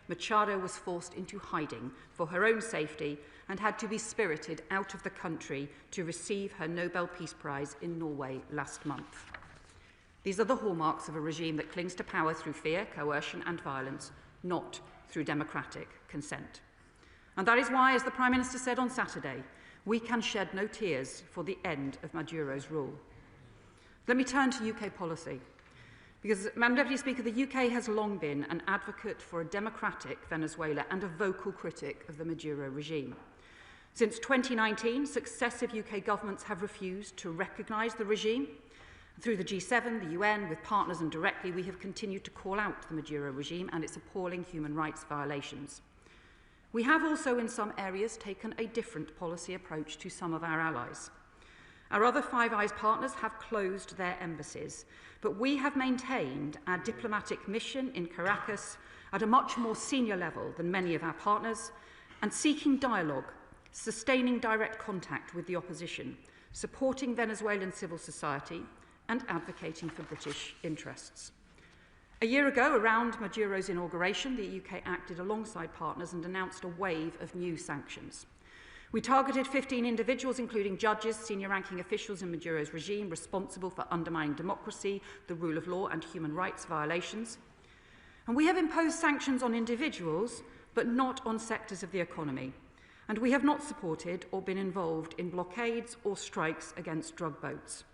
Machado was forced into hiding for her own safety and had to be spirited out of the country to receive her Nobel Peace Prize in Norway last month. These are the hallmarks of a regime that clings to power through fear, coercion and violence, not through democratic consent. And that is why, as the Prime Minister said on Saturday, we can shed no tears for the end of Maduro's rule. Let me turn to UK policy. Because, Madam Deputy Speaker, the UK has long been an advocate for a democratic Venezuela and a vocal critic of the Maduro regime. Since 2019, successive UK governments have refused to recognise the regime. Through the G7, the UN, with partners and directly, we have continued to call out the Maduro regime and its appalling human rights violations. We have also, in some areas, taken a different policy approach to some of our allies. Our other Five Eyes partners have closed their embassies, but we have maintained our diplomatic mission in Caracas at a much more senior level than many of our partners, and seeking dialogue, sustaining direct contact with the opposition, supporting Venezuelan civil society, and advocating for British interests. A year ago, around Maduro's inauguration, the UK acted alongside partners and announced a wave of new sanctions. We targeted 15 individuals, including judges, senior-ranking officials in Maduro's regime, responsible for undermining democracy, the rule of law and human rights violations. And we have imposed sanctions on individuals, but not on sectors of the economy. And we have not supported or been involved in blockades or strikes against drug boats.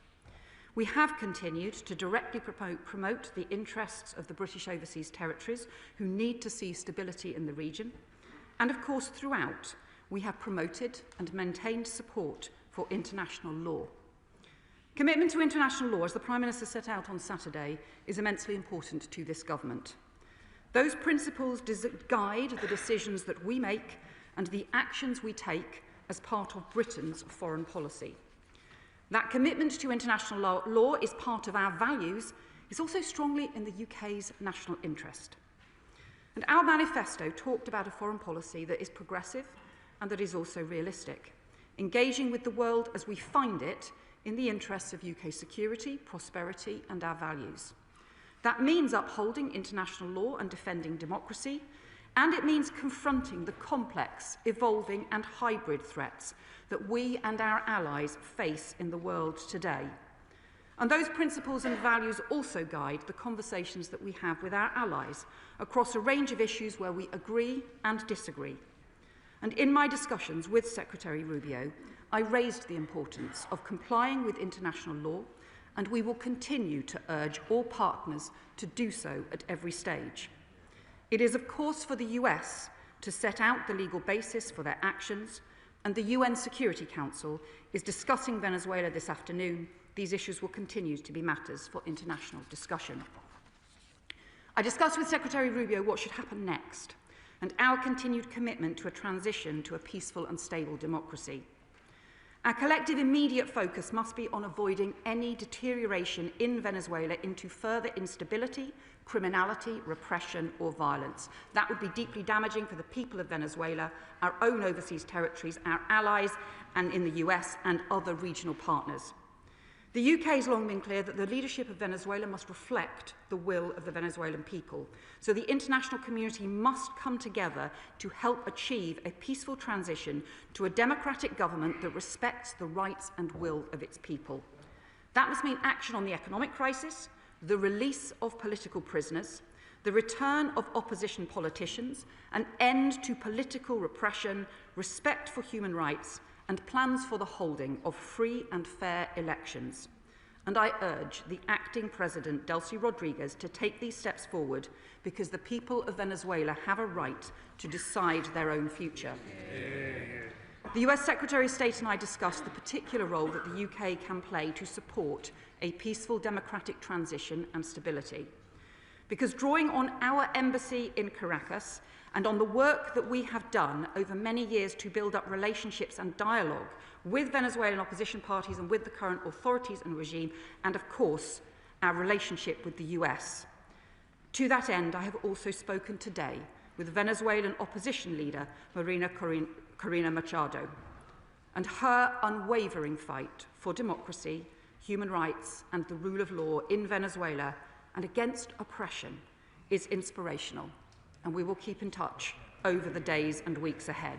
We have continued to directly promote the interests of the British overseas territories, who need to see stability in the region. And of course, throughout, we have promoted and maintained support for international law. Commitment to international law, as the Prime Minister set out on Saturday, is immensely important to this government. Those principles guide the decisions that we make and the actions we take as part of Britain's foreign policy. That commitment to international law is part of our values, is also strongly in the UK's national interest. And our manifesto talked about a foreign policy that is progressive and that is also realistic, engaging with the world as we find it in the interests of UK security, prosperity and our values. That means upholding international law and defending democracy, and it means confronting the complex, evolving and hybrid threats that we and our allies face in the world today. And those principles and values also guide the conversations that we have with our allies across a range of issues where we agree and disagree. And in my discussions with Secretary Rubio, I raised the importance of complying with international law, and we will continue to urge all partners to do so at every stage. It is, of course, for the US to set out the legal basis for their actions, and the UN Security Council is discussing Venezuela this afternoon. These issues will continue to be matters for international discussion. I discussed with Secretary Rubio what should happen next, and our continued commitment to a transition to a peaceful and stable democracy. Our collective immediate focus must be on avoiding any deterioration in Venezuela into further instability, criminality, repression or violence. That would be deeply damaging for the people of Venezuela, our own overseas territories, our allies, and in the US and other regional partners. The UK has long been clear that the leadership of Venezuela must reflect the will of the Venezuelan people. So the international community must come together to help achieve a peaceful transition to a democratic government that respects the rights and will of its people. That must mean action on the economic crisis, the release of political prisoners, the return of opposition politicians, an end to political repression, respect for human rights, and plans for the holding of free and fair elections. And I urge the acting President, Delcy Rodriguez, to take these steps forward because the people of Venezuela have a right to decide their own future. The US Secretary of State and I discussed the particular role that the UK can play to support a peaceful democratic transition and stability. Because drawing on our embassy in Caracas and on the work that we have done over many years to build up relationships and dialogue with Venezuelan opposition parties and with the current authorities and regime, and of course, our relationship with the US. To that end, I have also spoken today with Venezuelan opposition leader Marina Corina Machado, and her unwavering fight for democracy, human rights, and the rule of law in Venezuela and against oppression is inspirational. and we will keep in touch over the days and weeks ahead.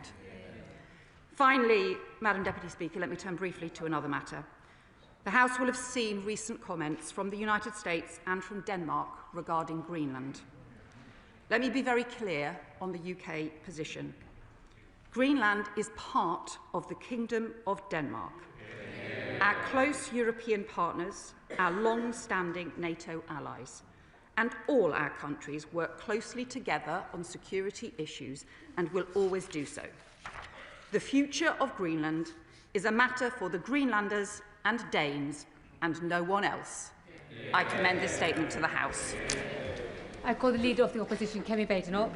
Finally, Madam Deputy Speaker, let me turn briefly to another matter. The House will have seen recent comments from the United States and from Denmark regarding Greenland. Let me be very clear on the UK position. Greenland is part of the Kingdom of Denmark. Our close European partners, our long-standing NATO allies, and all our countries work closely together on security issues and will always do so. The future of Greenland is a matter for the Greenlanders and Danes and no one else. I commend this statement to the House. I call the Leader of the Opposition, Kemi Badenoch.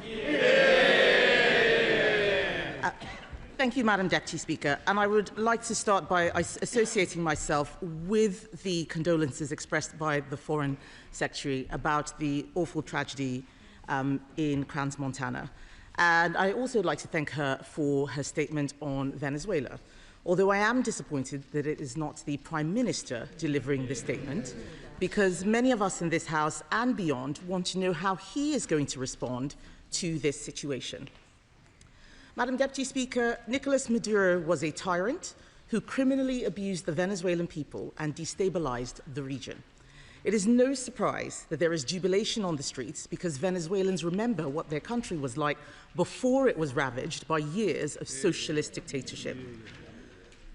Thank you, Madam Deputy Speaker. And I would like to start by associating myself with the condolences expressed by the Foreign Secretary about the awful tragedy in Crans-Montana. And I also would like to thank her for her statement on Venezuela. Although I am disappointed that it is not the Prime Minister delivering this statement, because many of us in this House and beyond want to know how he is going to respond to this situation. Madam Deputy Speaker, Nicolás Maduro was a tyrant who criminally abused the Venezuelan people and destabilized the region. It is no surprise that there is jubilation on the streets because Venezuelans remember what their country was like before it was ravaged by years of socialist dictatorship.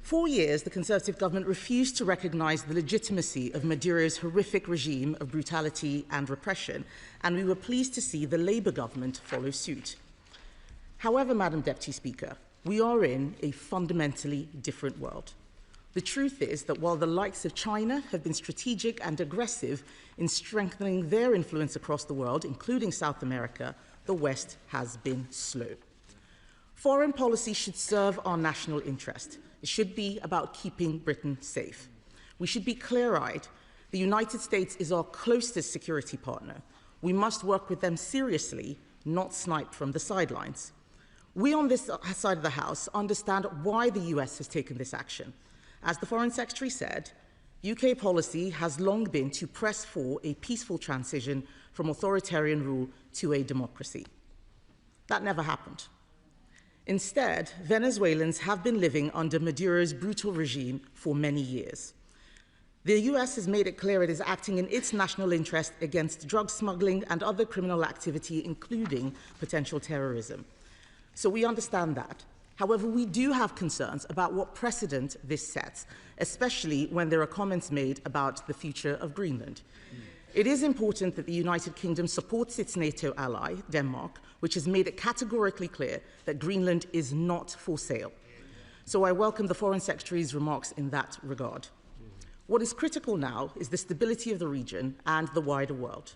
For years, the Conservative government refused to recognize the legitimacy of Maduro's horrific regime of brutality and repression, and we were pleased to see the Labour government follow suit. However, Madam Deputy Speaker, we are in a fundamentally different world. The truth is that while the likes of China have been strategic and aggressive in strengthening their influence across the world, including South America, the West has been slow. Foreign policy should serve our national interest. It should be about keeping Britain safe. We should be clear-eyed. The United States is our closest security partner. We must work with them seriously, not snipe from the sidelines. We on this side of the House understand why the US has taken this action. As the Foreign Secretary said, UK policy has long been to press for a peaceful transition from authoritarian rule to a democracy. That never happened. Instead, Venezuelans have been living under Maduro's brutal regime for many years. The US has made it clear it is acting in its national interest against drug smuggling and other criminal activity, including potential terrorism. So we understand that. However, we do have concerns about what precedent this sets, especially when there are comments made about the future of Greenland. It is important that the United Kingdom supports its NATO ally, Denmark, which has made it categorically clear that Greenland is not for sale. So I welcome the Foreign Secretary's remarks in that regard. What is critical now is the stability of the region and the wider world.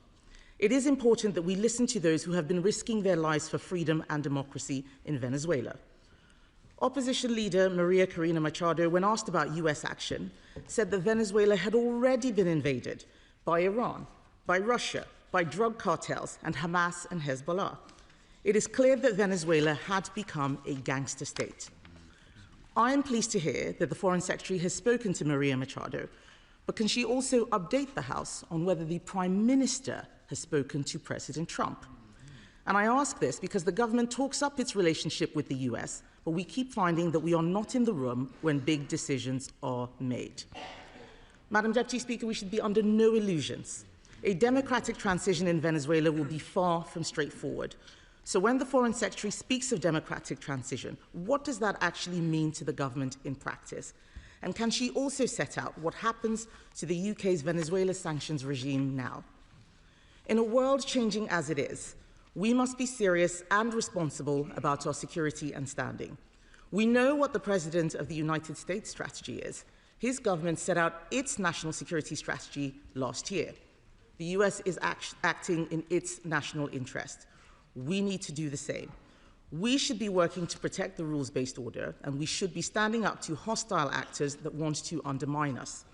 It is important that we listen to those who have been risking their lives for freedom and democracy in Venezuela. Opposition leader Maria Corina Machado, when asked about US action, said that Venezuela had already been invaded by Iran, by Russia, by drug cartels, and Hamas and Hezbollah. It is clear that Venezuela had become a gangster state. I am pleased to hear that the Foreign Secretary has spoken to Maria Machado, but can she also update the House on whether the Prime Minister has spoken to President Trump? And I ask this because the government talks up its relationship with the US, but we keep finding that we are not in the room when big decisions are made. Madam Deputy Speaker, we should be under no illusions. A democratic transition in Venezuela will be far from straightforward. So when the Foreign Secretary speaks of democratic transition, what does that actually mean to the government in practice? And can she also set out what happens to the UK's Venezuela sanctions regime now? In a world changing as it is, we must be serious and responsible about our security and standing. We know what the President of the United States strategy is. His government set out its national security strategy last year. The US is acting in its national interest. We need to do the same. We should be working to protect the rules-based order, and we should be standing up to hostile actors that want to undermine us.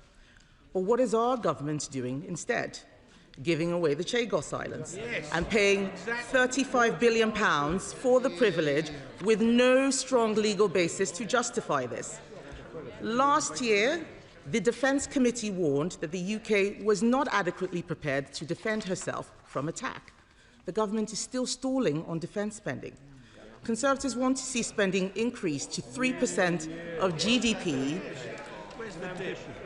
But what is our government doing instead? Giving away the Chagos Islands and paying £35 billion for the privilege with no strong legal basis to justify this. Last year, the Defence Committee warned that the UK was not adequately prepared to defend herself from attack. the government is still stalling on defence spending. Conservatives want to see spending increase to 3% of GDP.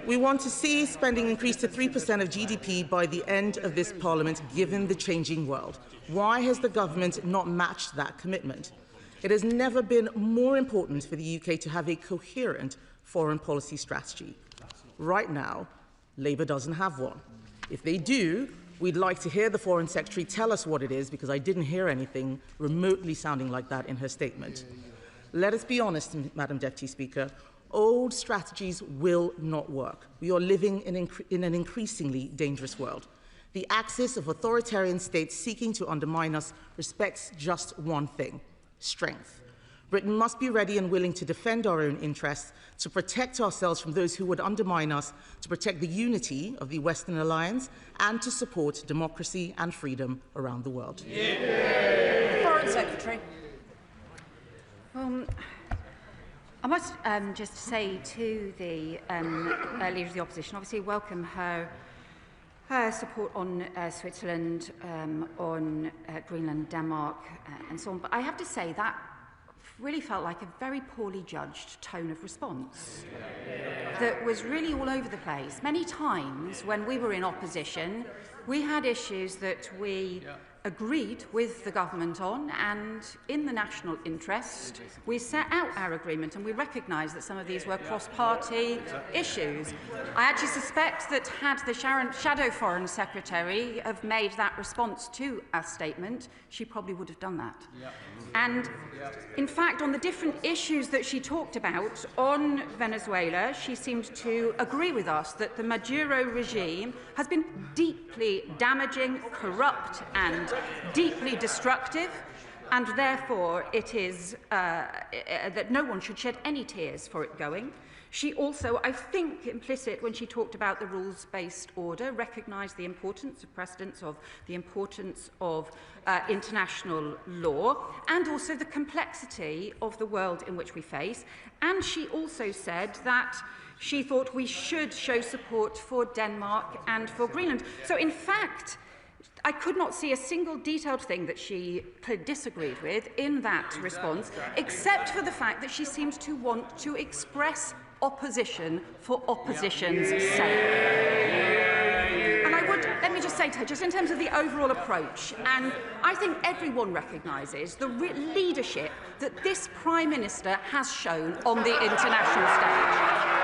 We want to see spending increase to 3% of GDP by the end of this Parliament, given the changing world. Why has the government not matched that commitment? It has never been more important for the UK to have a coherent foreign policy strategy. Right now, Labour doesn't have one. If they do, we'd like to hear the Foreign Secretary tell us what it is, because I didn't hear anything remotely sounding like that in her statement. Let us be honest, Madam Deputy Speaker. Old strategies will not work. We are living in an increasingly dangerous world. The axis of authoritarian states seeking to undermine us respects just one thing: strength. Britain must be ready and willing to defend our own interests, to protect ourselves from those who would undermine us, to protect the unity of the Western Alliance, and to support democracy and freedom around the world. Foreign Secretary. I must just say to the Leader of the Opposition, obviously welcome her support on Switzerland, on Greenland, Denmark, and so on. But I have to say that really felt like a very poorly judged tone of response that was really all over the place. Many times when we were in opposition, we had issues that we agreed with the government on, and in the national interest, we set out our agreement, and we recognised that some of these were cross-party issues. I actually suspect that had the Shadow Foreign Secretary have made that response to our statement, she probably would have done that. And in fact, on the different issues that she talked about on Venezuela, she seemed to agree with us that the Maduro regime has been deeply damaging, corrupt, and deeply destructive, and therefore it is that no one should shed any tears for it going. She also, I think, implicit when she talked about the rules-based order, recognised the importance of precedents, of the importance of international law, and also the complexity of the world in which we face. And she also said that she thought we should show support for Denmark and for Greenland. So, in fact, I could not see a single detailed thing that she disagreed with in that response, except for the fact that she seems to want to express opposition for opposition's sake. And I would, let me just say to her, just in terms of the overall approach, and I think everyone recognises the leadership that this Prime Minister has shown on the international stage.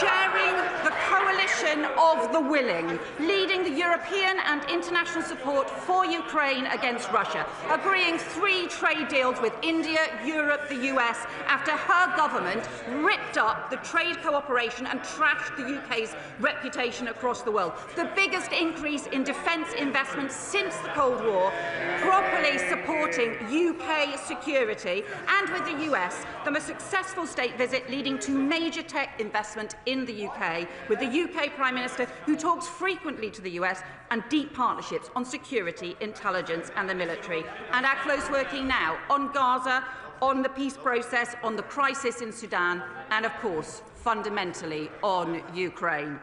Chairing the coalition of the willing, leading the European and international support for Ukraine against Russia, agreeing 3 trade deals with India, Europe, the US, after her government ripped up the trade cooperation and trashed the UK's reputation across the world. The biggest increase in defence investment since the Cold War, properly supporting UK security, and with the US, the most successful state visit leading to major tech investment in the UK, with the UK Prime Minister who talks frequently to the US, and deep partnerships on security, intelligence and the military. And our close working now on Gaza, on the peace process, on the crisis in Sudan, and of course, fundamentally on Ukraine.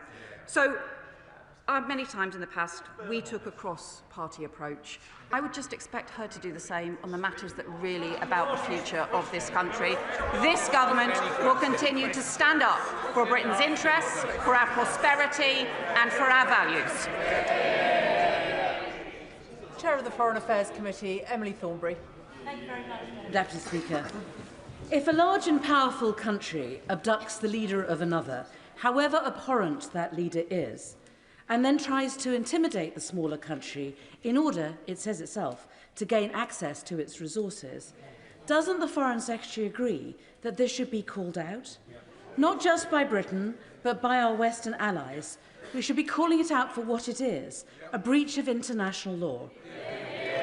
So, many times in the past, we took a cross-party approach. I would just expect her to do the same on the matters that are really about the future of this country. This government will continue to stand up for Britain's interests, for our prosperity and for our values. Chair of the Foreign Affairs Committee, Emily Thornberry. Thank you very much, Deputy Speaker. If a large and powerful country abducts the leader of another, however abhorrent that leader is, and then tries to intimidate the smaller country in order, it says itself, to gain access to its resources, doesn't the Foreign Secretary agree that this should be called out? Not just by Britain, but by our Western allies. We should be calling it out for what it is, a breach of international law.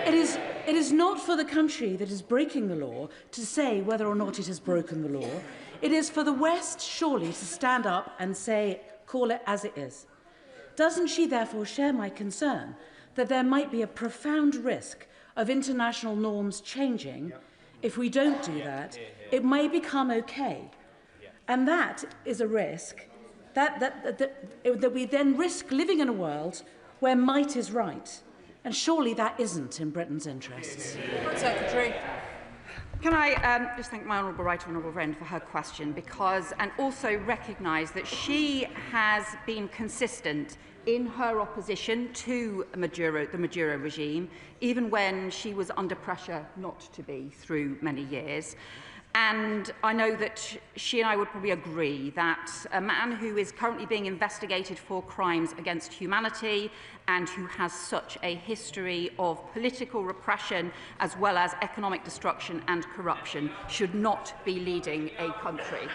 It is not for the country that is breaking the law to say whether or not it has broken the law. It is for the West, surely, to stand up and say, call it as it is. Doesn't she therefore share my concern that there might be a profound risk of international norms changing? If we don't do that, it may become okay. And that is a risk that we then risk living in a world where might is right And surely that isn't in Britain's interests. Foreign Secretary. Can I just thank my honourable friend for her question, and also recognise that she has been consistent in her opposition to the Maduro regime, even when she was under pressure not to be through many years. And I know that she and I would probably agree that a man who is currently being investigated for crimes against humanity and who has such a history of political repression as well as economic destruction and corruption should not be leading a country.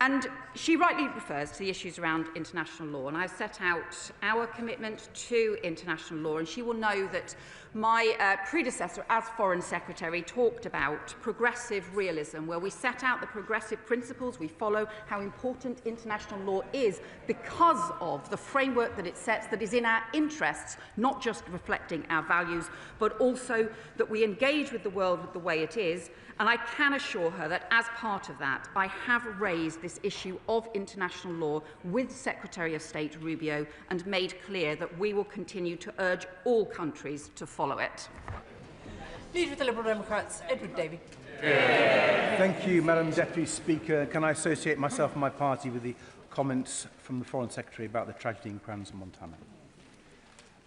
And she rightly refers to the issues around international law, and I've set out our commitment to international law, and she will know that my predecessor as Foreign Secretary talked about progressive realism, where we set out the progressive principles we follow, how important international law is because of the framework that it sets that is in our interests, not just reflecting our values, but also that we engage with the world the way it is. And I can assure her that as part of that, I have raised this issue of international law with Secretary of State Rubio and made clear that we will continue to urge all countries to follow it. Leader of the Liberal Democrats, Edward Davey. Thank you, Madam Deputy Speaker. Can I associate myself and my party with the comments from the Foreign Secretary about the tragedy in Crans, Montana?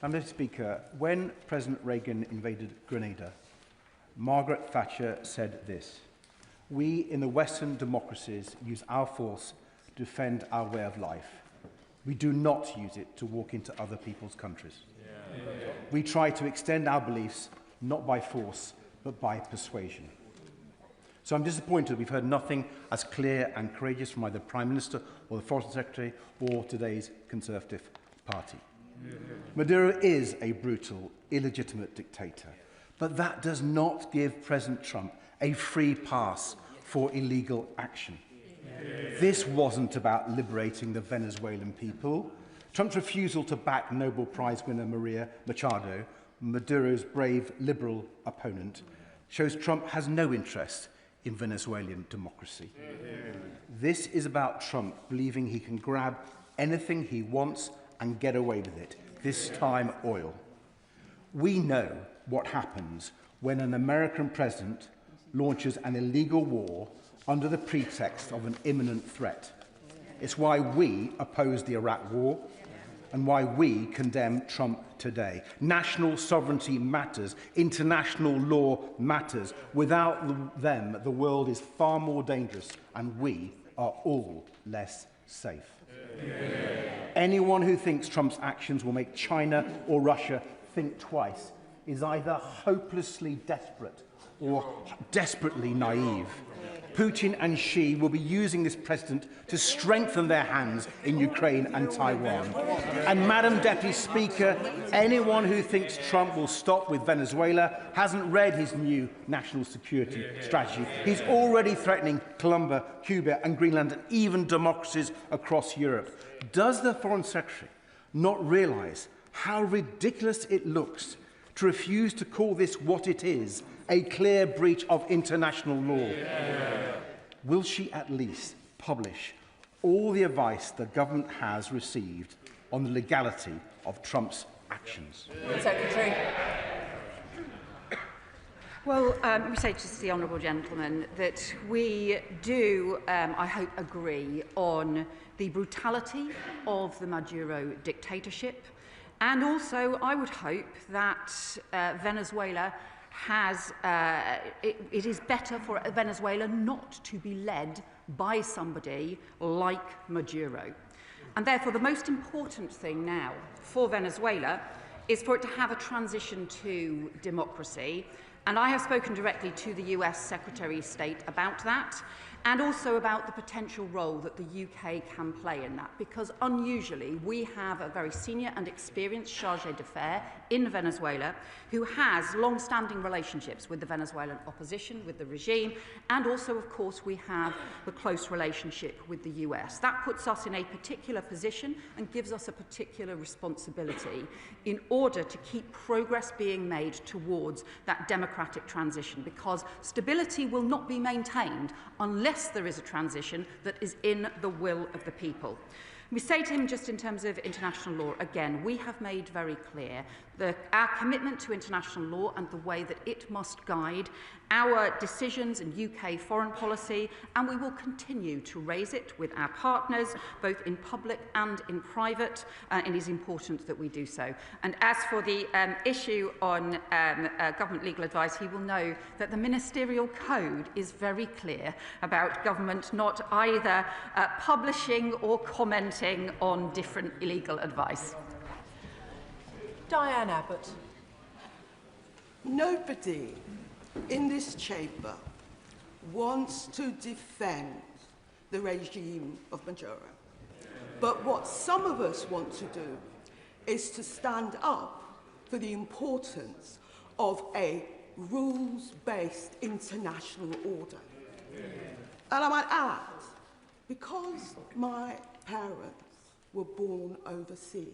Madam Deputy Speaker, when President Reagan invaded Grenada, Margaret Thatcher said this: "We in the Western democracies use our force to defend our way of life. We do not use it to walk into other people's countries. We try to extend our beliefs not by force, but by persuasion." So I'm disappointed we've heard nothing as clear and courageous from either Prime Minister or the Foreign Secretary or today's Conservative Party. Maduro is a brutal, illegitimate dictator, but that does not give President Trump a free pass for illegal action. This wasn't about liberating the Venezuelan people. Trump's refusal to back Nobel Prize winner Maria Machado, Maduro's brave liberal opponent, shows Trump has no interest in Venezuelan democracy. This is about Trump believing he can grab anything he wants and get away with it, this time oil. We know what happens when an American president launches an illegal war under the pretext of an imminent threat. It's why we oppose the Iraq war and why we condemn Trump today. National sovereignty matters. International law matters. Without them, the world is far more dangerous and we are all less safe. Anyone who thinks Trump's actions will make China or Russia think twice is either hopelessly desperate or desperately naive. Putin and Xi will be using this precedent to strengthen their hands in Ukraine and Taiwan. And Madam Deputy Speaker, anyone who thinks Trump will stop with Venezuela hasn't read his new national security strategy. He's already threatening Colombia, Cuba and Greenland and even democracies across Europe. Does the Foreign Secretary not realise how ridiculous it looks to refuse to call this what it is, a clear breach of international law? Will she at least publish all the advice the government has received on the legality of Trump's actions? Secretary. Well, we say to the honourable gentleman that we do, I hope, agree on the brutality of the Maduro dictatorship, and also I would hope that Venezuela has, it is better for Venezuela not to be led by somebody like Maduro. And therefore, the most important thing now for Venezuela is for it to have a transition to democracy. And I have spoken directly to the US Secretary of State about that, and also about the potential role that the UK can play in that, because unusually we have a very senior and experienced chargé d'affaires in Venezuela who has long-standing relationships with the Venezuelan opposition, with the regime, and also, of course, we have the close relationship with the US. That puts us in a particular position and gives us a particular responsibility in order to keep progress being made towards that democratic transition, because stability will not be maintained unless there is a transition that is in the will of the people. We say to him, just in terms of international law, again, we have made very clear our commitment to international law and the way that it must guide our decisions in UK foreign policy, and we will continue to raise it with our partners, both in public and in private, and it is important that we do so. And as for the issue on government legal advice, he will know that the Ministerial Code is very clear about government not either publishing or commenting on different legal advice. Diane Abbott. Nobody in this chamber wants to defend the regime of Maduro. But what some of us want to do is to stand up for the importance of a rules-based international order. And I might add, because my parents were born overseas,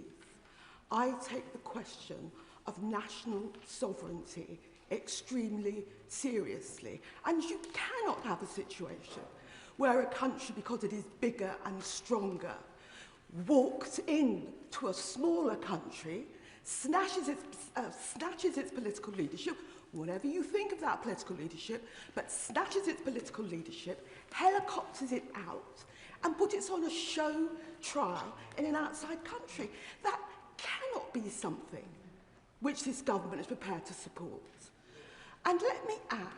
I take the question of national sovereignty extremely seriously. And you cannot have a situation where a country, because it is bigger and stronger, walks into a smaller country, snatches its political leadership, whatever you think of that political leadership, but snatches its political leadership, helicopters it out, and puts it on a show trial in an outside country. That cannot be something which this government is prepared to support. And let me add,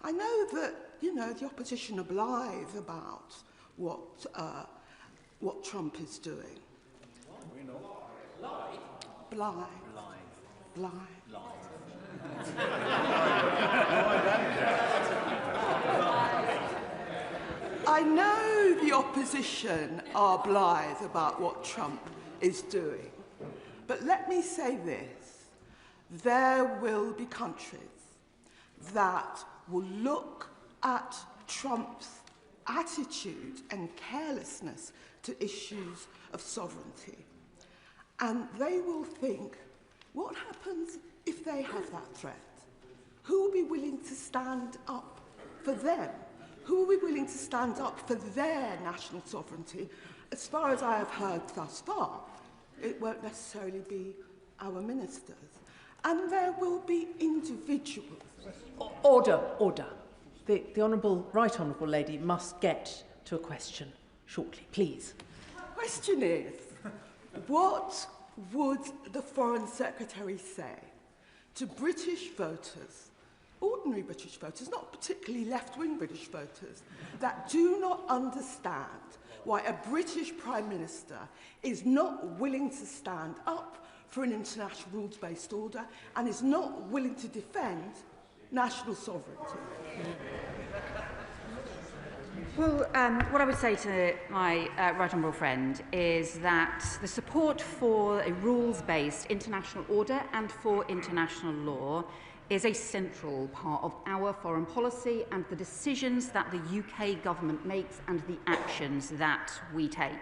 I know that, the opposition are blithe about what Trump is doing. Blithe. I know the opposition are blithe about what Trump is doing. But let me say this, there will be countries that will look at Trump's attitude and carelessness to issues of sovereignty, and they will think, what happens if they have that threat? Who will be willing to stand up for them? Who will be willing to stand up for their national sovereignty? As far as I have heard thus far, it won't necessarily be our ministers. And there will be individuals. Order. The Right Honourable Lady must get to a question shortly, please. The question is, what would the Foreign Secretary say to British voters, ordinary British voters, not particularly left-wing British voters, that do not understand why a British Prime Minister is not willing to stand up for an international rules-based order and is not willing to defend national sovereignty? Well, what I would say to my right honourable friend is that the support for a rules-based international order and for international law is a central part of our foreign policy and the decisions that the UK government makes and the actions that we take.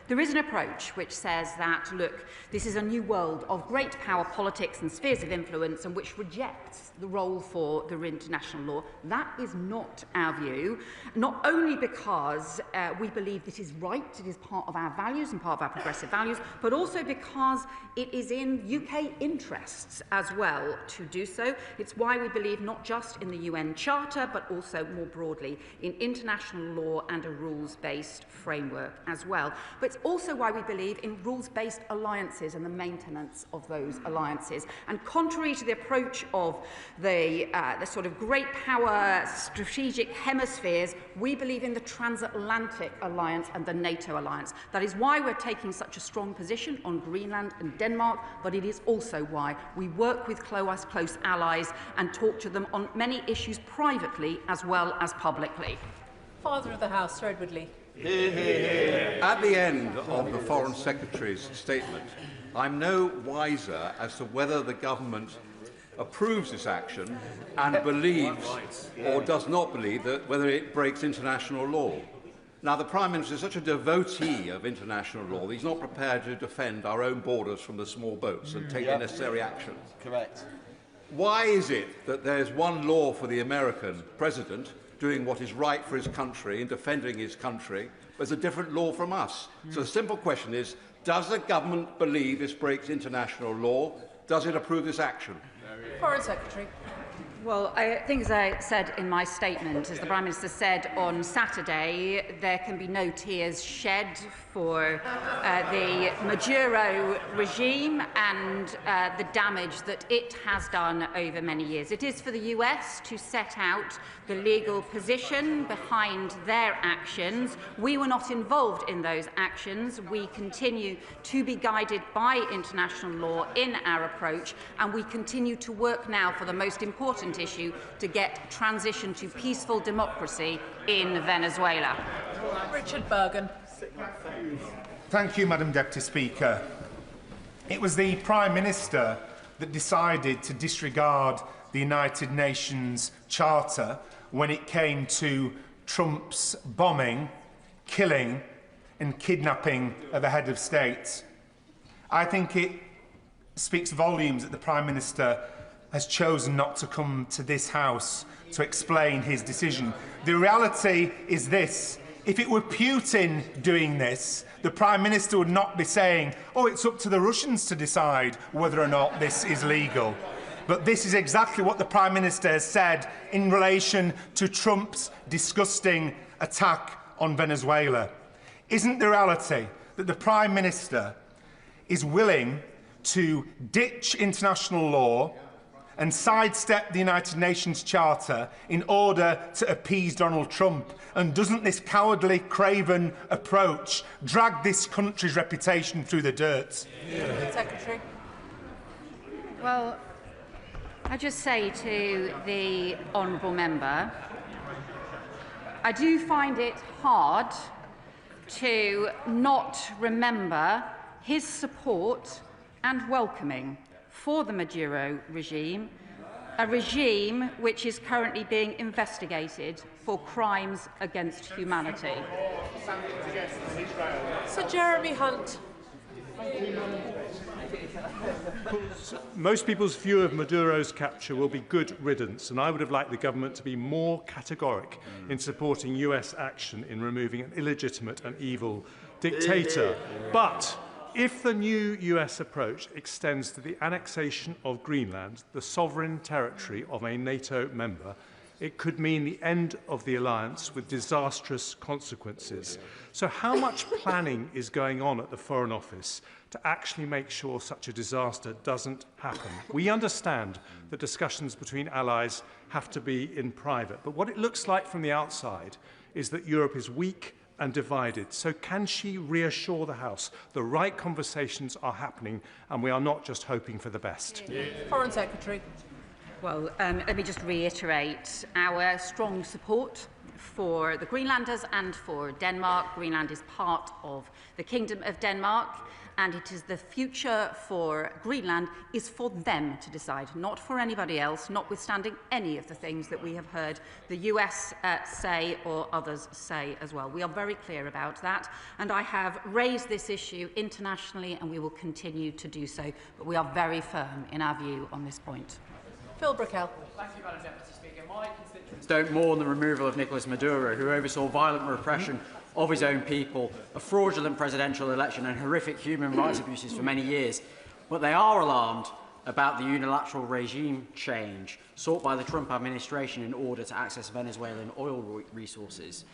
There is an approach which says that, look, this is a new world of great power politics and spheres of influence and which rejects the role for the international law. That is not our view, not only because we believe this is right, it is part of our values and part of our progressive values, but also because it is in UK interests as well to do so. It's why we believe not just in the UN Charter, but also more broadly in international law and a rules-based framework as well. But it's also why we believe in rules-based alliances and the maintenance of those alliances. And contrary to the approach of the sort of great power strategic hemispheres, we believe in the transatlantic alliance and the NATO alliance. That is why we're taking such a strong position on Greenland and Denmark, but it is also why we work with close allies and talk to them on many issues privately as well as publicly. Father of the House, Sir Edward Lee. At the end of the Foreign Secretary's statement, I'm no wiser as to whether the government approves this action and believes or does not believe that whether it breaks international law. Now, the Prime Minister is such a devotee of international law that he's not prepared to defend our own borders from the small boats and take the necessary action. Correct. Why is it that there's one law for the American president doing what is right for his country and defending his country, but it's a different law from us. So the simple question is, does the government believe this breaks international law? Does it approve this action? Foreign Secretary. Well, I think, as I said in my statement, as the Prime Minister said on Saturday, there can be no tears shed for the Maduro regime and the damage that it has done over many years. It is for the US to set out the legal position behind their actions. We were not involved in those actions. We continue to be guided by international law in our approach, and we continue to work now for the most important issue, to get transition to peaceful democracy in Venezuela. Richard Bergen. Thank you, Madam Deputy Speaker. It was the Prime Minister that decided to disregard the United Nations Charter when it came to Trump's bombing, killing and kidnapping of a head of state. I think it speaks volumes that the Prime Minister has chosen not to come to this House to explain his decision. The reality is this: if it were Putin doing this, the Prime Minister would not be saying, oh, it's up to the Russians to decide whether or not this is legal. But this is exactly what the Prime Minister has said in relation to Trump's disgusting attack on Venezuela. Isn't the reality that the Prime Minister is willing to ditch international law and sidestep the United Nations Charter in order to appease Donald Trump? And doesn't this cowardly, craven approach drag this country's reputation through the dirt? Secretary. Well, I just say to the honourable member, I do find it hard to not remember his support and welcoming for the Maduro regime, a regime which is currently being investigated for crimes against humanity. Sir Jeremy Hunt. Most people's view of Maduro's capture will be good riddance, and I would have liked the government to be more categoric in supporting US action in removing an illegitimate and evil dictator. But if the new US approach extends to the annexation of Greenland, the sovereign territory of a NATO member, it could mean the end of the alliance with disastrous consequences. So how much planning is going on at the Foreign Office to actually make sure such a disaster doesn't happen? We understand that discussions between allies have to be in private, but what it looks like from the outside is that Europe is weak and divided. So can she reassure the House the right conversations are happening and we are not just hoping for the best? Foreign Secretary. Well, let me just reiterate our strong support for the Greenlanders and for Denmark. Greenland is part of the Kingdom of Denmark, and it is the future for Greenland is for them to decide, not for anybody else, notwithstanding any of the things that we have heard the US say or others say as well. We are very clear about that, and I have raised this issue internationally, and we will continue to do so, but we are very firm in our view on this point. Phil Brickell. Thank you, Madam Deputy Speaker. My constituents don't mourn the removal of Nicolás Maduro, who oversaw violent repression of his own people, a fraudulent presidential election and horrific human rights abuses for many years. But they are alarmed about the unilateral regime change sought by the Trump administration in order to access Venezuelan oil resources.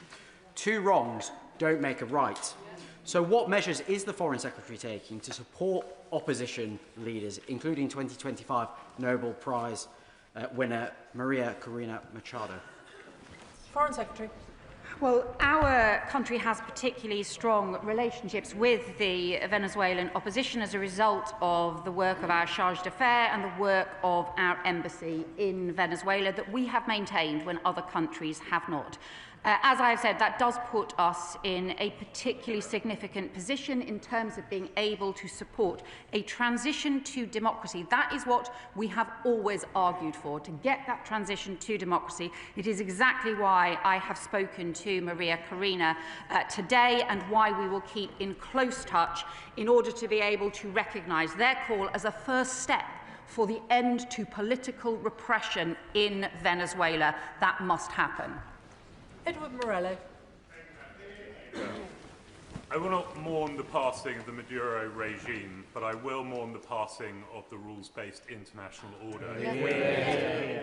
Two wrongs don't make a right. So what measures is the Foreign Secretary taking to support opposition leaders, including 2025 Nobel Prize winner Maria Corina Machado? Foreign Secretary. Well, our country has particularly strong relationships with the Venezuelan opposition as a result of the work of our charge d'affaires and the work of our embassy in Venezuela that we have maintained when other countries have not. As I have said, that does put us in a particularly significant position in terms of being able to support a transition to democracy. That is what we have always argued for, to get that transition to democracy. It is exactly why I have spoken to Maria Corina today, and why we will keep in close touch in order to be able to recognise their call as a first step for the end to political repression in Venezuela. That must happen. Edward Morello. I will not mourn the passing of the Maduro regime, but I will mourn the passing of the rules-based international order.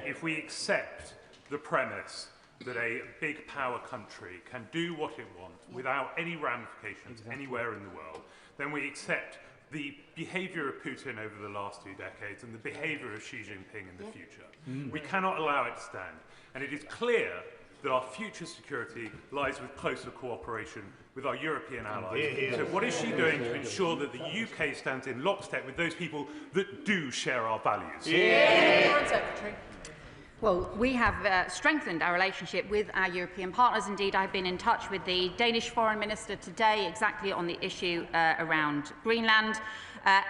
If we accept the premise that a big power country can do what it wants without any ramifications anywhere in the world, then we accept the behaviour of Putin over the last 2 decades and the behaviour of Xi Jinping in the future. We cannot allow it to stand. And it is clear that our future security lies with closer cooperation with our European allies. So what is she doing to ensure that the UK stands in lockstep with those people that do share our values? Foreign Secretary. Well, we have strengthened our relationship with our European partners. Indeed, I've been in touch with the Danish Foreign Minister today exactly on the issue around Greenland.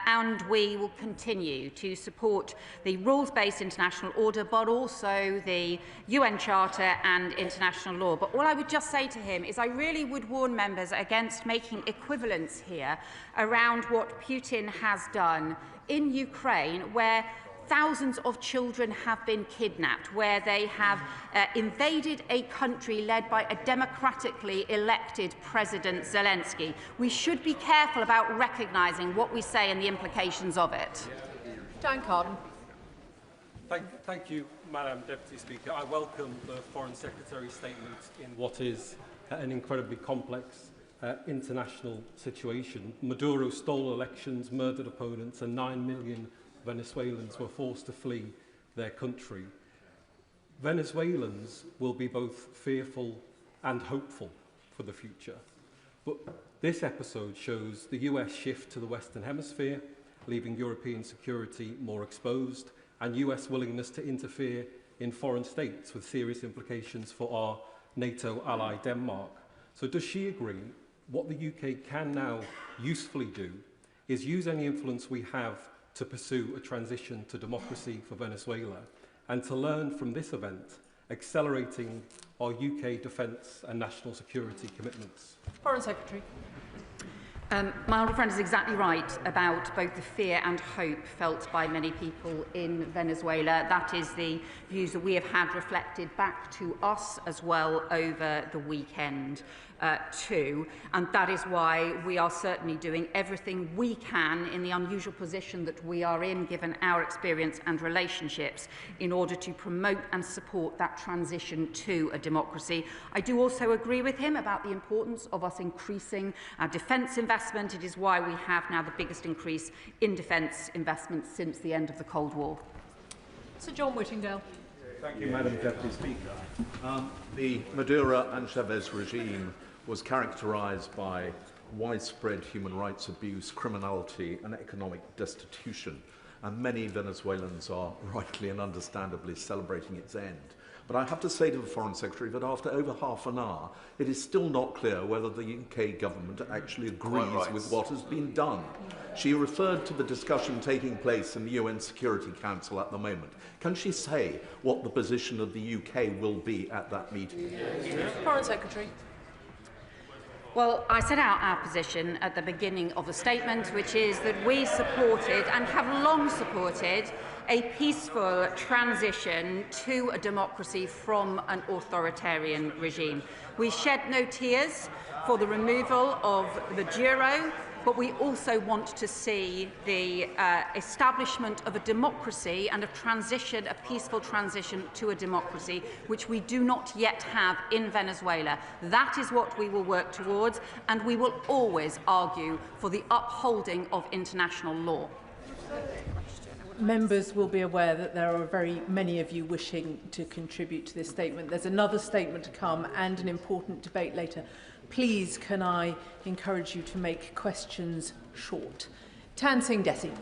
And we will continue to support the rules-based international order, but also the UN Charter and international law. But all I would just say to him is I really would warn members against making equivalence here around what Putin has done in Ukraine, where thousands of children have been kidnapped, where they have invaded a country led by a democratically elected President Zelensky. We should be careful about recognising what we say and the implications of it. Dan Carden. Thank you, Madam Deputy Speaker. I welcome the Foreign Secretary's statement in what is an incredibly complex international situation. Maduro stole elections, murdered opponents, and 9 million Venezuelans were forced to flee their country. Venezuelans will be both fearful and hopeful for the future. But this episode shows the US shift to the Western Hemisphere, leaving European security more exposed, and US willingness to interfere in foreign states with serious implications for our NATO ally Denmark. So does she agree what the UK can now usefully do is use any influence we have to pursue a transition to democracy for Venezuela, and to learn from this event, accelerating our UK defence and national security commitments? Foreign Secretary. My honourable friend is exactly right about both the fear and hope felt by many people in Venezuela. That is the views that we have had reflected back to us as well over the weekend too. And that is why we are certainly doing everything we can in the unusual position that we are in, given our experience and relationships, in order to promote and support that transition to a democracy. I do also agree with him about the importance of us increasing our defence investment. It is why we have now the biggest increase in defence investment since the end of the Cold War. Sir John Whittingdale. Thank you, Madam Deputy Speaker. The Maduro and Chavez regime was characterised by widespread human rights abuse, criminality and economic destitution, and many Venezuelans are rightly and understandably celebrating its end. But I have to say to the Foreign Secretary that after over half an hour, it is still not clear whether the UK government actually agrees with what has been done. She referred to the discussion taking place in the UN Security Council at the moment. Can she say what the position of the UK will be at that meeting? Foreign Secretary. Well, I set out our position at the beginning of the statement, which is that we supported and have long supported a peaceful transition to a democracy from an authoritarian regime. We shed no tears for the removal of Maduro, but we also want to see the establishment of a democracy and a transition, a peaceful transition to a democracy, which we do not yet have in Venezuela. That is what we will work towards, and we will always argue for the upholding of international law. Members will be aware that there are very many of you wishing to contribute to this statement. There's another statement to come and an important debate later. Please, can I encourage you to make questions short? Tan Singh Desi. Thank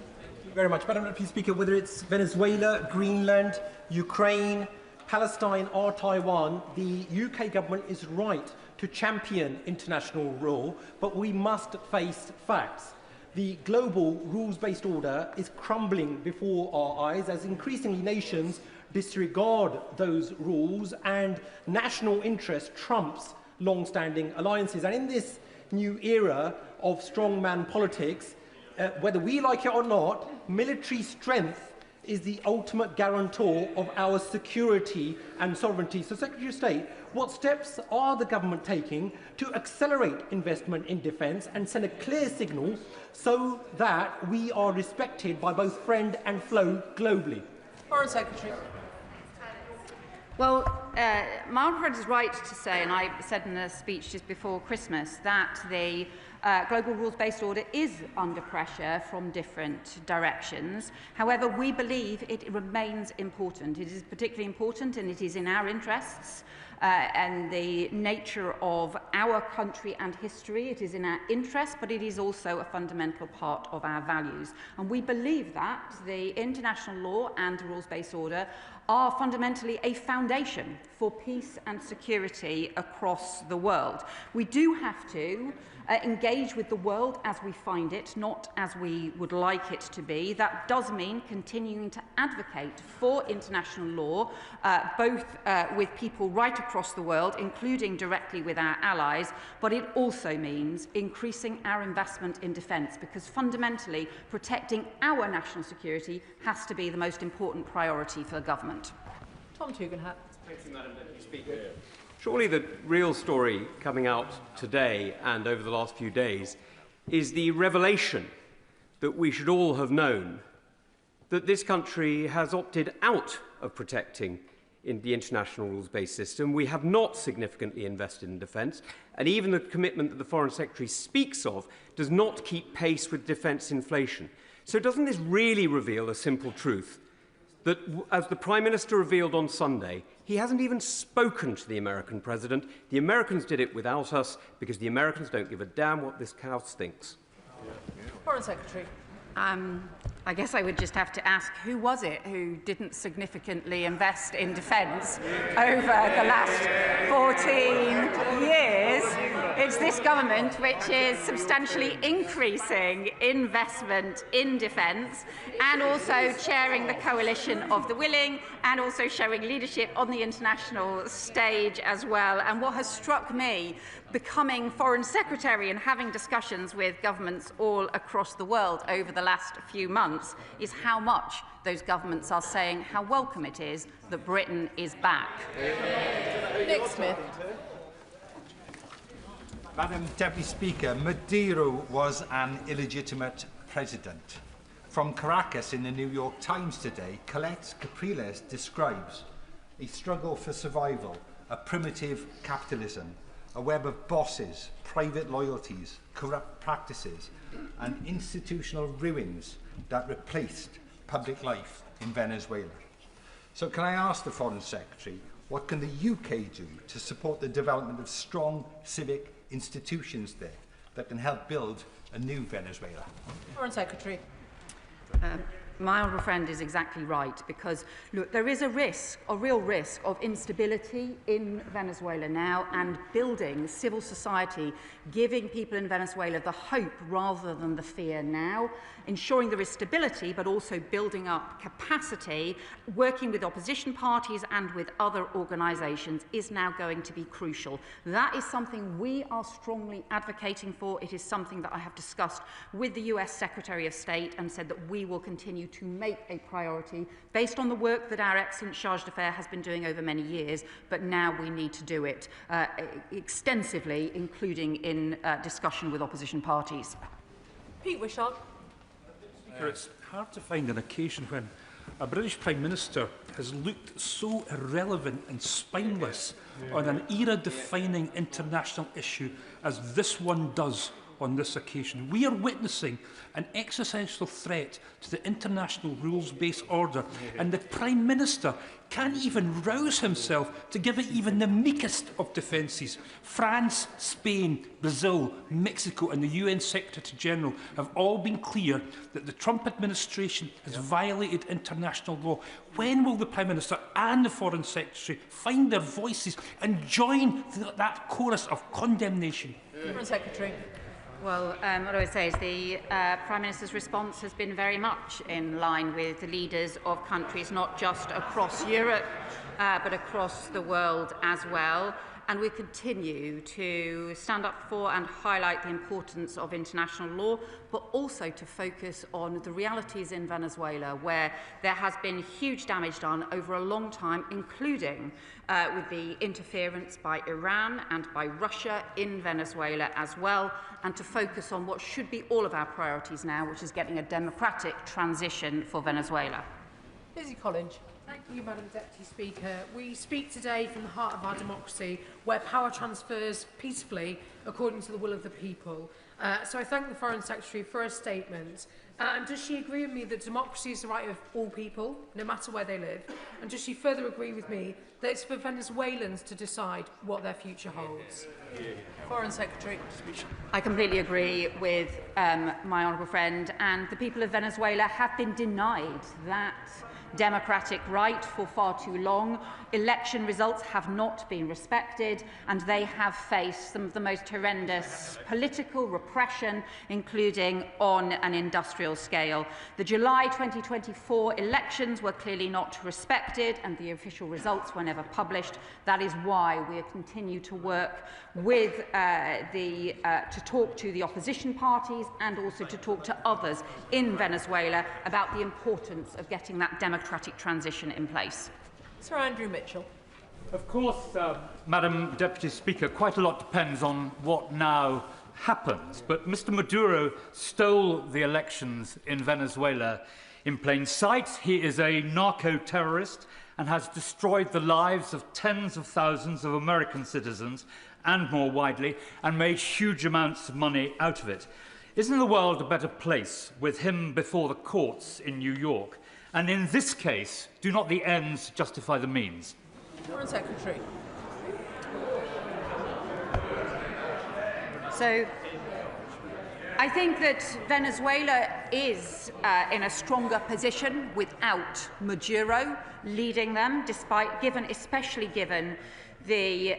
you very much. Madam Deputy Speaker, whether it's Venezuela, Greenland, Ukraine, Palestine or Taiwan, the UK government is right to champion international law, but we must face facts. The global rules-based order is crumbling before our eyes as increasingly nations disregard those rules and national interest trumps long-standing alliances. And in this new era of strongman politics, whether we like it or not, military strength is the ultimate guarantor of our security and sovereignty. So, Secretary of State, what steps are the government taking to accelerate investment in defence and send a clear signal so that we are respected by both friend and foe globally? Foreign Secretary. Well, my honourable friend is right to say, and I said in a speech just before Christmas, that the global rules-based order is under pressure from different directions. However, we believe it remains important. It is particularly important, and it is in our interests and the nature of our country and history. It is in our interest, but it is also a fundamental part of our values. And we believe that the international law and the rules-based order are fundamentally a foundation for peace and security across the world. We do have to engage with the world as we find it, not as we would like it to be. That does mean continuing to advocate for international law, both with people right across the world, including directly with our allies, but it also means increasing our investment in defence, because fundamentally protecting our national security has to be the most important priority for the government. Tom Tugendhat. Thank you, Madam Deputy Speaker. Surely the real story coming out today and over the last few days is the revelation that we should all have known that this country has opted out of protecting in the international rules-based system. We have not significantly invested in defence, and even the commitment that the Foreign Secretary speaks of does not keep pace with defence inflation. So doesn't this really reveal a simple truth? That, as the Prime Minister revealed on Sunday, he hasn't even spoken to the American President. The Americans did it without us because the Americans don't give a damn what this House thinks. Foreign Secretary. I guess I would just have to ask, who was it who didn't significantly invest in defence over the last 14 years? It's this government which is substantially increasing investment in defence and also chairing the coalition of the willing and also showing leadership on the international stage as well. And what has struck me, becoming Foreign Secretary and having discussions with governments all across the world over the last few months, is how much those governments are saying how welcome it is that Britain is back. Nick Smith. Madam Deputy Speaker, Maduro was an illegitimate president. From Caracas in the New York Times today, Colette Capriles describes a struggle for survival, a primitive capitalism, a web of bosses, private loyalties, corrupt practices, and institutional ruins that replaced public life in Venezuela. So can I ask the Foreign Secretary, what can the UK do to support the development of strong civic institutions there that can help build a new Venezuela? Foreign Secretary. My honourable friend is exactly right, because, look, there is a real risk of instability in Venezuela now, and building civil society, giving people in Venezuela the hope rather than the fear now, ensuring there is stability, but also building up capacity, working with opposition parties and with other organisations is now going to be crucial. That is something we are strongly advocating for. It is something that I have discussed with the US Secretary of State and said that we will continue to make a priority based on the work that our excellent Charge d'Affaires has been doing over many years, but now we need to do it extensively, including in discussion with opposition parties. Pete Wishart. It's hard to find an occasion when a British Prime Minister has looked so irrelevant and spineless on an era-defining international issue as this one does on this occasion. We are witnessing an existential threat to the international rules-based order, and the Prime Minister can't even rouse himself to give it even the meekest of defences. France, Spain, Brazil, Mexico and the UN Secretary-General have all been clear that the Trump administration has violated international law. When will the Prime Minister and the Foreign Secretary find their voices and join that chorus of condemnation? Foreign Secretary. Well, what I would say is the Prime Minister's response has been very much in line with the leaders of countries not just across Europe, but across the world as well. and we continue to stand up for and highlight the importance of international law, but also to focus on the realities in Venezuela, where there has been huge damage done over a long time, including with the interference by Iran and by Russia in Venezuela as well, and to focus on what should be all of our priorities now, which is getting a democratic transition for Venezuela. Lizzie Collins. Thank you, Madam Deputy Speaker. We speak today from the heart of our democracy, where power transfers peacefully according to the will of the people. So I thank the Foreign Secretary for her statement. And does she agree with me that democracy is the right of all people, no matter where they live? And does she further agree with me that it's for Venezuelans to decide what their future holds? Foreign Secretary. I completely agree with my honourable friend, and the people of Venezuela have been denied that democratic right for far too long. Election results have not been respected, and they have faced some of the most horrendous political repression, including on an industrial scale. The July 2024 elections were clearly not respected, and the official results were never published. That is why we continue to work with to talk to the opposition parties and also to talk to others in Venezuela about the importance of getting that democratic transition in place. Sir Andrew Mitchell. Of course, Madam Deputy Speaker, quite a lot depends on what now happens. But Mr. Maduro stole the elections in Venezuela in plain sight. He is a narco-terrorist and has destroyed the lives of tens of thousands of American citizens and more widely, and made huge amounts of money out of it. Isn't the world a better place with him before the courts in New York? And in this case, do not the ends justify the means? Foreign Secretary. So I think that Venezuela is in a stronger position without Maduro leading them, especially given the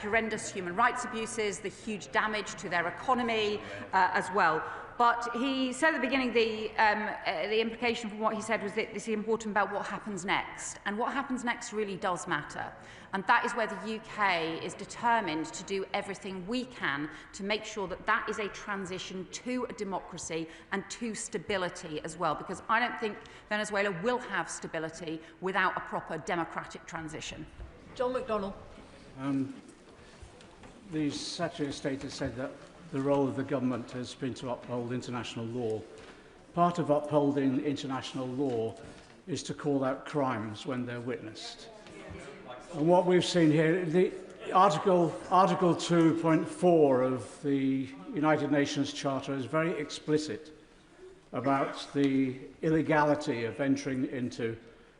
horrendous human rights abuses, the huge damage to their economy as well. But he said at the beginning the implication from what he said was that this is important about what happens next. And what happens next really does matter. And that is where the UK is determined to do everything we can to make sure that that is a transition to a democracy and to stability as well. Because I don't think Venezuela will have stability without a proper democratic transition. John McDonnell. The Secretary of State has said that the role of the government has been to uphold international law. Part of upholding international law is to call out crimes when they're witnessed. And what we've seen here, the Article 2.4 of the United Nations Charter is very explicit about the illegality of entering into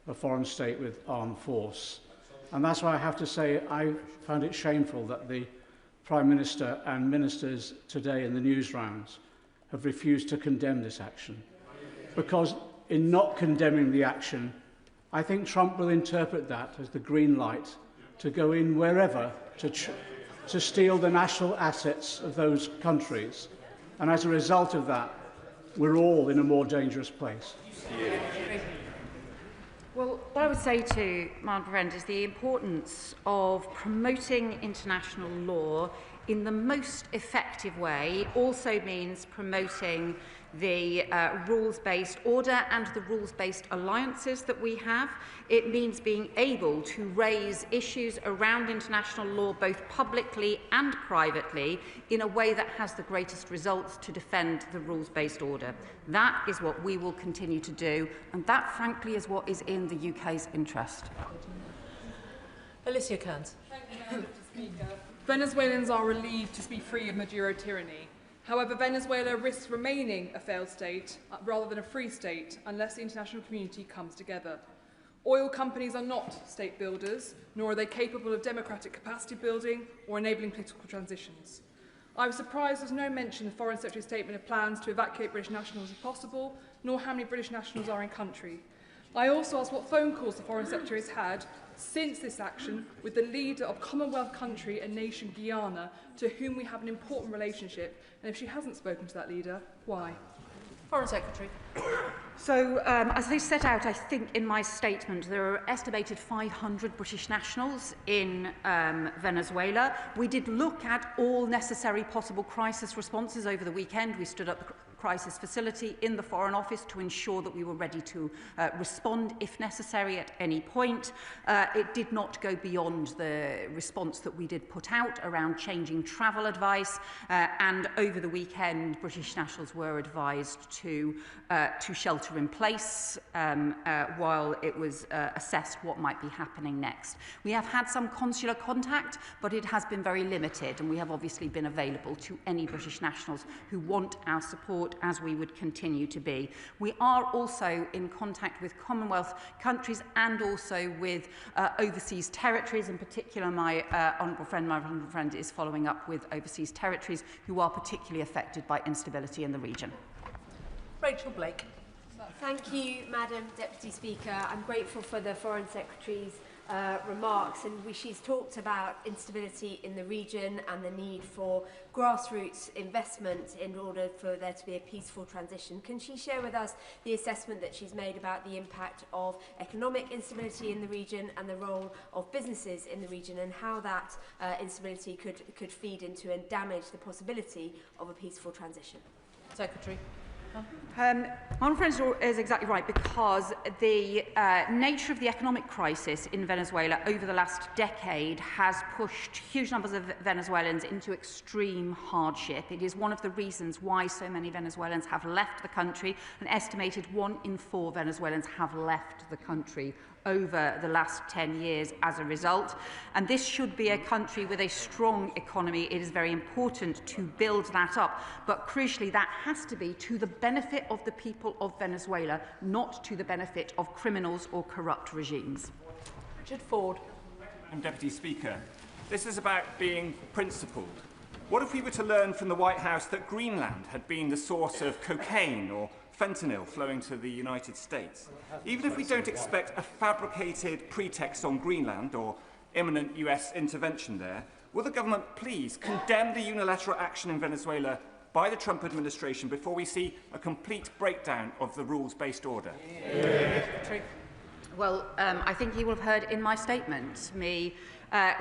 a foreign state with armed force. And that's why I have to say I found it shameful that the Prime Minister and ministers today in the news rounds have refused to condemn this action. Because in not condemning the action, I think Trump will interpret that as the green light to go in wherever to steal the national assets of those countries. And as a result of that, we're all in a more dangerous place. Well, what I would say to my friend is the importance of promoting international law in the most effective way also means promoting the rules-based order and the rules-based alliances that we have. It means being able to raise issues around international law both publicly and privately in a way that has the greatest results to defend the rules-based order. That is what we will continue to do, and that, frankly, is what is in the UK's interest. Alicia Kearns. Thank you, Madam Speaker. Venezuelans are relieved to be free of Maduro tyranny. However, Venezuela risks remaining a failed state rather than a free state unless the international community comes together. Oil companies are not state builders, nor are they capable of democratic capacity building or enabling political transitions. I was surprised there was no mention in the Foreign Secretary's statement of plans to evacuate British nationals if possible, nor how many British nationals are in country. I also asked what phone calls the Foreign Secretary has had since this action with the leader of Commonwealth country and nation Guyana, to whom we have an important relationship, and if she hasn't spoken to that leader, why? Foreign Secretary. So, as I set out, I think, in my statement, there are estimated 500 British nationals in Venezuela. We did look at all necessary possible crisis responses over the weekend. We stood up the crisis facility in the Foreign Office to ensure that we were ready to respond if necessary at any point. It did not go beyond the response that we did put out around changing travel advice, and over the weekend British nationals were advised to shelter in place while it was assessed what might be happening next. We have had some consular contact, but it has been very limited, and we have obviously been available to any British nationals who want our support, as we would continue to be. We are also in contact with Commonwealth countries and also with overseas territories. In particular, my honourable friend is following up with overseas territories who are particularly affected by instability in the region. Rachel Blake. Thank you, Madam Deputy Speaker. I'm grateful for the Foreign Secretary's remarks, and she's talked about instability in the region and the need for grassroots investment in order for there to be a peaceful transition. Can she share with us the assessment that she's made about the impact of economic instability in the region and the role of businesses in the region, and how that instability could feed into and damage the possibility of a peaceful transition? Secretary. My friend is exactly right, because the nature of the economic crisis in Venezuela over the last decade has pushed huge numbers of Venezuelans into extreme hardship. It is one of the reasons why so many Venezuelans have left the country. An estimated 1 in 4 Venezuelans have left the country over the last 10 years as a result. And this should be a country with a strong economy. It is very important to build that up. But crucially, that has to be to the benefit of the people of Venezuela, not to the benefit of criminals or corrupt regimes. Richard Ford. Madam Deputy Speaker, this is about being principled. What if we were to learn from the White House that Greenland had been the source of cocaine or fentanyl flowing to the United States? Even if we don't expect a fabricated pretext on Greenland or imminent US intervention there, will the government please condemn the unilateral action in Venezuela by the Trump administration before we see a complete breakdown of the rules-based order? Well, I think you will have heard in my statement me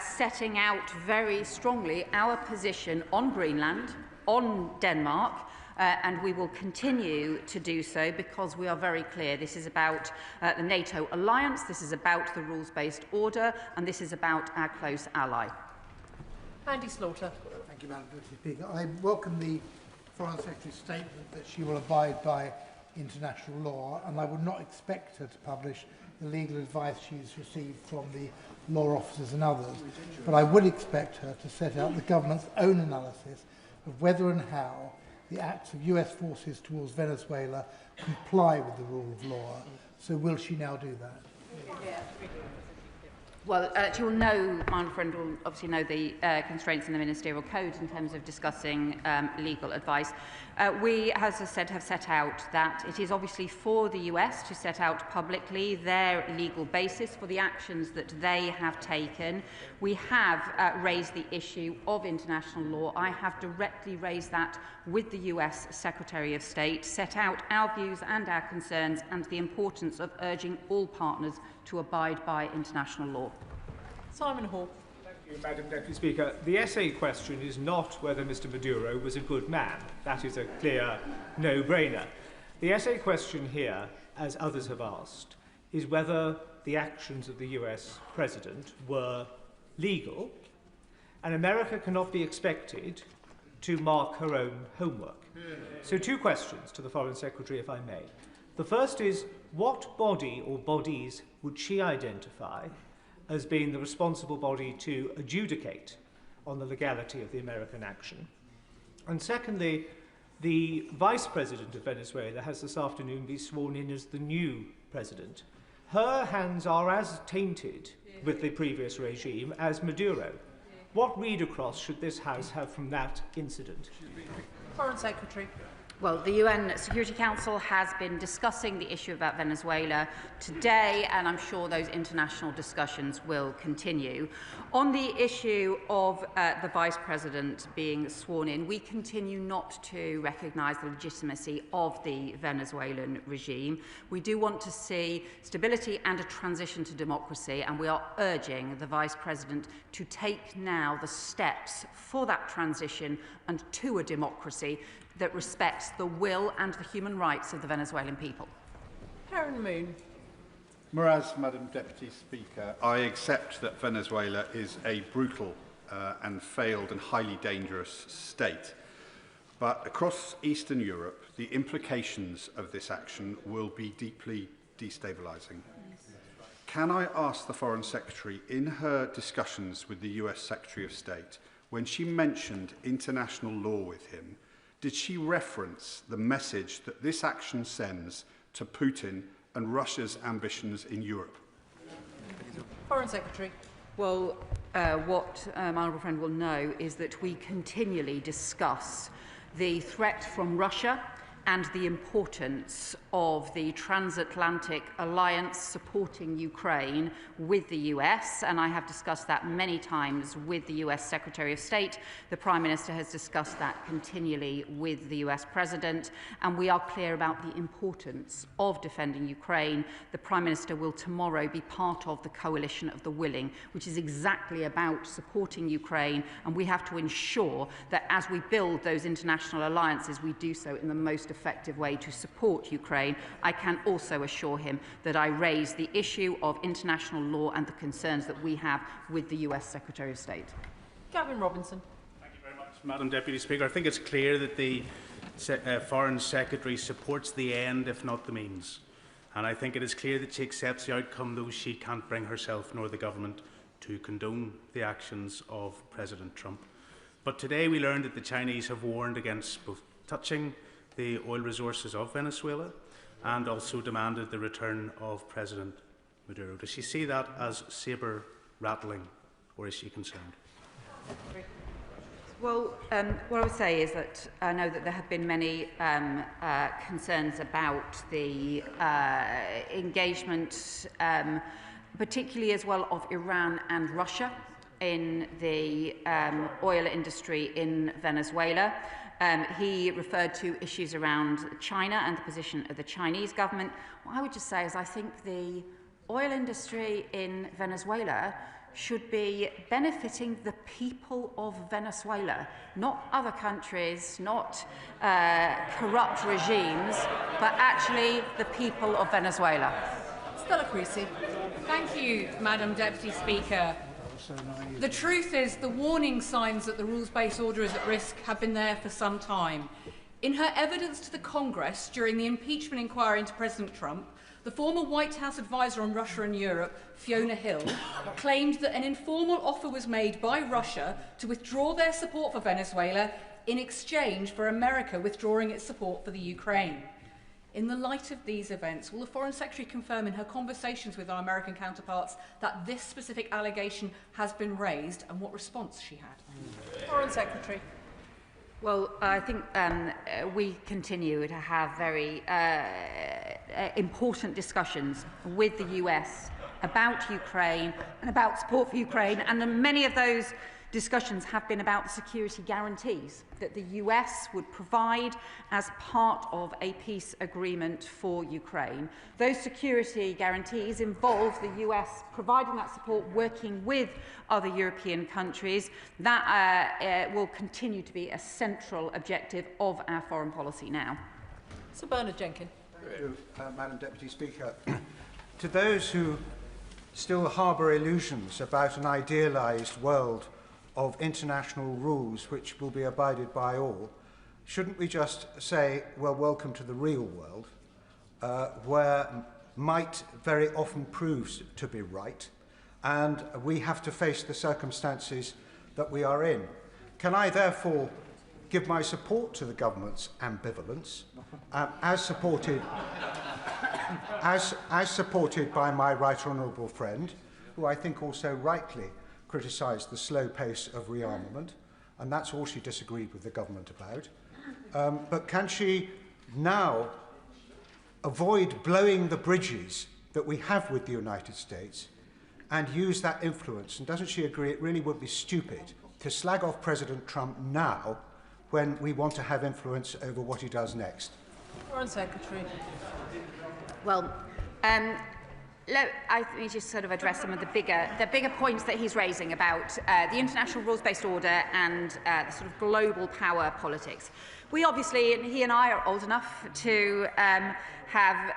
setting out very strongly our position on Greenland, on Denmark, and we will continue to do so because we are very clear. This is about the NATO alliance, this is about the rules-based order, and this is about our close ally. Andy Slaughter. Thank you, Madam Deputy Speaker. I welcome the Foreign Secretary's statement that she will abide by international law, and I would not expect her to publish the legal advice she's received from the law officers and others, but I would expect her to set out the government's own analysis of whether and how the acts of US forces towards Venezuela comply with the rule of law. So will she now do that? Well, she will know, my friend will obviously know the constraints in the ministerial code in terms of discussing legal advice. We, as I said, have set out that it is obviously for the US to set out publicly their legal basis for the actions that they have taken. We have raised the issue of international law. I have directly raised that with the US Secretary of State, set out our views and our concerns and the importance of urging all partners to abide by international law. Simon Hall. Thank you, Madam Deputy Speaker. The essay question is not whether Mr Maduro was a good man. That is a clear no-brainer. The essay question here, as others have asked, is whether the actions of the US President were legal, and America cannot be expected to mark her own homework. So 2 questions to the Foreign Secretary, if I may. The first is, what body or bodies would she identify as being the responsible body to adjudicate on the legality of the American action? And secondly, the Vice President of Venezuela has this afternoon been sworn in as the new president. Her hands are as tainted with the previous regime as Maduro. What read across should this House have from that incident? Foreign Secretary. Well, the UN Security Council has been discussing the issue about Venezuela today, and I'm sure those international discussions will continue. On the issue of the Vice President being sworn in, we continue not to recognise the legitimacy of the Venezuelan regime. We do want to see stability and a transition to democracy, and we are urging the Vice President to take now the steps for that transition and to a democracy that respects the will and the human rights of the Venezuelan people. Karen Moon. Whereas, Madam Deputy Speaker, I accept that Venezuela is a brutal and failed and highly dangerous state. But across Eastern Europe, the implications of this action will be deeply destabilising. Can I ask the Foreign Secretary, in her discussions with the US Secretary of State, when she mentioned international law with him, did she reference the message that this action sends to Putin and Russia's ambitions in Europe? Foreign Secretary. Well, what my honourable friend will know is that we continually discuss the threat from Russia and the importance of the transatlantic alliance supporting Ukraine with the US, and I have discussed that many times with the US Secretary of State. The Prime Minister has discussed that continually with the US President, and we are clear about the importance of defending Ukraine. The Prime Minister will tomorrow be part of the Coalition of the Willing, which is exactly about supporting Ukraine, and we have to ensure that as we build those international alliances, we do so in the most effective way to support Ukraine. I can also assure him that I raise the issue of international law and the concerns that we have with the US Secretary of State. Gavin Robinson. Thank you very much, Madam Deputy Speaker. I think it's clear that the Foreign Secretary supports the end, if not the means. And I think it is clear that she accepts the outcome, though she can't bring herself nor the government to condone the actions of President Trump. But today we learned that the Chinese have warned against both touching the oil resources of Venezuela and also demanded the return of President Maduro. Does she see that as sabre rattling, or is she concerned? Well, what I would say is that I know that there have been many concerns about the engagement, particularly as well of Iran and Russia in the oil industry in Venezuela. He referred to issues around China and the position of the Chinese government. What I would just say is I think the oil industry in Venezuela should be benefiting the people of Venezuela, not other countries, not corrupt regimes, but actually the people of Venezuela. Stella Creasy. Thank you, Madam Deputy Speaker. The truth is, the warning signs that the rules-based order is at risk have been there for some time. In her evidence to the Congress during the impeachment inquiry into President Trump, the former White House advisor on Russia and Europe, Fiona Hill, claimed that an informal offer was made by Russia to withdraw their support for Venezuela in exchange for America withdrawing its support for the Ukraine. In the light of these events, will the Foreign Secretary confirm in her conversations with our American counterparts that this specific allegation has been raised and what response she had? Foreign Secretary. Well, I think we continue to have very important discussions with the US about Ukraine and about support for Ukraine, and many of those discussions have been about the security guarantees that the US would provide as part of a peace agreement for Ukraine. Those security guarantees involve the US providing that support, working with other European countries. That will continue to be a central objective of our foreign policy now. Sir Bernard Jenkins. Thank you, Madam Deputy Speaker. To those who still harbour illusions about an idealised world of international rules which will be abided by all, shouldn't we just say, well, welcome to the real world, where might very often proves to be right, and we have to face the circumstances that we are in. Can I therefore give my support to the government's ambivalence, as supported by my right honourable friend, who I think also rightly criticised the slow pace of rearmament, and that's all she disagreed with the government about. But can she now avoid blowing the bridges that we have with the United States and use that influence? And doesn't she agree it really would be stupid to slag off President Trump now when we want to have influence over what he does next? Foreign Secretary. Well, I think just sort of address some of the bigger points that he's raising about the international rules-based order and the sort of global power politics. We obviously, and he and I are old enough to have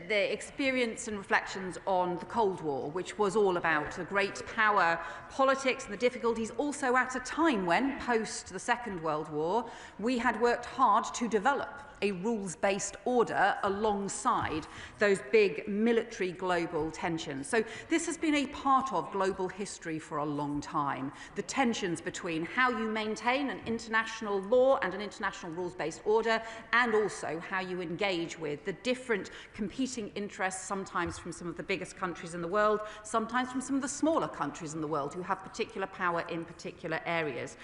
the experience and reflections on the Cold War, which was all about the great power politics and the difficulties, also at a time when, post the Second World War, we had worked hard to develop a rules-based order alongside those big military global tensions. So this has been a part of global history for a long time. The tensions between how you maintain an international law and an international rules-based order, and also how you engage with the different competing interests, sometimes from some of the biggest countries in the world, sometimes from some of the smaller countries in the world who have particular power in particular areas.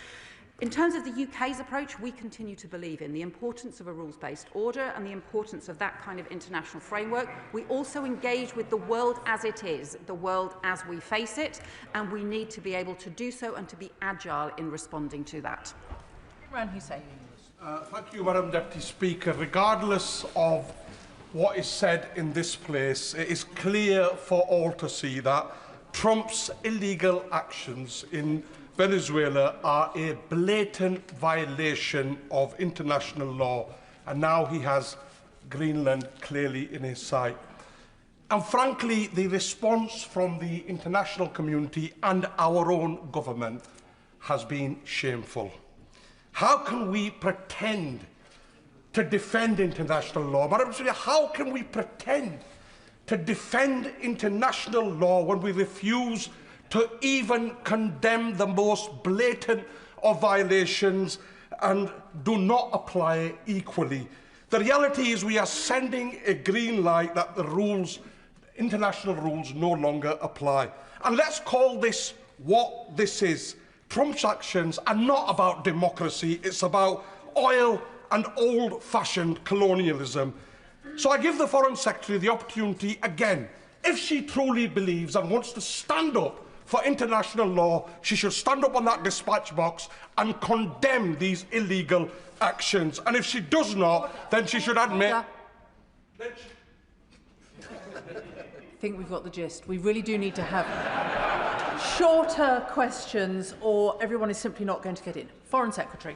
In terms of the UK's approach, we continue to believe in the importance of a rules-based order and the importance of that kind of international framework. We also engage with the world as it is, the world as we face it, and we need to be able to do so and to be agile in responding to that. Imran Hussain. Thank you, Madam Deputy Speaker. Regardless of what is said in this place, it is clear for all to see that Trump's illegal actions in Venezuela are a blatant violation of international law, and now he has Greenland clearly in his sight. And frankly, the response from the international community and our own government has been shameful. How can we pretend to defend international law? Madam Speaker, how can we pretend to defend international law when we refuse to even condemn the most blatant of violations and do not apply equally? The reality is we are sending a green light that the rules, international rules, no longer apply. And let's call this what this is. Trump's actions are not about democracy, it's about oil and old-fashioned colonialism. So I give the Foreign Secretary the opportunity again. If she truly believes and wants to stand up for international law, she should stand up on that dispatch box and condemn these illegal actions. And if she does not, then she should admit... I think we've got the gist. We really do need to have shorter questions, or everyone is simply not going to get in. Foreign Secretary.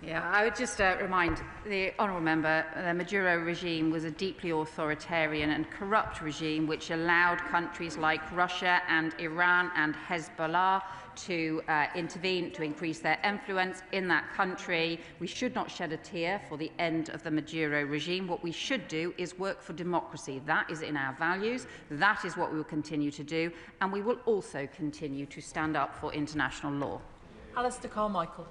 Yeah, I would just remind the honourable member the Maduro regime was a deeply authoritarian and corrupt regime which allowed countries like Russia and Iran and Hezbollah to intervene, to increase their influence in that country. We should not shed a tear for the end of the Maduro regime. What we should do is work for democracy. That is in our values. That is what we will continue to do. And we will also continue to stand up for international law. Alistair Carmichael.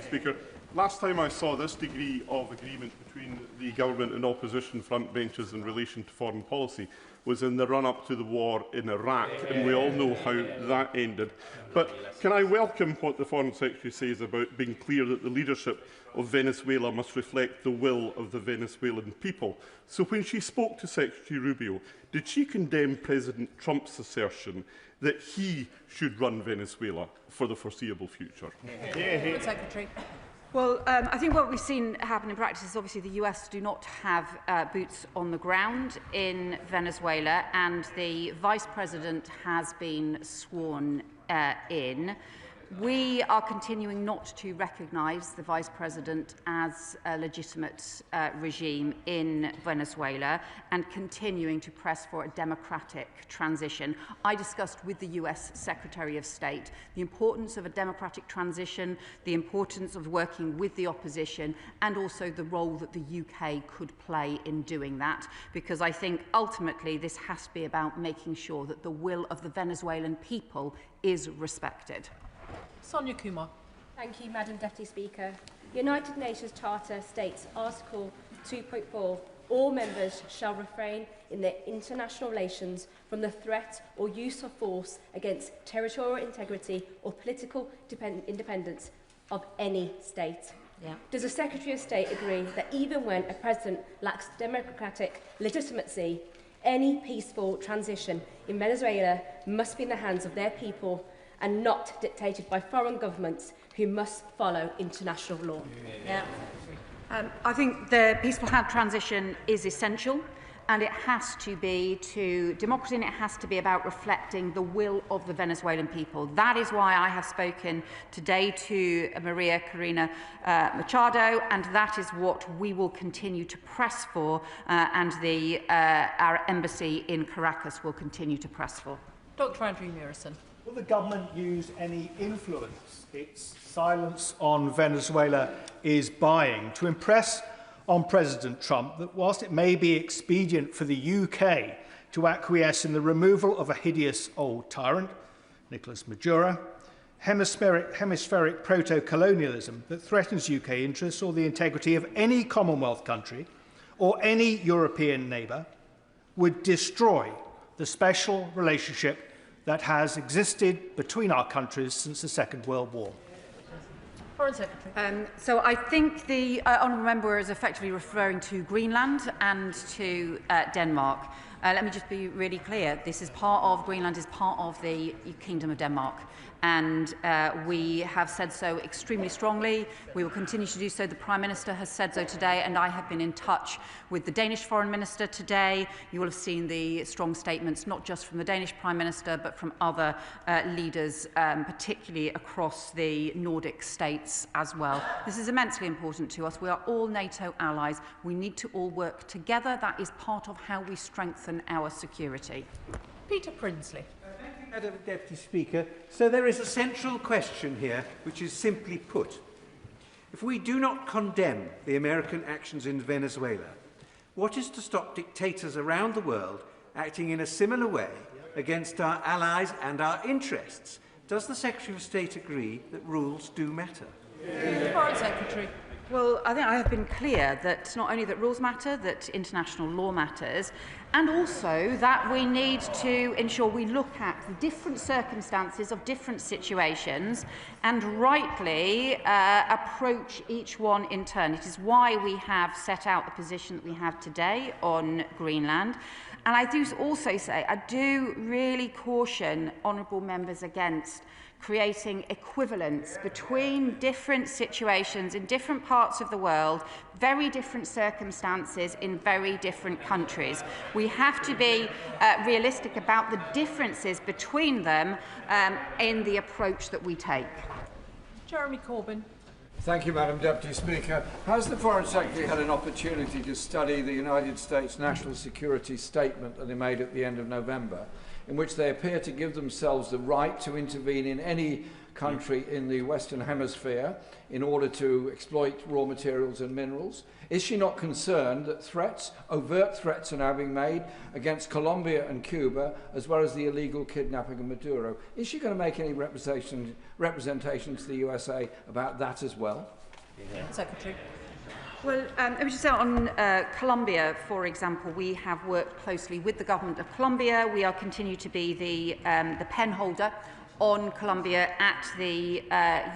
Speaker, last time I saw this degree of agreement between the government and opposition front benches in relation to foreign policy was in the run-up to the war in Iraq, and we all know how that ended. But can I welcome what the Foreign Secretary says about being clear that the leadership of Venezuela must reflect the will of the Venezuelan people? So when she spoke to Secretary Rubio, did she condemn President Trump's assertion that he should run Venezuela for the foreseeable future? Secretary. Well, I think what we've seen happen in practice is obviously the US do not have boots on the ground in Venezuela, and the Vice President has been sworn in. We are continuing not to recognise the Vice President as a legitimate regime in Venezuela and continuing to press for a democratic transition. I discussed with the US Secretary of State the importance of a democratic transition, the importance of working with the opposition, and also the role that the UK could play in doing that, because I think ultimately this has to be about making sure that the will of the Venezuelan people is respected. Sonia Kumar. Thank you, Madam Deputy Speaker. The United Nations Charter states, Article 2.4, all members shall refrain in their international relations from the threat or use of force against territorial integrity or political independence, of any state. Yeah. Does the Secretary of State agree that even when a president lacks democratic legitimacy, any peaceful transition in Venezuela must be in the hands of their people and not dictated by foreign governments who must follow international law? Yeah. I think the peaceful transition is essential, and it has to be to democracy, and it has to be about reflecting the will of the Venezuelan people. That is why I have spoken today to Maria Corina Machado, and that is what we will continue to press for, and our embassy in Caracas will continue to press for. Dr. Andrew Murison. Will the government use any influence its silence on Venezuela is buying to impress on President Trump that whilst it may be expedient for the UK to acquiesce in the removal of a hideous old tyrant, Nicolás Maduro, hemispheric proto-colonialism that threatens UK interests or the integrity of any Commonwealth country or any European neighbour would destroy the special relationship that has existed between our countries since the Second World War? Foreign Secretary. So I think the honourable member is effectively referring to Greenland and to Denmark. Let me just be really clear. Greenland is part of the Kingdom of Denmark. And we have said so extremely strongly. We will continue to do so. The Prime Minister has said so today, and I have been in touch with the Danish Foreign Minister today. You will have seen the strong statements, not just from the Danish Prime Minister, but from other leaders, particularly across the Nordic states as well. This is immensely important to us. We are all NATO allies. We need to all work together. That is part of how we strengthen our security. Peter Prinsley. Madam Deputy Speaker, so there is a central question here, which is simply put. If we do not condemn the American actions in Venezuela, what is to stop dictators around the world acting in a similar way against our allies and our interests? Does the Secretary of State agree that rules do matter? Foreign Secretary. Well, I think I have been clear that not only that rules matter, that international law matters, and also that we need to ensure we look at the different circumstances of different situations and rightly approach each one in turn. It is why we have set out the position that we have today on Greenland. And I do also say, I do really caution honourable members against creating equivalence between different situations in different parts of the world, very different circumstances in very different countries. We have to be realistic about the differences between them in the approach that we take. Jeremy Corbyn. Thank you, Madam Deputy Speaker. Has the Foreign Secretary had an opportunity to study the United States National Security Statement that they made at the end of November, in which they appear to give themselves the right to intervene in any country in the Western Hemisphere in order to exploit raw materials and minerals? Is she not concerned that overt threats are now being made against Colombia and Cuba, as well as the illegal kidnapping of Maduro? Is she going to make any representation to the USA about that as well? Secretary. Well, I would just say on Colombia, for example, we have worked closely with the government of Colombia. We are continue to be the pen holder on Colombia at the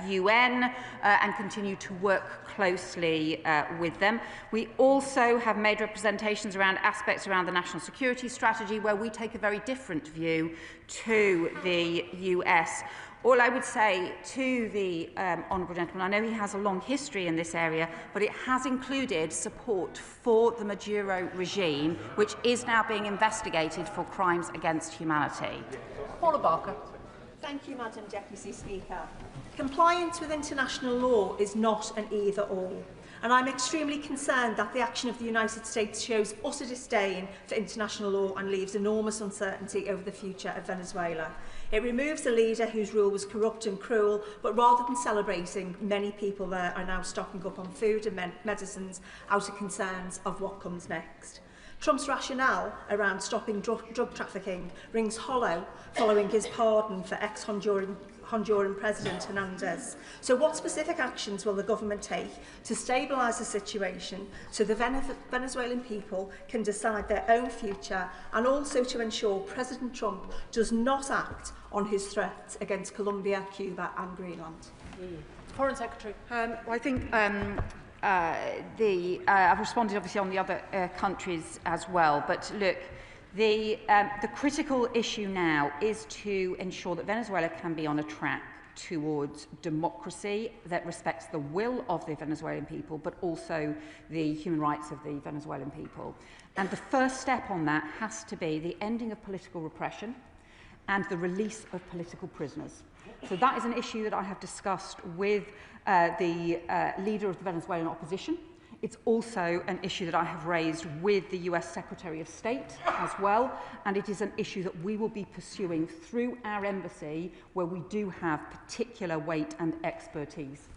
UN and continue to work closely with them. We also have made representations around aspects around the national security strategy where we take a very different view to the US. All I would say to the honourable gentleman, I know he has a long history in this area, but it has included support for the Maduro regime, which is now being investigated for crimes against humanity. Paula Barker. Thank you, Madam Deputy Speaker. Compliance with international law is not an either-or, and I'm extremely concerned that the action of the United States shows utter disdain for international law and leaves enormous uncertainty over the future of Venezuela. It removes a leader whose rule was corrupt and cruel, but rather than celebrating, many people there are now stocking up on food and medicines out of concerns of what comes next. Trump's rationale around stopping drug trafficking rings hollow following his pardon for ex-Honduran Honduran President Hernandez. So what specific actions will the government take to stabilise the situation so the Venezuelan people can decide their own future, and also to ensure President Trump does not act on his threats against Colombia, Cuba and Greenland? Foreign Secretary. I think I've responded obviously on the other countries as well, but look, the critical issue now is to ensure that Venezuela can be on a track towards democracy that respects the will of the Venezuelan people, but also the human rights of the Venezuelan people. And the first step on that has to be the ending of political repression and the release of political prisoners. So that is an issue that I have discussed with the leader of the Venezuelan opposition. It's also an issue that I have raised with the US Secretary of State as well, and it is an issue that we will be pursuing through our embassy, where we do have particular weight and expertise.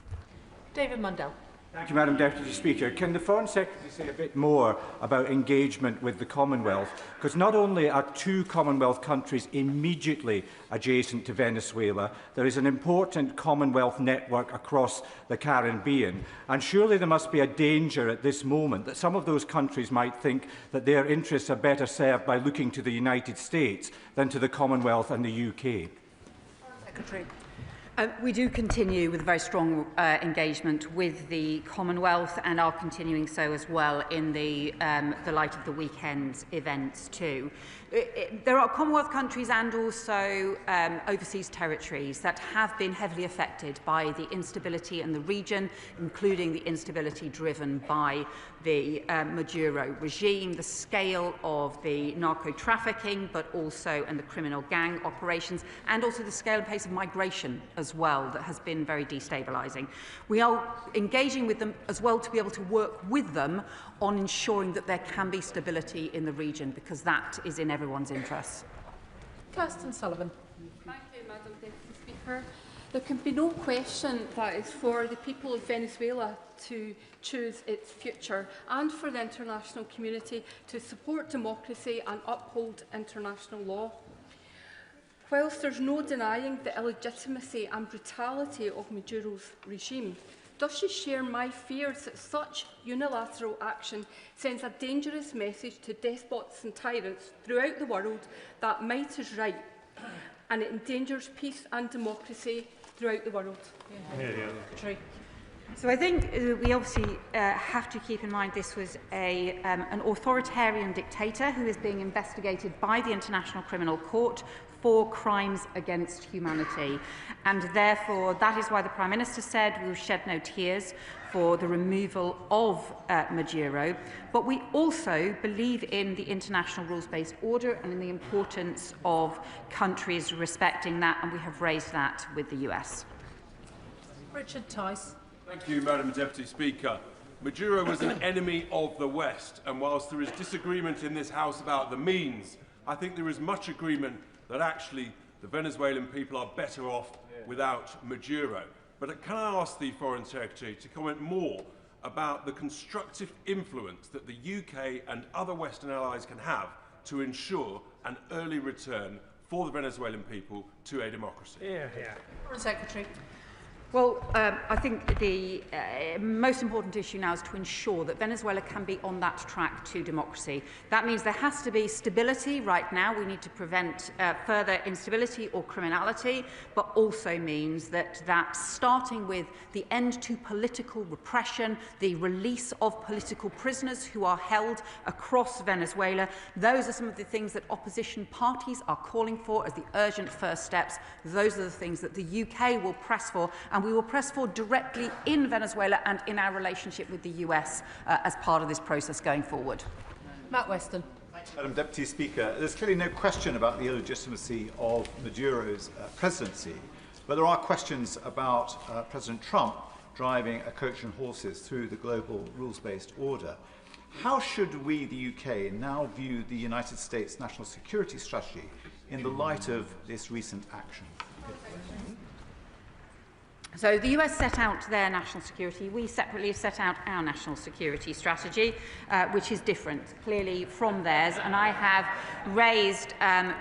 David Mundell. Thank you, Madam Deputy Speaker. Can the Foreign Secretary say a bit more about engagement with the Commonwealth? Because not only are 2 Commonwealth countries immediately adjacent to Venezuela, there is an important Commonwealth network across the Caribbean. And surely there must be a danger at this moment that some of those countries might think that their interests are better served by looking to the United States than to the Commonwealth and the UK. Foreign Secretary. We do continue with very strong engagement with the Commonwealth, and are continuing so as well in the light of the weekend's events too. There are Commonwealth countries and also overseas territories that have been heavily affected by the instability in the region, including the instability driven by the Maduro regime, the scale of the narco-trafficking, but also and the criminal gang operations, and also the scale and pace of migration as well that has been very destabilising. We are engaging with them as well to be able to work with them on ensuring that there can be stability in the region, because that is in everyone's interests. Kirsten Sullivan. Thank you, Madam Deputy Speaker. There can be no question that it's for the people of Venezuela to choose its future, and for the international community to support democracy and uphold international law. Whilst there's no denying the illegitimacy and brutality of Maduro's regime, does she share my fears that such unilateral action sends a dangerous message to despots and tyrants throughout the world that might is right, and it endangers peace and democracy throughout the world? So I think we obviously have to keep in mind this was an authoritarian dictator who is being investigated by the International Criminal Court for crimes against humanity. And therefore, that is why the Prime Minister said we will shed no tears for the removal of Maduro. But we also believe in the international rules-based order and in the importance of countries respecting that, and we have raised that with the US. Richard Tice. Thank you, Madam Deputy Speaker. Maduro was an enemy of the West, and whilst there is disagreement in this House about the means, I think there is much agreement that actually the Venezuelan people are better off without Maduro. But can I ask the Foreign Secretary to comment more about the constructive influence that the UK and other Western allies can have to ensure an early return for the Venezuelan people to a democracy? Foreign Secretary. Well, I think the most important issue now is to ensure that Venezuela can be on that track to democracy. That means there has to be stability right now. We need to prevent further instability or criminality, but also means that starting with the end to political repression, the release of political prisoners who are held across Venezuela, those are some of the things that opposition parties are calling for as the urgent first steps. Those are the things that the UK will press for, and we will press for directly in Venezuela and in our relationship with the US as part of this process going forward. Matt Weston. Madam Deputy Speaker, there's clearly no question about the illegitimacy of Maduro's presidency, but there are questions about President Trump driving a coach and horses through the global rules-based order. How should we, the UK, now view the United States national security strategy in the light of this recent action? So the US set out their national security. We separately have set out our national security strategy, which is different, clearly, from theirs. And I have raised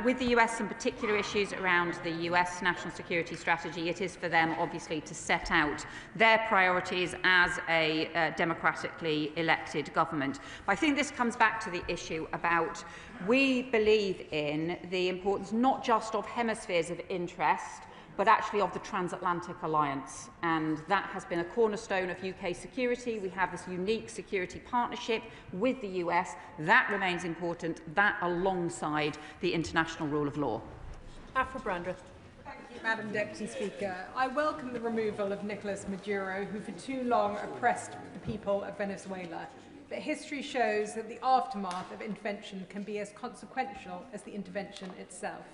with the US some particular issues around the US national security strategy. It is for them, obviously, to set out their priorities as a democratically elected government. But I think this comes back to the issue about we believe in the importance not just of hemispheres of interest, but actually of the transatlantic alliance. And that has been a cornerstone of UK security. We have this unique security partnership with the US. That remains important, that alongside the international rule of law. Afra Brandreth. Thank you, Madam Deputy Speaker. I welcome the removal of Nicolás Maduro, who for too long oppressed the people of Venezuela. But history shows that the aftermath of intervention can be as consequential as the intervention itself.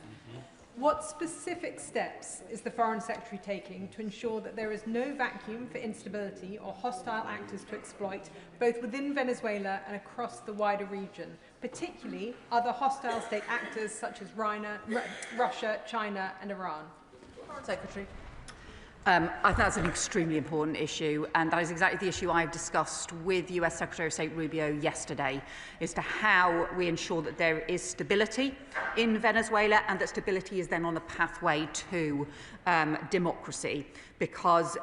What specific steps is the Foreign Secretary taking to ensure that there is no vacuum for instability or hostile actors to exploit, both within Venezuela and across the wider region, particularly other hostile state actors such as Russia, China and Iran? Foreign Secretary. I think that's an extremely important issue, and that is exactly the issue I've discussed with US Secretary of State Rubio yesterday, as to how we ensure that there is stability in Venezuela and that stability is then on the pathway to democracy. Because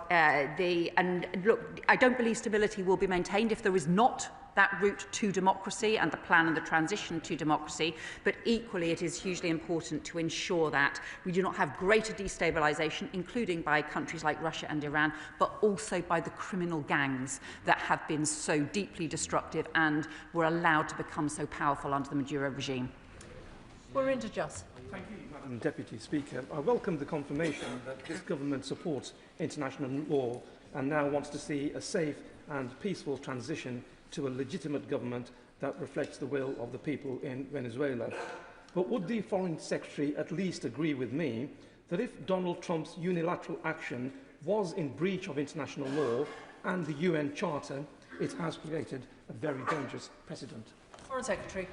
look, I don't believe stability will be maintained if there is not that route to democracy and the plan and the transition to democracy, but equally it is hugely important to ensure that we do not have greater destabilisation, including by countries like Russia and Iran, but also by the criminal gangs that have been so deeply destructive and were allowed to become so powerful under the Maduro regime. We're into Just. Thank you, Madam Deputy Speaker. I welcome the confirmation that this government supports international law and now wants to see a safe and peaceful transition to a legitimate government that reflects the will of the people in Venezuela. But would the Foreign Secretary at least agree with me that if Donald Trump's unilateral action was in breach of international law and the UN Charter, it has created a very dangerous precedent? Foreign Secretary.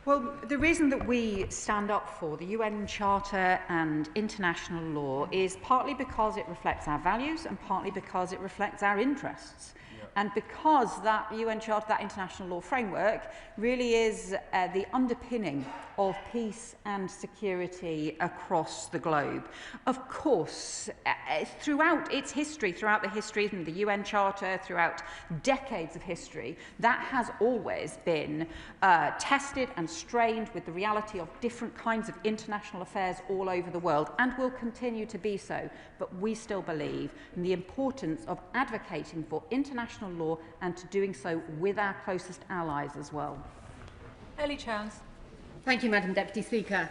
Well, the reason that we stand up for the UN Charter and international law is partly because it reflects our values and partly because it reflects our interests. And because that UN Charter, that international law framework, really is the underpinning of peace and security across the globe. Of course, throughout its history, throughout the history of the UN Charter, throughout decades of history, that has always been tested and strained with the reality of different kinds of international affairs all over the world, and will continue to be so. But we still believe in the importance of advocating for international law and to doing so with our closest allies as well. Ellie Chance. Thank you, Madam Deputy Speaker.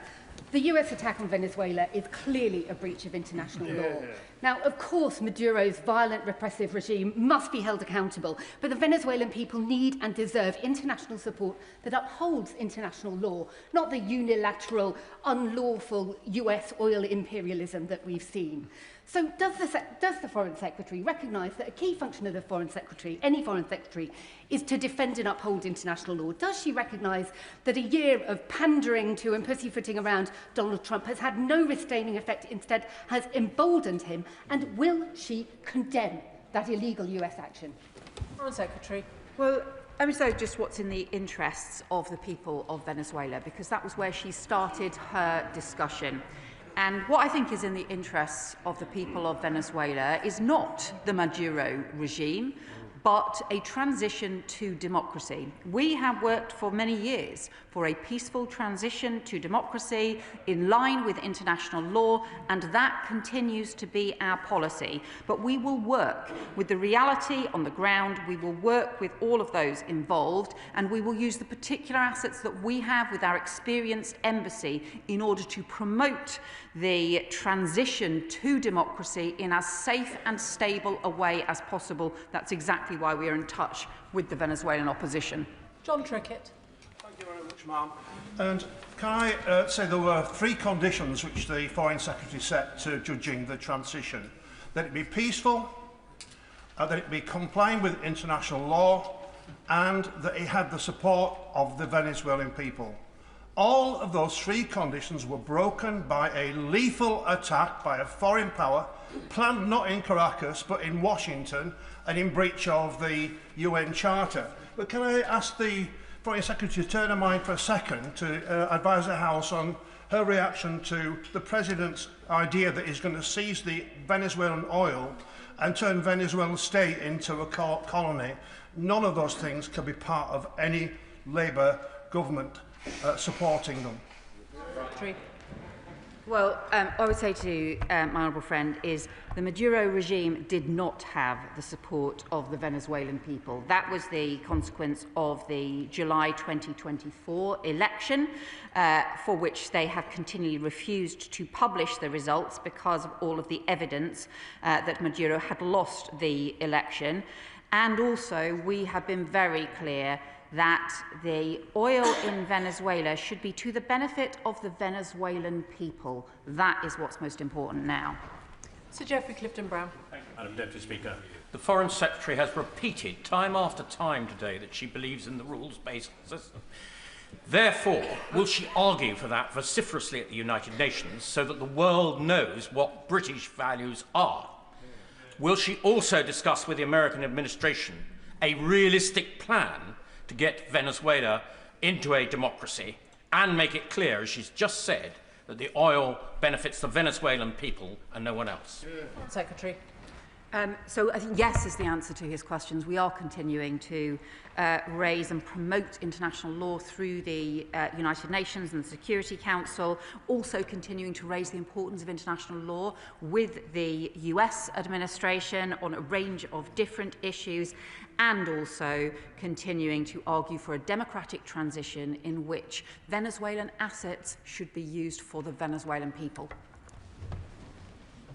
The US attack on Venezuela is clearly a breach of international law. Now, of course, Maduro's violent, repressive regime must be held accountable, but the Venezuelan people need and deserve international support that upholds international law, not the unilateral, unlawful US oil imperialism that we've seen. So does the Foreign Secretary recognise that a key function of the Foreign Secretary, any Foreign Secretary, is to defend and uphold international law? Does she recognise that a year of pandering to and pussyfooting around Donald Trump has had no restraining effect, instead has emboldened him? And will she condemn that illegal US action? Foreign Secretary. Well, let me say just what's in the interests of the people of Venezuela, because that was where she started her discussion. And what I think is in the interests of the people of Venezuela is not the Maduro regime, but a transition to democracy. We have worked for many years for a peaceful transition to democracy in line with international law, and that continues to be our policy. But we will work with the reality on the ground, we will work with all of those involved, and we will use the particular assets that we have with our experienced embassy in order to promote the transition to democracy in as safe and stable a way as possible. That's exactly why we are in touch with the Venezuelan opposition. John Trickett. Thank you very much, ma'am. And can I say there were 3 conditions which the Foreign Secretary set to judging the transition: that it be peaceful, that it be complying with international law, and that it had the support of the Venezuelan people. all of those three conditions were broken by a lethal attack by a foreign power, planned not in Caracas but in Washington and in breach of the UN Charter. But can I ask the Foreign Secretary to turn her mind for a second to advise the House on her reaction to the President's idea that he's going to seize the Venezuelan oil and turn Venezuela state into a colony? None of those things can be part of any Labour government supporting them. Well, I would say to my honourable friend is the Maduro regime did not have the support of the Venezuelan people. That was the consequence of the July 2024 election, for which they have continually refused to publish the results because of all of the evidence that Maduro had lost the election. And also, we have been very clear that the oil in Venezuela should be to the benefit of the Venezuelan people. That is what's most important now. Sir Geoffrey Clifton-Brown. Thank you, Madam Deputy Speaker. The Foreign Secretary has repeated time after time today that she believes in the rules-based system. Therefore, will she argue for that vociferously at the United Nations so that the world knows what British values are? Will she also discuss with the American administration a realistic plan to get Venezuela into a democracy and make it clear, as she's just said, that the oil benefits the Venezuelan people and no one else? Secretary. So I think yes is the answer to his questions. We are continuing to raise and promote international law through the United Nations and the Security Council, also continuing to raise the importance of international law with the US administration on a range of different issues, and also continuing to argue for a democratic transition in which Venezuelan assets should be used for the Venezuelan people.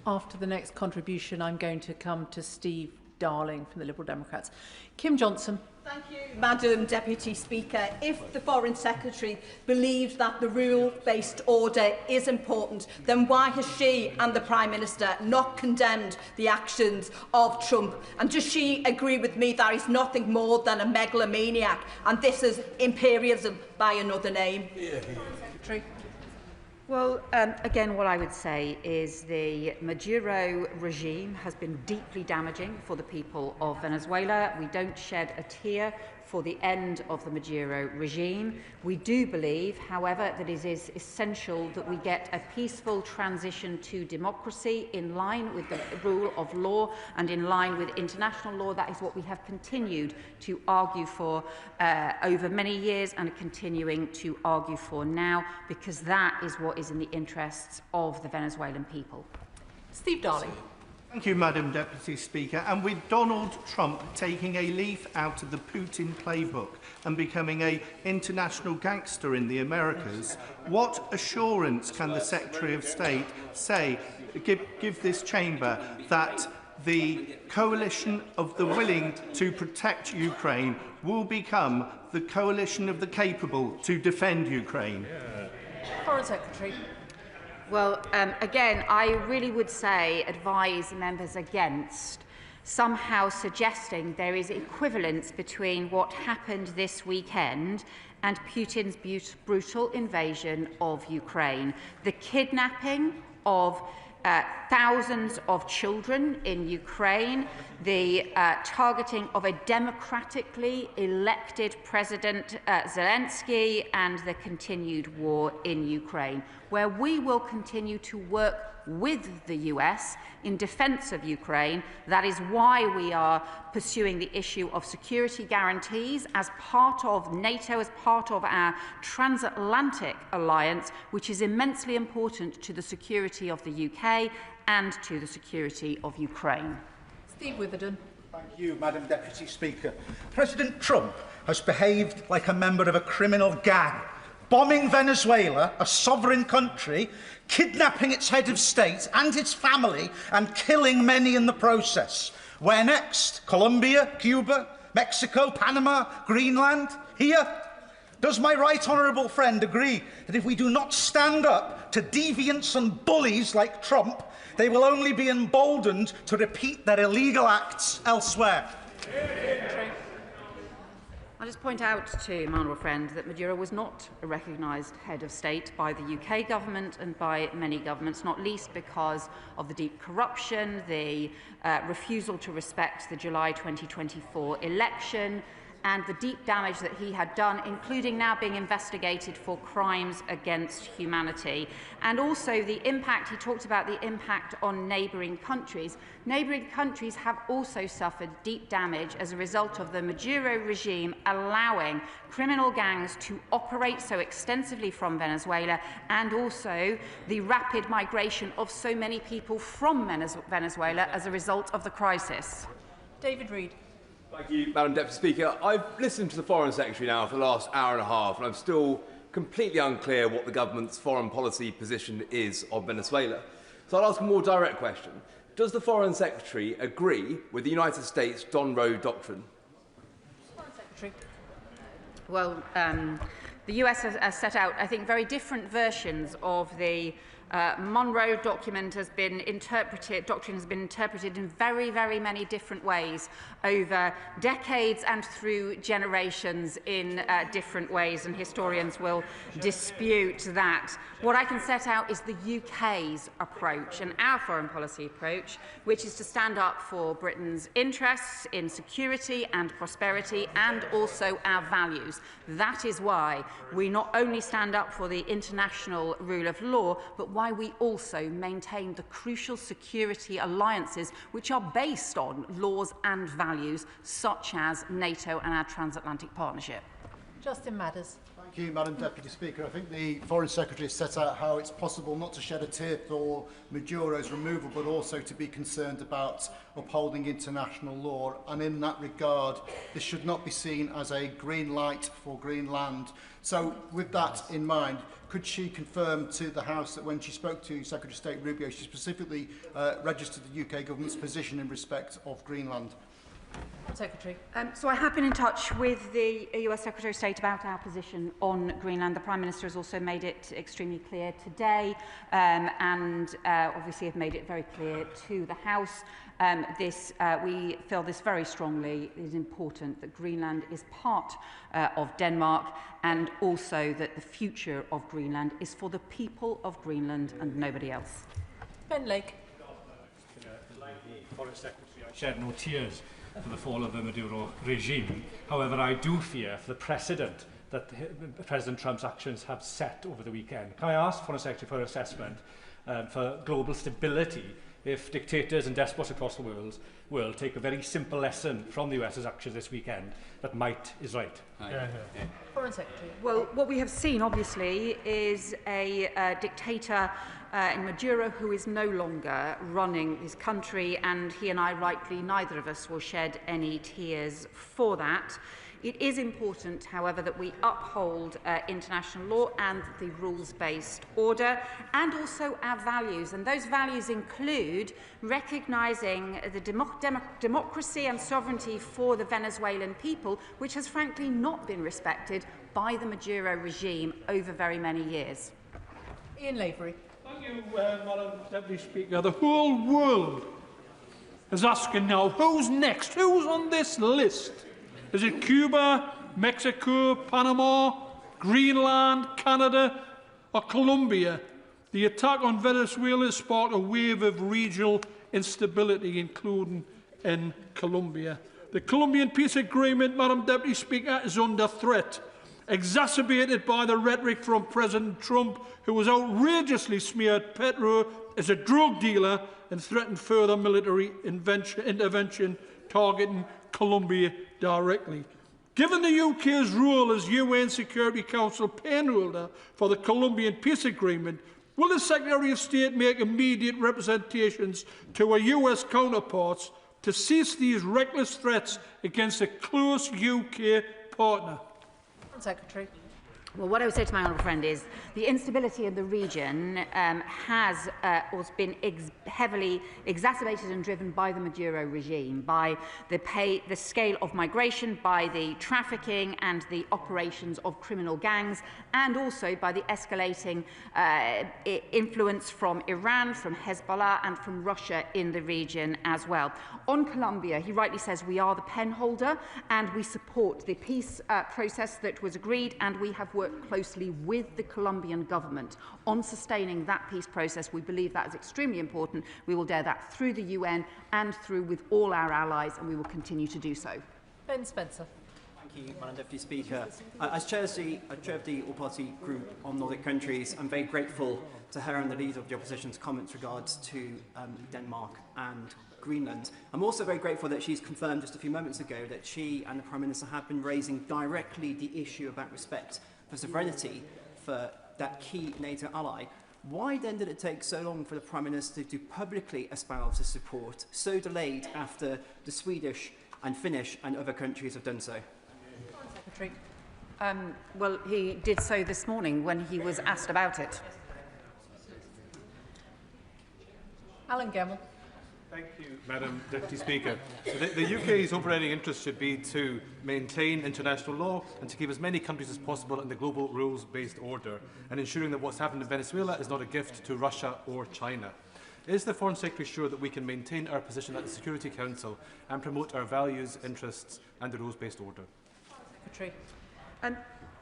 After the next contribution, I'm going to come to Steve Darling from the Liberal Democrats. Kim Johnson. Thank you, Madam Deputy Speaker. If the Foreign Secretary believes that the rule-based order is important, then why has she and the Prime Minister not condemned the actions of Trump? And does she agree with me that he's nothing more than a megalomaniac and this is imperialism by another name? Secretary. Well, again, what I would say is the Maduro regime has been deeply damaging for the people of Venezuela. We don't shed a tear for the end of the Maduro regime. We do believe, however, that it is essential that we get a peaceful transition to democracy in line with the rule of law and in line with international law. That is what we have continued to argue for over many years and are continuing to argue for now, because that is what is in the interests of the Venezuelan people. Steve Darling. Thank you, Madam Deputy Speaker. And with Donald Trump taking a leaf out of the Putin playbook and becoming an international gangster in the Americas, what assurance can the Secretary of State give this chamber that the coalition of the willing to protect Ukraine will become the coalition of the capable to defend Ukraine? Foreign Secretary. Well, again, I really would advise members against somehow suggesting there is equivalence between what happened this weekend and Putin's brutal invasion of Ukraine. The kidnapping of thousands of children in Ukraine, the targeting of a democratically elected President Zelensky, and the continued war in Ukraine, where we will continue to work with the US in defence of Ukraine. That is why we are pursuing the issue of security guarantees as part of NATO, as part of our transatlantic alliance, which is immensely important to the security of the UK and to the security of Ukraine. Steve Witherden. Thank you, Madam Deputy Speaker. President Trump has behaved like a member of a criminal gang, bombing Venezuela, a sovereign country, kidnapping its head of state and his family, and killing many in the process. Where next? Colombia, Cuba, Mexico, Panama, Greenland? Here? Does my right honourable friend agree that if we do not stand up to deviants and bullies like Trump, they will only be emboldened to repeat their illegal acts elsewhere? I'll just point out to my honourable friend that Maduro was not a recognised head of state by the UK government and by many governments, not least because of the deep corruption, the refusal to respect the July 2024 election, and the deep damage that he had done, including now being investigated for crimes against humanity. And also the impact, he talked about the impact on neighbouring countries. Neighbouring countries have also suffered deep damage as a result of the Maduro regime allowing criminal gangs to operate so extensively from Venezuela, and also the rapid migration of so many people from Venezuela as a result of the crisis. David Reid. Thank you, Madam Deputy Speaker. I've listened to the Foreign Secretary now for the last hour and a half, and I'm still completely unclear what the government's foreign policy position is on Venezuela. So I'll ask a more direct question. Does the Foreign Secretary agree with the United States Don Road doctrine? Foreign Secretary. Well, the US has set out, I think, very different versions of the Monroe document has been interpreted, doctrine has been interpreted in very, very many different ways over decades and through generations in different ways, and historians will dispute that. What I can set out is the UK's approach and our foreign policy approach, which is to stand up for Britain's interests in security and prosperity and also our values. That is why we not only stand up for the international rule of law, but why we also maintain the crucial security alliances which are based on laws and values such as NATO and our transatlantic partnership. Justin Madders. Thank you, Madam Deputy Speaker. I think the Foreign Secretary has set out how it's possible not to shed a tear for Maduro's removal, but also to be concerned about upholding international law. And in that regard, this should not be seen as a green light for Greenland. So with that in mind, could she confirm to the House that when she spoke to Secretary of State Rubio, she specifically registered the UK government's position in respect of Greenland? Secretary. So I have been in touch with the US Secretary of State about our position on Greenland. The Prime Minister has also made it extremely clear today and obviously have made it very clear to the House. We feel this very strongly. It is important that Greenland is part of Denmark, and also that the future of Greenland is for the people of Greenland and nobody else. Ben Lake. Foreign Secretary, I shed no tears for the fall of the Maduro regime. However, I do fear for the precedent that President Trump's actions have set over the weekend. Can I ask Foreign Secretary for assessment for global stability if dictators and despots across the world take a very simple lesson from the US's actions this weekend, that might is right? Foreign Secretary. Well, what we have seen, obviously, is a dictator in Maduro who is no longer running his country, and he and I, rightly, neither of us will shed any tears for that. It is important, however, that we uphold international law and the rules-based order, and also our values. And those values include recognising the democracy and sovereignty for the Venezuelan people, which has frankly not been respected by the Maduro regime over very many years. Ian Lavery. Thank you, Madam Deputy Speaker. The whole world is asking now, who's next? Who's on this list? Is it Cuba, Mexico, Panama, Greenland, Canada, or Colombia? The attack on Venezuela sparked a wave of regional instability, including in Colombia. The Colombian peace agreement, Madam Deputy Speaker, is under threat, exacerbated by the rhetoric from President Trump, who has outrageously smeared Petro as a drug dealer and threatened further military intervention targeting Colombia directly. Given the UK's role as UN Security Council penholder for the Colombian peace agreement, will the Secretary of State make immediate representations to our US counterparts to cease these reckless threats against a close UK partner? Secretary. Well, what I would say to my honourable friend is the instability in the region has also been heavily exacerbated and driven by the Maduro regime, by the scale of migration, by the trafficking and the operations of criminal gangs, and also by the escalating influence from Iran, from Hezbollah and from Russia in the region as well. On Colombia, he rightly says we are the pen holder and we support the peace process that was agreed, and we have worked closely with the Colombian government on sustaining that peace process. We believe that is extremely important. We will do that through the UN and through with all our allies, and we will continue to do so. Ben Spencer. Thank you, Madam Deputy Speaker. As chair of the All-Party Group on Nordic countries, I'm very grateful to her and the leader of the opposition's comments regards to Denmark and Greenland. I'm also very grateful that she's confirmed just a few moments ago that she and the Prime Minister have been raising directly the issue about respect for sovereignty for that key NATO ally. Why then did it take so long for the Prime Minister to publicly espouse his support, so delayed after the Swedish and Finnish and other countries have done so? Secretary. Well, he did so this morning when he was asked about it. Alan Gemmell. Thank you, Madam Deputy Speaker. The UK's overriding interest should be to maintain international law and to keep as many countries as possible in the global rules-based order, and ensuring that what's happened in Venezuela is not a gift to Russia or China. Is the Foreign Secretary sure that we can maintain our position at the Security Council and promote our values, interests and the rules-based order? Secretary.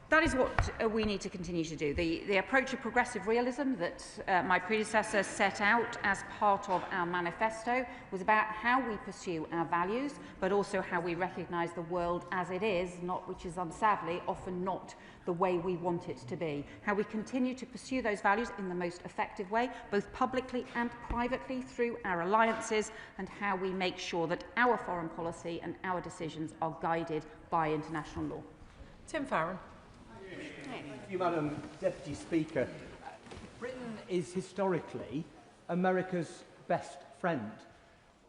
That is what we need to continue to do. The approach of progressive realism that my predecessor set out as part of our manifesto was about how we pursue our values, but also how we recognise the world as it is, which is sadly often not the way we want it to be. How we continue to pursue those values in the most effective way, both publicly and privately through our alliances, and how we make sure that our foreign policy and our decisions are guided by international law. Tim Farron. Thank you, Madam Deputy Speaker. Britain is historically America's best friend,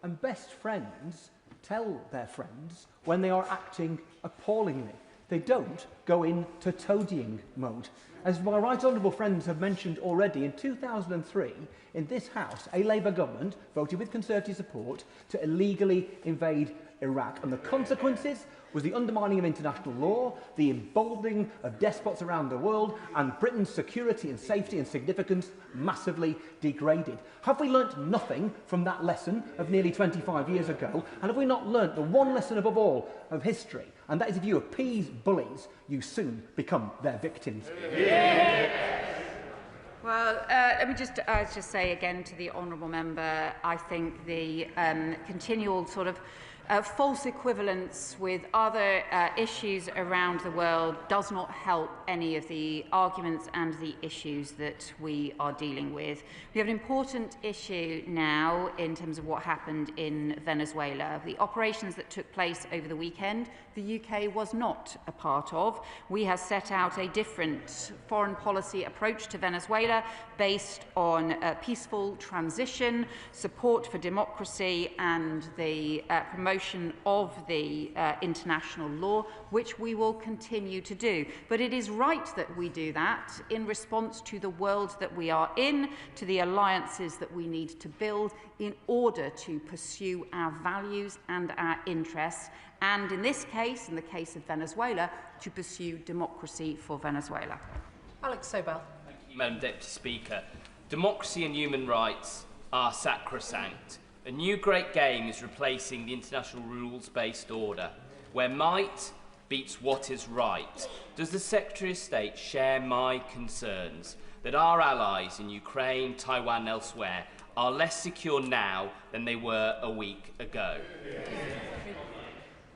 and best friends tell their friends when they are acting appallingly. They don't go into toadying mode. As my right honourable friends have mentioned already, in 2003, in this House, a Labour government voted with Conservative support to illegally invade Iraq, and the consequences was the undermining of international law, the emboldening of despots around the world, and Britain's security and safety and significance massively degraded. Have we learnt nothing from that lesson of nearly 25 years ago? And have we not learnt the one lesson above all of history? And that is, if you appease bullies, you soon become their victims. Yeah. Well, let me just say again to the honourable member, I think the continual sort of false equivalence with other issues around the world does not help any of the arguments and the issues that we are dealing with. We have an important issue now in terms of what happened in Venezuela. The operations that took place over the weekend, the UK was not a part of. We have set out a different foreign policy approach to Venezuela based on a peaceful transition, support for democracy and the promotion of the international law, which we will continue to do. But it is right that we do that in response to the world that we are in, to the alliances that we need to build in order to pursue our values and our interests, and in this case, in the case of Venezuela, to pursue democracy for Venezuela. Alex Sobel. Thank you, Madam Deputy Speaker. Democracy and human rights are sacrosanct. A new great game is replacing the international rules-based order, where might beats what is right. Does the Secretary of State share my concerns that our allies in Ukraine, Taiwan and elsewhere are less secure now than they were a week ago?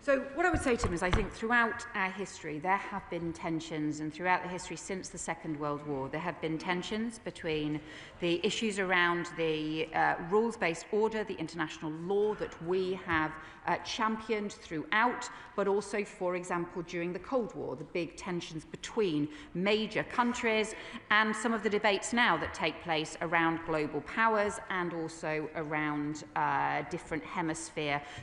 So what I would say to him is I think throughout our history there have been tensions, and throughout the history since the Second World War there have been tensions between the issues around the rules-based order, the international law that we have championed throughout, but also, for example, during the Cold War, the big tensions between major countries, and some of the debates now that take place around global powers and also around different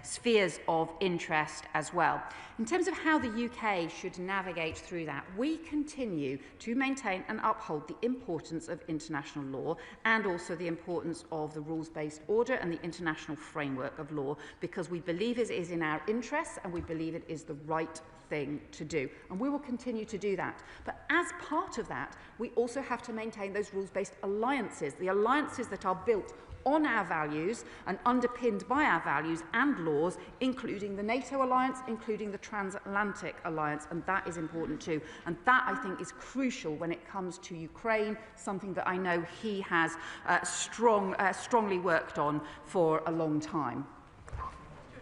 spheres of interest as well. In terms of how the UK should navigate through that, we continue to maintain and uphold the importance of international law and also the importance of the rules-based order and the international framework of law, because we believe it is in our interests and we believe it is the right thing to do, and we will continue to do that. But as part of that, we also have to maintain those rules-based alliances, the alliances that are built on our values and underpinned by our values and laws, including the NATO alliance, including the transatlantic alliance, and that is important too. And that, I think, is crucial when it comes to Ukraine, something that I know he has strongly worked on for a long time.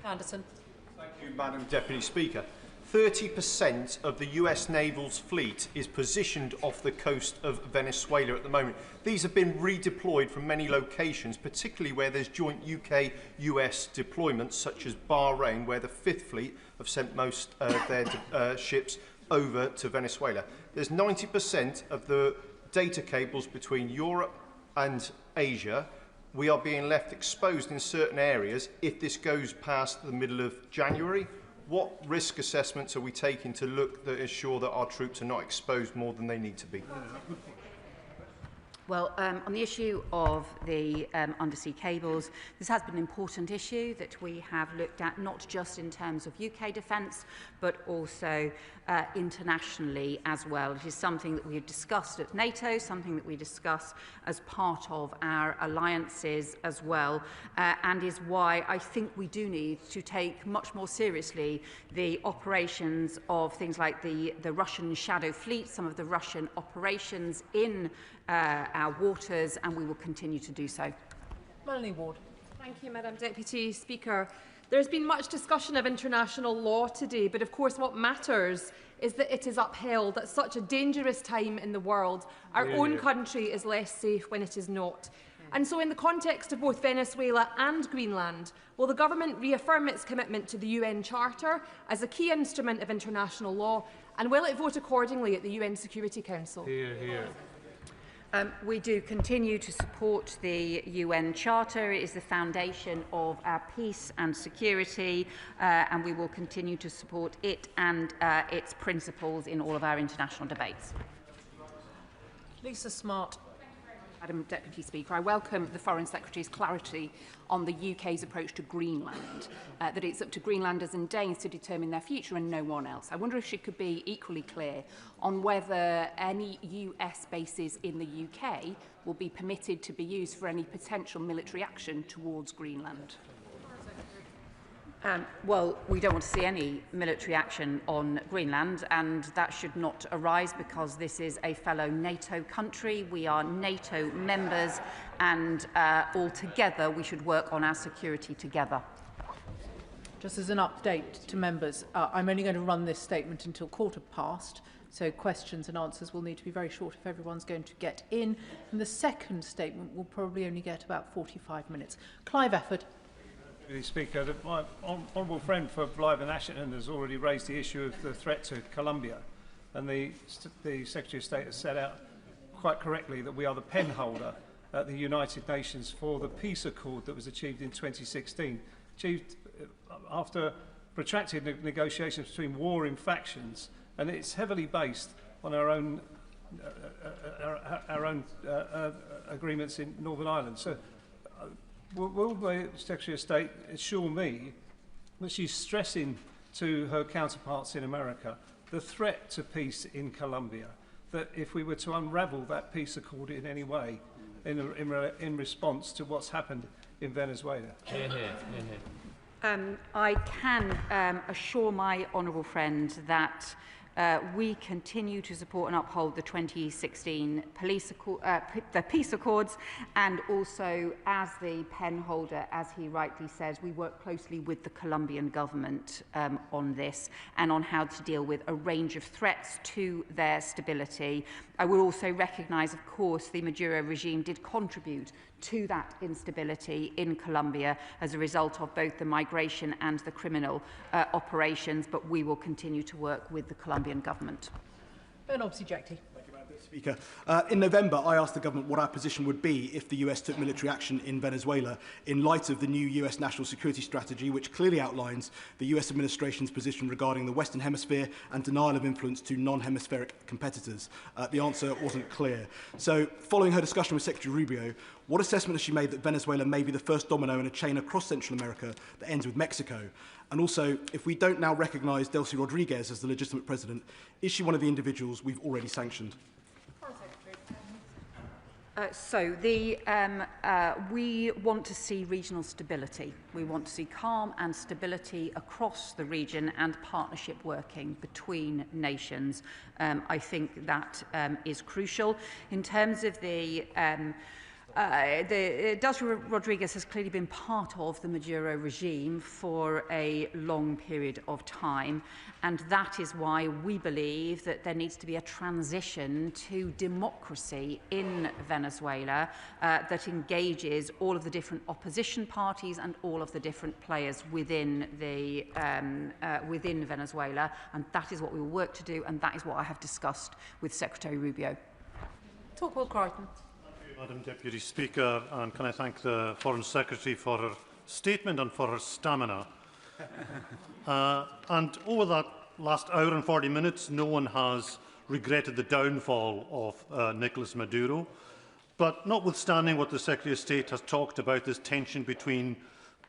Anderson. Thank you, Madam Deputy Speaker. 30% of the US Naval's fleet is positioned off the coast of Venezuela at the moment. These have been redeployed from many locations, particularly where there's joint UK-US deployments, such as Bahrain, where the 5th Fleet have sent most of their ships over to Venezuela. There's 90% of the data cables between Europe and Asia. We are being left exposed in certain areas if this goes past the middle of January. What risk assessments are we taking to ensure that our troops are not exposed more than they need to be? Well, on the issue of the undersea cables, this has been an important issue that we have looked at, not just in terms of UK defence, but also internationally as well. It is something that we have discussed at NATO, something that we discuss as part of our alliances as well, and is why I think we do need to take much more seriously the operations of things like the Russian shadow fleet, some of the Russian operations in our waters, and we will continue to do so. Melanie Ward. Thank you, Madam Deputy Speaker. There's been much discussion of international law today, but of course what matters is that it is upheld at such a dangerous time in the world. Our own country is less safe when it is not. And so in the context of both Venezuela and Greenland, will the government reaffirm its commitment to the UN Charter as a key instrument of international law, and will it vote accordingly at the UN Security Council? Hear, hear. We do continue to support the UN Charter. It is the foundation of our peace and security, and we will continue to support it and its principles in all of our international debates. Lisa Smart. Madam Deputy Speaker, I welcome the Foreign Secretary's clarity on the UK's approach to Greenland, that it's up to Greenlanders and Danes to determine their future and no one else. I wonder if she could be equally clear on whether any US bases in the UK will be permitted to be used for any potential military action towards Greenland. Well, we don't want to see any military action on Greenland, and that should not arise because this is a fellow NATO country. We are NATO members, and all together we should work on our security together. Just as an update to members, I'm only going to run this statement until 15:15, so questions and answers will need to be very short if everyone's going to get in. And the second statement will probably only get about 45 minutes. Clive Efford. Speaker, my honourable friend for Blythe and Ashton has already raised the issue of the threat to Colombia, and the Secretary of State has set out quite correctly that we are the pen holder at the United Nations for the peace accord that was achieved in 2016, achieved after protracted negotiations between warring factions, and it's heavily based on our own agreements in Northern Ireland. So, will the Secretary of State assure me that she's stressing to her counterparts in America the threat to peace in Colombia, that if we were to unravel that peace accord in any way in response to what's happened in Venezuela? Hear, hear, hear, hear. I can assure my honourable friend that we continue to support and uphold the 2016 the peace accords, and also as the pen holder, as he rightly says, we work closely with the Colombian government on this and on how to deal with a range of threats to their stability. I will also recognise, of course, the Maduro regime did contribute to that instability in Colombia as a result of both the migration and the criminal operations, but we will continue to work with the Colombian government. Bernard Objecti. Thank you, Madam Speaker. In November, I asked the government what our position would be if the US took military action in Venezuela in light of the new US national security strategy, which clearly outlines the US administration's position regarding the Western Hemisphere and denial of influence to non-hemispheric competitors. The answer wasn't clear. So, following her discussion with Secretary Rubio, what assessment has she made that Venezuela may be the first domino in a chain across Central America that ends with Mexico? And also, if we don't now recognise Delcy Rodriguez as the legitimate president, is she one of the individuals we've already sanctioned? We want to see regional stability. We want to see calm and stability across the region and partnership working between nations. I think that is crucial. In terms of Delcy Rodriguez has clearly been part of the Maduro regime for a long period of time, and that is why we believe that there needs to be a transition to democracy in Venezuela that engages all of the different opposition parties and all of the different players within Venezuela, and that is what we will work to do, and that is what I have discussed with Secretary Rubio. Will Crichton. Madam Deputy Speaker, and can I thank the Foreign Secretary for her statement and for her stamina. And over that last hour and 40 minutes, no one has regretted the downfall of Nicolás Maduro. But notwithstanding what the Secretary of State has talked about, this tension between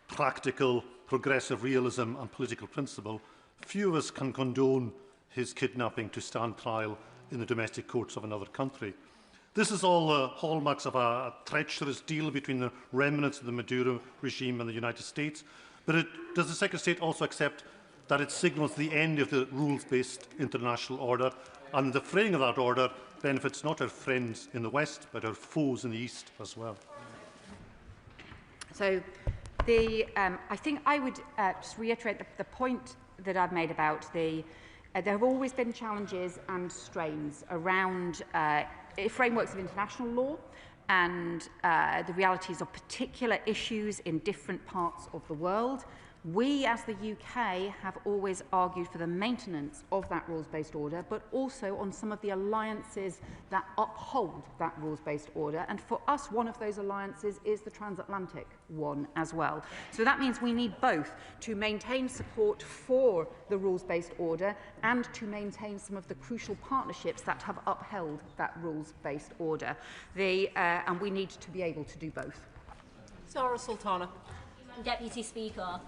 practical, progressive realism and political principle, few of us can condone his kidnapping to stand trial in the domestic courts of another country. This is all the hallmarks of a treacherous deal between the remnants of the Maduro regime and the United States. But does the Secretary of State also accept that it signals the end of the rules-based international order, and the fraying of that order benefits not our friends in the West, but our foes in the East as well? So, I think I would just reiterate the point that I've made about there have always been challenges and strains around frameworks of international law and the realities of particular issues in different parts of the world. We, as the UK, have always argued for the maintenance of that rules-based order, but also on some of the alliances that uphold that rules-based order. And for us, one of those alliances is the transatlantic one as well. So that means we need both to maintain support for the rules-based order and to maintain some of the crucial partnerships that have upheld that rules-based order. And we need to be able to do both. Sarah Sultana. Deputy Speaker.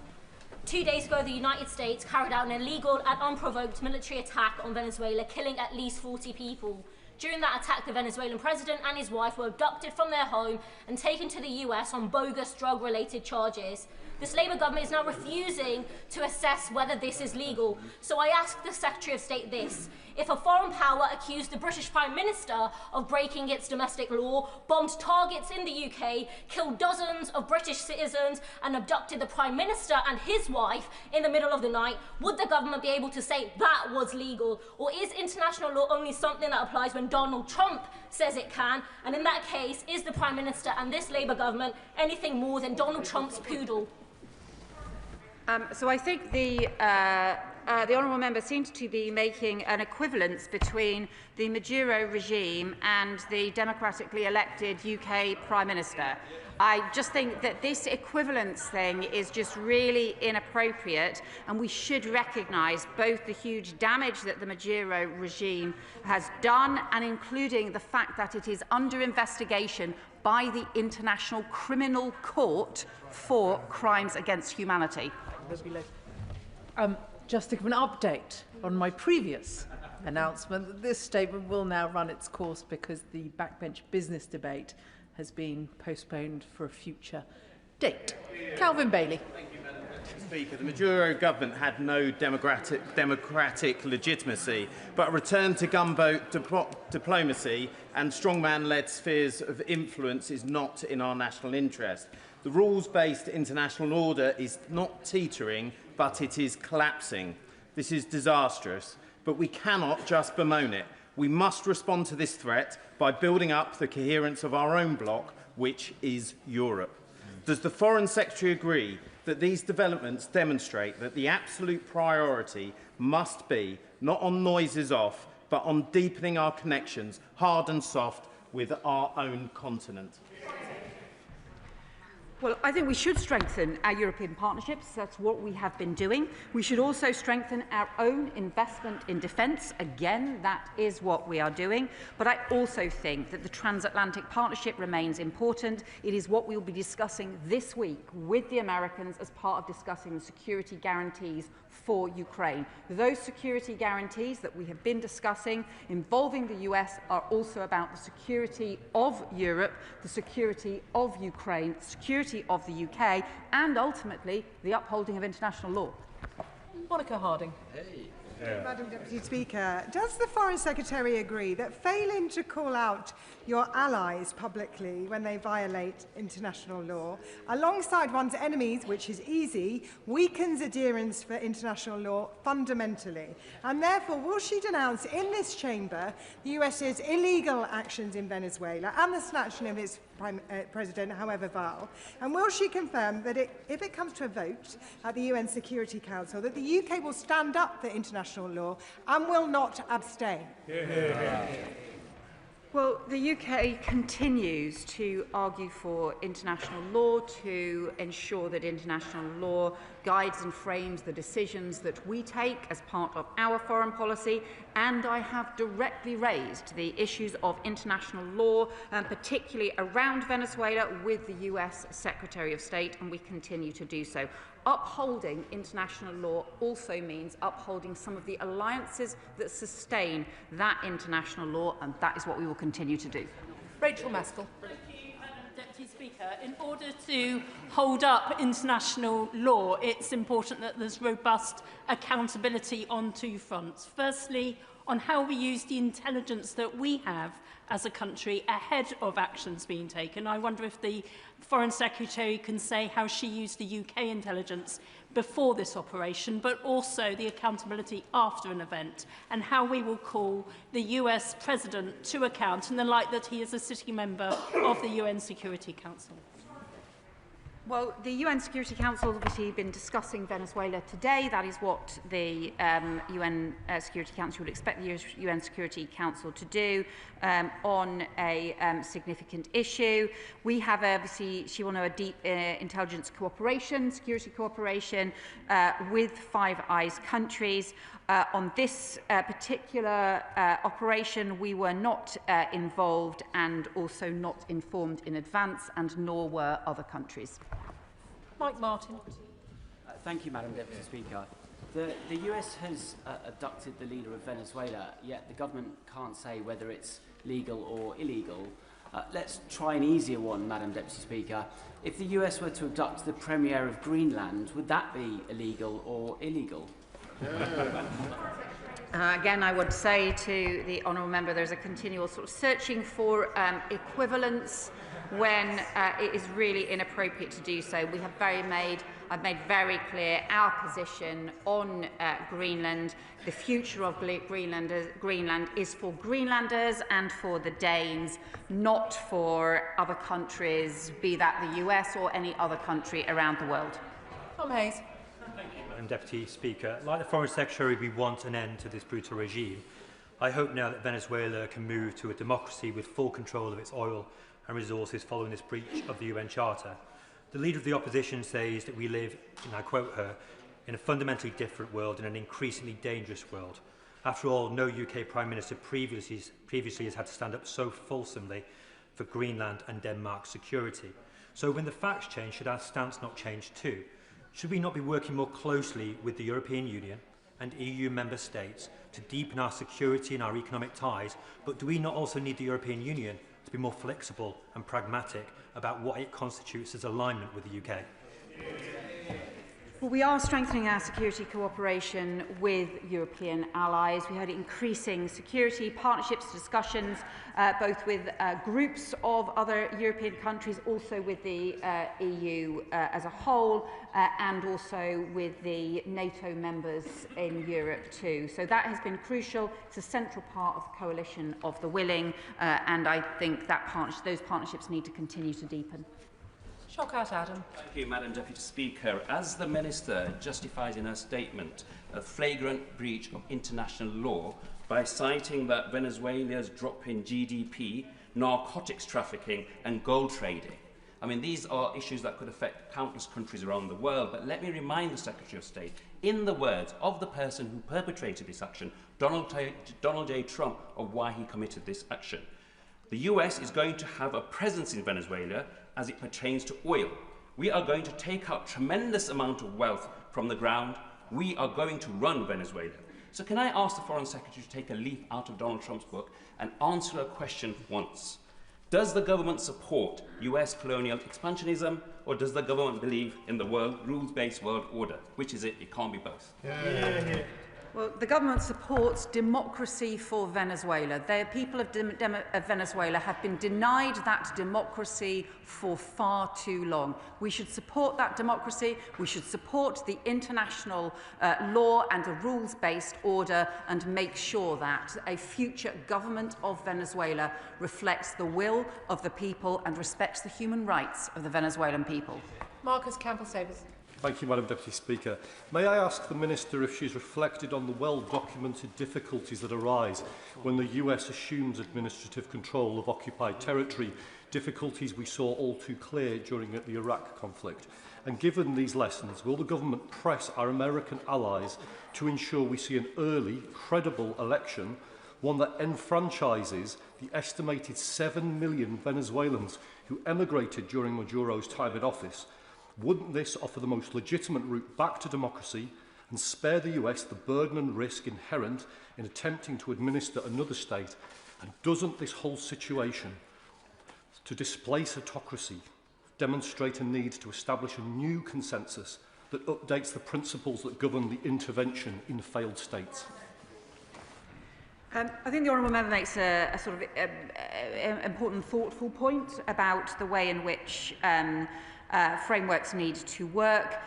2 days ago, the United States carried out an illegal and unprovoked military attack on Venezuela, killing at least 40 people. During that attack, the Venezuelan president and his wife were abducted from their home and taken to the US on bogus drug-related charges. This Labour government is now refusing to assess whether this is legal. So I ask the Secretary of State this. If a foreign power accused the British Prime Minister of breaking its domestic law, bombed targets in the UK, killed dozens of British citizens and abducted the Prime Minister and his wife in the middle of the night, would the government be able to say that was legal? Or is international law only something that applies when Donald Trump says it can? And in that case, is the Prime Minister and this Labour government anything more than Donald Trump's poodle? So I think the honourable member seems to be making an equivalence between the Maduro regime and the democratically elected UK Prime Minister. I just think that this equivalence thing is just really inappropriate, and we should recognise both the huge damage that the Maduro regime has done, and including the fact that it is under investigation by the International Criminal Court for crimes against humanity. Just to give an update on my previous announcement that this statement will now run its course because the backbench business debate has been postponed for a future date. Calvin Bailey. Thank you, Madam Speaker. The Maduro government had no democratic legitimacy, but a return to gunboat diplomacy and strongman-led spheres of influence is not in our national interest. The rules-based international order is not teetering, but it is collapsing. This is disastrous, but we cannot just bemoan it. We must respond to this threat by building up the coherence of our own bloc, which is Europe. Does the Foreign Secretary agree that these developments demonstrate that the absolute priority must be not on noises off, but on deepening our connections, hard and soft, with our own continent? Well, I think we should strengthen our European partnerships. That's what we have been doing. We should also strengthen our own investment in defence. Again, that is what we are doing. But I also think that the transatlantic partnership remains important. It is what we will be discussing this week with the Americans as part of discussing the security guarantees for Ukraine. Those security guarantees that we have been discussing involving the US are also about the security of Europe, the security of Ukraine, security of the UK, and ultimately the upholding of international law. Monica Harding. Madam Deputy Speaker, does the Foreign Secretary agree that failing to call out your allies publicly when they violate international law, alongside one's enemies, which is easy, weakens adherence for international law fundamentally? And therefore, will she denounce in this chamber the US's illegal actions in Venezuela and the snatching of its President, however vile? And will she confirm that if it comes to a vote at the UN Security Council, that the UK will stand up for international law and will not abstain? Well, the UK continues to argue for international law, to ensure that international law guides and frames the decisions that we take as part of our foreign policy, and I have directly raised the issues of international law, particularly around Venezuela, with the US Secretary of State, and we continue to do so. Upholding international law also means upholding some of the alliances that sustain that international law, and that is what we will continue to do. Rachel Maskell. Deputy Speaker, in order to hold up international law, it's important that there's robust accountability on two fronts. Firstly, on how we use the intelligence that we have as a country ahead of actions being taken. I wonder if the Foreign Secretary can say how she used the UK intelligence before this operation, but also the accountability after an event, and how we will call the US President to account in the light that he is a sitting member of the UN Security Council. Well, the UN Security Council has obviously been discussing Venezuela today. That is what the UN Security Council would expect the UN Security Council to do on a significant issue. We have, obviously, she will know, a deep intelligence cooperation, security cooperation with Five Eyes countries. On this particular operation, we were not involved and also not informed in advance, and nor were other countries. Mike Martin. Thank you, Madam Deputy Speaker. The US has abducted the leader of Venezuela, yet the government can't say whether it's legal or illegal. Let's try an easier one, Madam Deputy Speaker. If the US were to abduct the Premier of Greenland, would that be illegal or illegal? Again, I would say to the honourable member, there's a continual sort of searching for equivalence when it is really inappropriate to do so. We have I've made very clear our position on Greenland. The future of Greenland is for Greenlanders and for the Danes, not for other countries, be that the US or any other country around the world. Tom Hayes. Madam Deputy Speaker, like the Foreign Secretary, we want an end to this brutal regime. I hope now that Venezuela can move to a democracy with full control of its oil and resources following this breach of the UN Charter. The Leader of the Opposition says that we live, and I quote her, in a fundamentally different world, in an increasingly dangerous world. After all, no UK Prime Minister previously has had to stand up so fulsomely for Greenland and Denmark's security. So when the facts change, should our stance not change too? Should we not be working more closely with the European Union and EU member states to deepen our security and our economic ties, but do we not also need the European Union to be more flexible and pragmatic about what it constitutes as alignment with the UK? Well, we are strengthening our security cooperation with European allies. We had increasing security partnerships, discussions, both with groups of other European countries, also with the EU as a whole, and also with the NATO members in Europe too. So that has been crucial. It's a central part of the coalition of the willing, and I think that those partnerships need to continue to deepen. Shockout Adam. Thank you, Madam Deputy Speaker. As the Minister justifies in her statement a flagrant breach of international law, by citing that Venezuela's drop in GDP, narcotics trafficking and gold trading. I mean, these are issues that could affect countless countries around the world, but let me remind the Secretary of State, in the words of the person who perpetrated this action, Donald J. Trump, of why he committed this action. The US is going to have a presence in Venezuela as it pertains to oil. We are going to take out tremendous amount of wealth from the ground. We are going to run Venezuela. So can I ask the Foreign Secretary to take a leaf out of Donald Trump's book and answer a question once? Does the government support US colonial expansionism, or does the government believe in the rules-based world order? Which is it? It can't be both. Well, the government supports democracy for Venezuela. The people of Venezuela have been denied that democracy for far too long. We should support that democracy. We should support the international law and a rules-based order and make sure that a future government of Venezuela reflects the will of the people and respects the human rights of the Venezuelan people. Marcus Campbell-Savers. Thank you, Madam Deputy Speaker. May I ask the Minister if she's reflected on the well-documented difficulties that arise when the US assumes administrative control of occupied territory, difficulties we saw all too clear during the Iraq conflict? And given these lessons, will the government press our American allies to ensure we see an early, credible election, one that enfranchises the estimated 7 million Venezuelans who emigrated during Maduro's time in office? Wouldn't this offer the most legitimate route back to democracy and spare the US the burden and risk inherent in attempting to administer another state? And doesn't this whole situation to displace autocracy demonstrate a need to establish a new consensus that updates the principles that govern the intervention in failed states? I think the Honourable Member makes a sort of important, thoughtful point about the way in which frameworks need to work,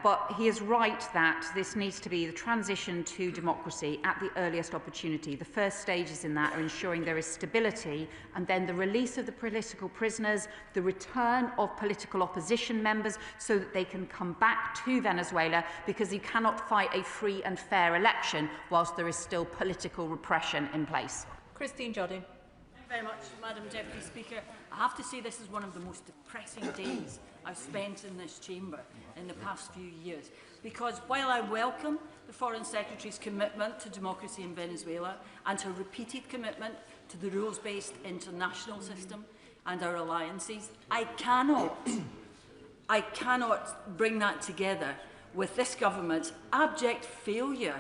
but he is right that this needs to be the transition to democracy at the earliest opportunity. The first stages in that are ensuring there is stability, and then the release of the political prisoners, the return of political opposition members so that they can come back to Venezuela, because you cannot fight a free and fair election whilst there is still political repression in place. Christine Jodin. Thank you very much, Madam Deputy Speaker. I have to say this is one of the most depressing days I've spent in this chamber in the past few years, because while I welcome the Foreign Secretary's commitment to democracy in Venezuela and her repeated commitment to the rules-based international system and our alliances, I cannot bring that together with this government's abject failure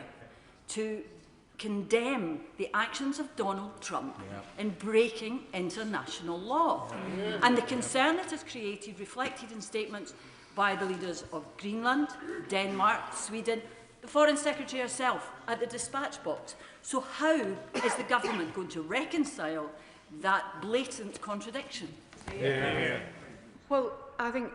to condemn the actions of Donald Trump in breaking international law. And the concern it has created, reflected in statements by the leaders of Greenland, Denmark, Sweden, the Foreign Secretary herself at the dispatch box. So how is the government going to reconcile that blatant contradiction? Well, I think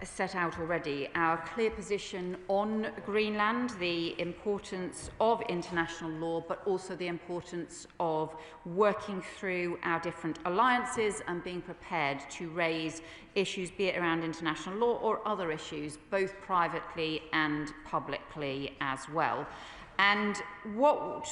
set out already our clear position on Greenland, the importance of international law, but also the importance of working through our different alliances and being prepared to raise issues, be it around international law or other issues, both privately and publicly as well. And what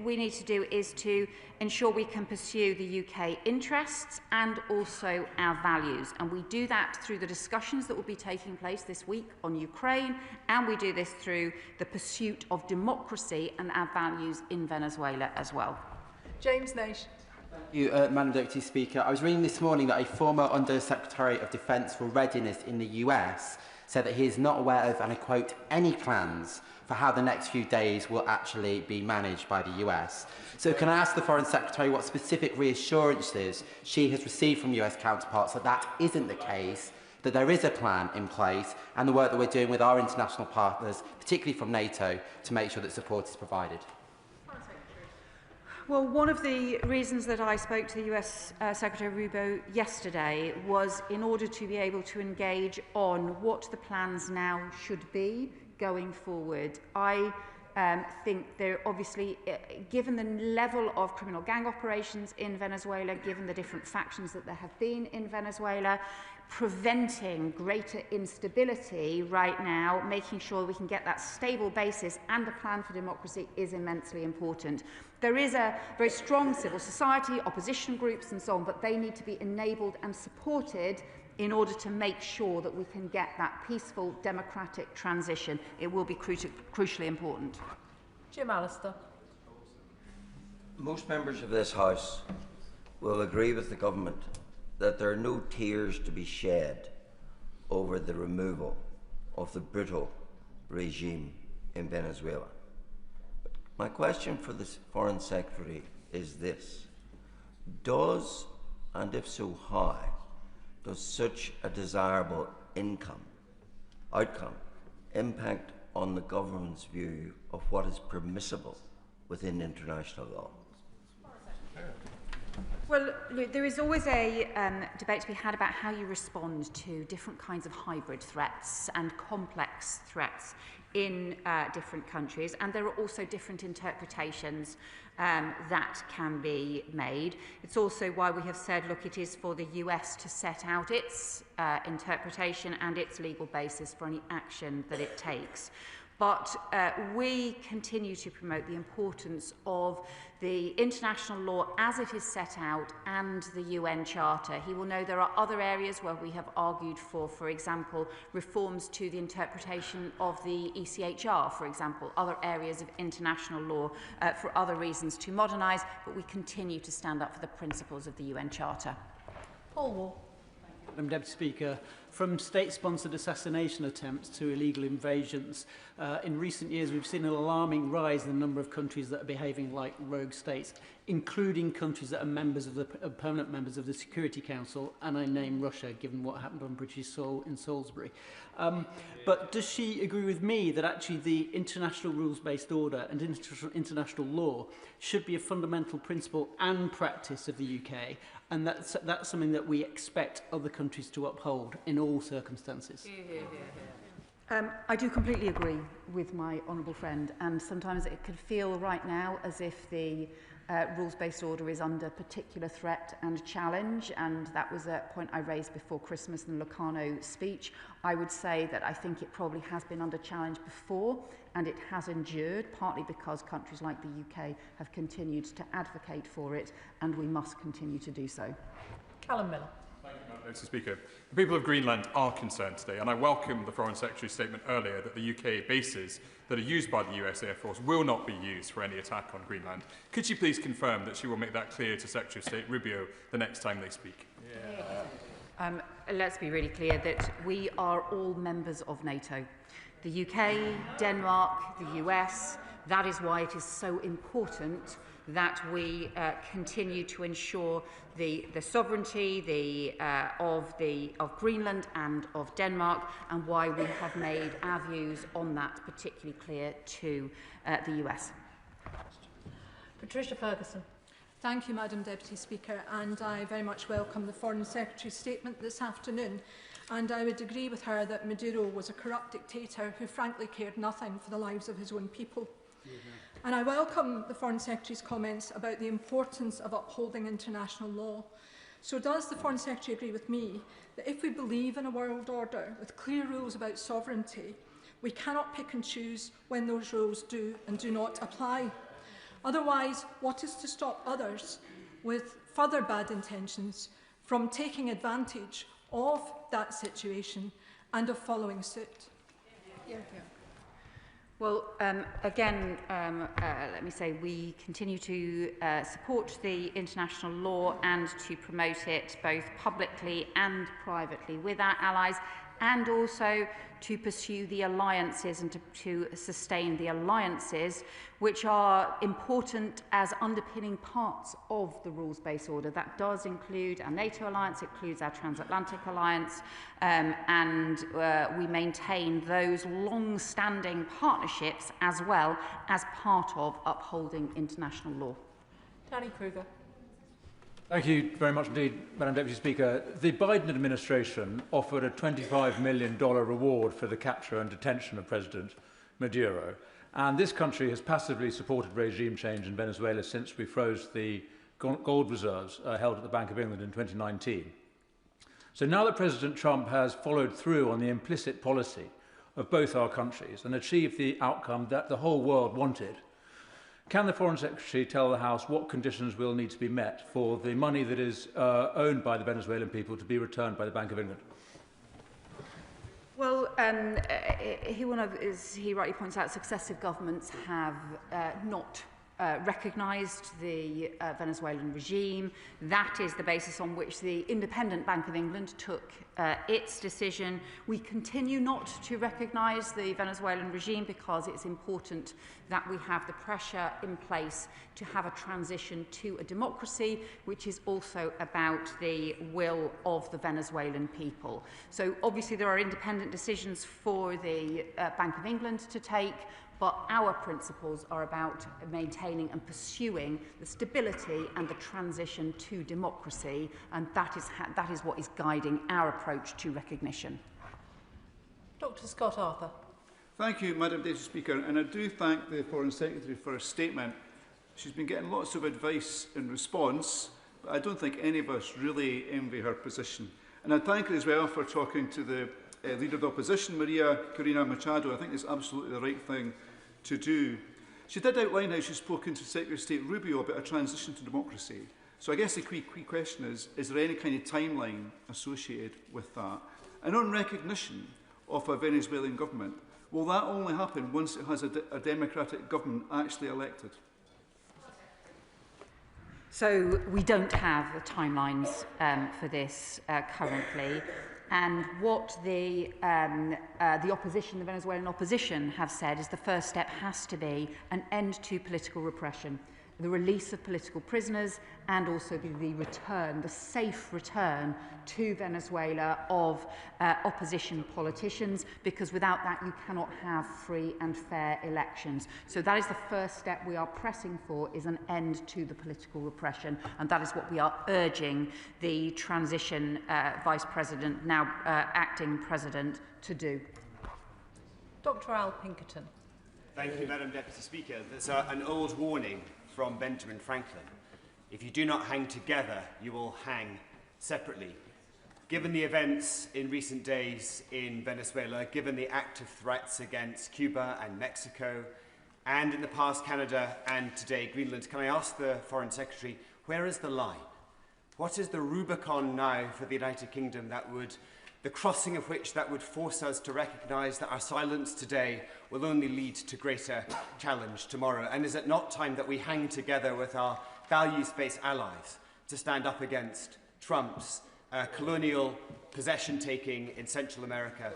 we need to do is to ensure we can pursue the UK interests and also our values. And we do that through the discussions that will be taking place this week on Ukraine, and we do this through the pursuit of democracy and our values in Venezuela as well. James Naish. Thank you, Madam Deputy Speaker. I was reading this morning that a former Under-Secretary of Defence for Readiness in the US said that he is not aware of, and I quote, any plans for how the next few days will actually be managed by the US. So can I ask the Foreign Secretary what specific reassurances she has received from US counterparts that that isn't the case, that there is a plan in place, and the work that we're doing with our international partners, particularly from NATO, to make sure that support is provided? Well, one of the reasons that I spoke to the US Secretary Rubio yesterday was in order to be able to engage on what the plans now should be going forward. I think there obviously, given the level of criminal gang operations in Venezuela, given the different factions that there have been in Venezuela, preventing greater instability right now, making sure we can get that stable basis and a plan for democracy is immensely important. There is a very strong civil society, opposition groups and so on, but they need to be enabled and supported in order to make sure that we can get that peaceful democratic transition. It will be crucially important. Jim Allister. Most members of this House will agree with the government that there are no tears to be shed over the removal of the brutal regime in Venezuela. But my question for the Foreign Secretary is this: does, and if so how, does such a desirable outcome impact on the government's view of what is permissible within international law? Well, look, there is always a debate to be had about how you respond to different kinds of hybrid threats and complex threats in different countries, and there are also different interpretations that can be made. It's also why we have said, look, it is for the US to set out its interpretation and its legal basis for any action that it takes. But we continue to promote the importance of the international law as it is set out and the UN Charter. He will know there are other areas where we have argued for example, reforms to the interpretation of the ECHR, for example, other areas of international law for other reasons to modernise, but we continue to stand up for the principles of the UN Charter. Paul Wall. Madam Deputy Speaker, from state-sponsored assassination attempts to illegal invasions, in recent years we've seen an alarming rise in the number of countries that are behaving like rogue states, including countries that are members of the permanent members of the Security Council, and I name Russia, given what happened on British soil in Salisbury. But does she agree with me that actually the international rules-based order and international law should be a fundamental principle and practice of the UK, and that's something that we expect other countries to uphold in all circumstances? I do completely agree with my honourable friend, and sometimes it could feel right now as if the rules-based order is under particular threat and challenge, and that was a point I raised before Christmas in the Locarno speech. I would say that I think it probably has been under challenge before, and it has endured, partly because countries like the UK have continued to advocate for it, and we must continue to do so. Callum Miller. Thank you, Madam Deputy Speaker. The people of Greenland are concerned today, and I welcome the Foreign Secretary's statement earlier that the UK bases that are used by the US Air Force will not be used for any attack on Greenland. Could she please confirm that she will make that clear to Secretary of State Rubio the next time they speak? Let's be really clear that we are all members of NATO. The UK, Denmark, the US. That is why it is so important that we continue to ensure the sovereignty of Greenland and of Denmark, and why we have made our views on that particularly clear to the US. Patricia Ferguson. Thank you, Madam Deputy Speaker, and I very much welcome the Foreign Secretary's statement this afternoon. And I would agree with her that Maduro was a corrupt dictator who frankly cared nothing for the lives of his own people. And I welcome the Foreign Secretary's comments about the importance of upholding international law. So does the Foreign Secretary agree with me that if we believe in a world order with clear rules about sovereignty, we cannot pick and choose when those rules do and do not apply? Otherwise, what is to stop others with further bad intentions from taking advantage of that situation and of following suit? Well, again, let me say we continue to support the international law and to promote it both publicly and privately with our allies, and also to pursue the alliances and to sustain the alliances which are important as underpinning parts of the rules-based order. That does include our NATO alliance, it includes our transatlantic alliance, and we maintain those long-standing partnerships as well as part of upholding international law. Danny Kruger. Thank you very much indeed, Madam Deputy Speaker. The Biden administration offered a $25 million reward for the capture and detention of President Maduro. And this country has passively supported regime change in Venezuela since we froze the gold reserves held at the Bank of England in 2019. So now that President Trump has followed through on the implicit policy of both our countries and achieved the outcome that the whole world wanted, can the Foreign Secretary tell the House what conditions will need to be met for the money that is owned by the Venezuelan people to be returned by the Bank of England? Well, as he rightly points out, successive governments have not recognised the Venezuelan regime. That is the basis on which the independent Bank of England took its decision. We continue not to recognise the Venezuelan regime because it's important that we have the pressure in place to have a transition to a democracy, which is also about the will of the Venezuelan people. So obviously there are independent decisions for the Bank of England to take, but our principles are about maintaining and pursuing the stability and the transition to democracy, and that is what is guiding our approach to recognition. Dr. Scott Arthur. Thank you, Madam Deputy Speaker, and I do thank the Foreign Secretary for her statement. She's been getting lots of advice in response, but I don't think any of us really envy her position. And I thank her as well for talking to the Leader of the Opposition, Maria Corina Machado. I think it's absolutely the right thing to do. She did outline how she's spoken to Secretary of State Rubio about a transition to democracy. So I guess the key question is there any kind of timeline associated with that? And on recognition of a Venezuelan government, will that only happen once it has a democratic government actually elected? So we don't have timelines for this currently. And what the opposition, the Venezuelan opposition, have said is the first step has to be an end to political repression, the release of political prisoners, and also the safe return to Venezuela of opposition politicians, because without that you cannot have free and fair elections. So that is the first step we are pressing for, is an end to the political repression, and that is what we are urging the transition Vice President, now acting President, to do. Dr. Al Pinkerton. Thank you, Madam Deputy Speaker. There's an old warning from Benjamin Franklin. If you do not hang together, you will hang separately. Given the events in recent days in Venezuela, given the active threats against Cuba and Mexico, and in the past Canada and today Greenland, can I ask the Foreign Secretary, where is the line? What is the Rubicon now for the United Kingdom the crossing of which that would force us to recognise that our silence today will only lead to greater challenge tomorrow? And is it not time that we hang together with our values-based allies to stand up against Trump's colonial possession-taking in Central America,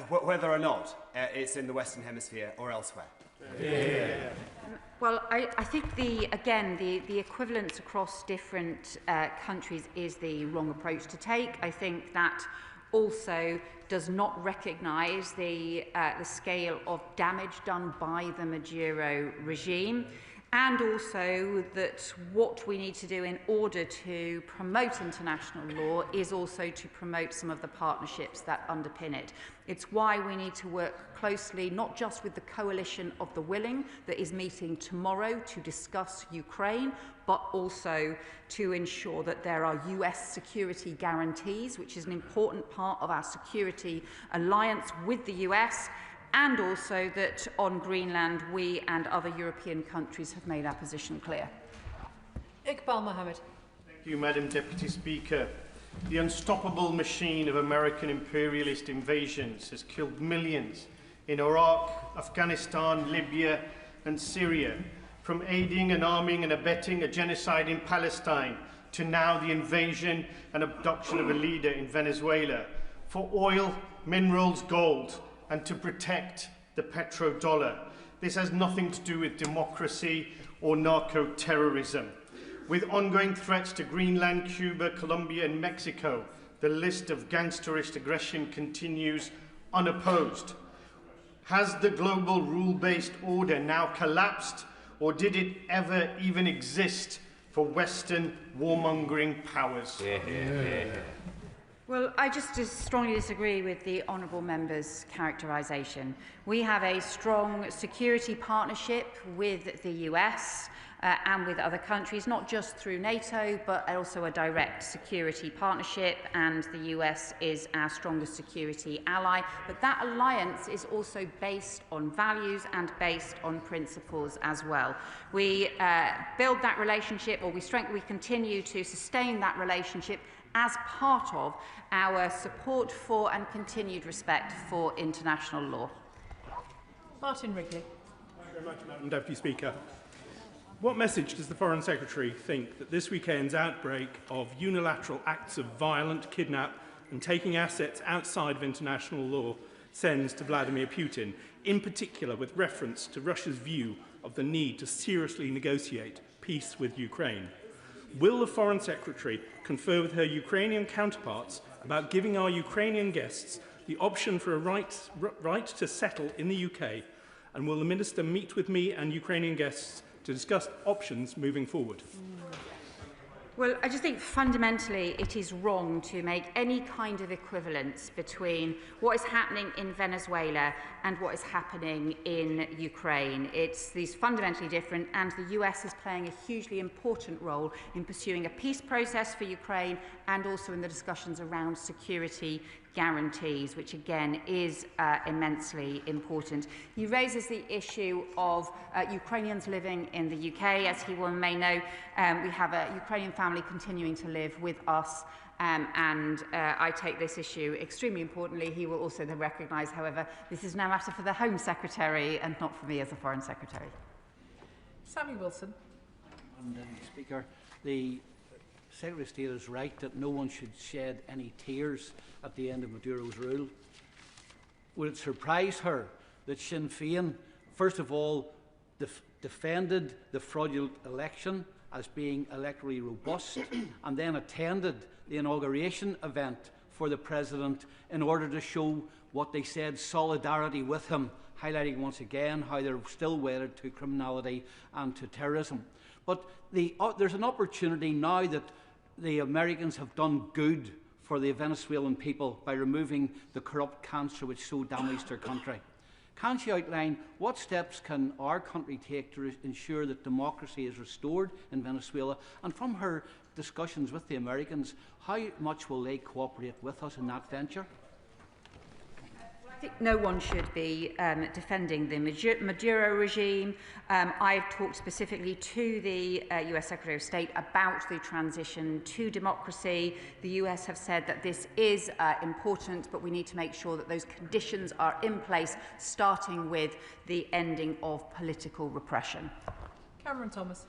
whether or not it's in the Western Hemisphere or elsewhere? Yeah. Well, I think, the equivalence across different countries is the wrong approach to take. I think that also does not recognise the scale of damage done by the Maduro regime, and also that what we need to do in order to promote international law is also to promote some of the partnerships that underpin it. It's why we need to work closely, not just with the Coalition of the Willing that is meeting tomorrow to discuss Ukraine, but also to ensure that there are US security guarantees, which is an important part of our security alliance with the US, and also that on Greenland we and other European countries have made our position clear. Iqbal Mohammed. Thank you, Madam Deputy Speaker. The unstoppable machine of American imperialist invasions has killed millions in Iraq, Afghanistan, Libya and Syria, from aiding and arming and abetting a genocide in Palestine to now the invasion and abduction of a leader in Venezuela for oil, minerals, gold, and to protect the petrodollar. This has nothing to do with democracy or narco-terrorism. With ongoing threats to Greenland, Cuba, Colombia and Mexico, the list of gangsterist aggression continues unopposed. Has the global rule-based order now collapsed, or did it ever even exist for Western warmongering powers? Well, I just strongly disagree with the honourable member's characterisation. We have a strong security partnership with the US and with other countries, not just through NATO, but also a direct security partnership, and the US is our strongest security ally. But that alliance is also based on values and based on principles as well. We build that relationship, or we continue to sustain that relationship as part of our support for and continued respect for international law. Martin Wrigley. Thank you very much, Madam Deputy Speaker. What message does the Foreign Secretary think that this weekend's outbreak of unilateral acts of violent kidnap and taking assets outside of international law sends to Vladimir Putin, in particular with reference to Russia's view of the need to seriously negotiate peace with Ukraine? Will the Foreign Secretary confer with her Ukrainian counterparts about giving our Ukrainian guests the option for a right to settle in the UK? And will the Minister meet with me and Ukrainian guests to discuss options moving forward? Well, I just think fundamentally it is wrong to make any kind of equivalence between what is happening in Venezuela and what is happening in Ukraine. These fundamentally different, and the US is playing a hugely important role in pursuing a peace process for Ukraine and also in the discussions around security guarantees, which again is immensely important. He raises the issue of Ukrainians living in the UK. As he may know, we have a Ukrainian family continuing to live with us, and I take this issue extremely importantly. He will also then recognise, however, this is now a matter for the Home Secretary and not for me as the Foreign Secretary. Sammy Wilson. Madam Speaker, the Secretary of State is right that no one should shed any tears at the end of Maduro's rule. Would it surprise her that Sinn Féin, first of all, defended the fraudulent election as being electorally robust and then attended the inauguration event for the President in order to show what they said, solidarity with him, highlighting once again how they're still wedded to criminality and to terrorism. But there's an opportunity now that the Americans have done good for the Venezuelan people by removing the corrupt cancer which so damaged their country. Can she outline what steps can our country take to ensure that democracy is restored in Venezuela? And from her discussions with the Americans, how much will they cooperate with us in that venture? I think no one should be defending the Maduro regime. I've talked specifically to the US Secretary of State about the transition to democracy. The US have said that this is important, but we need to make sure that those conditions are in place, starting with the ending of political repression. Cameron Thomas.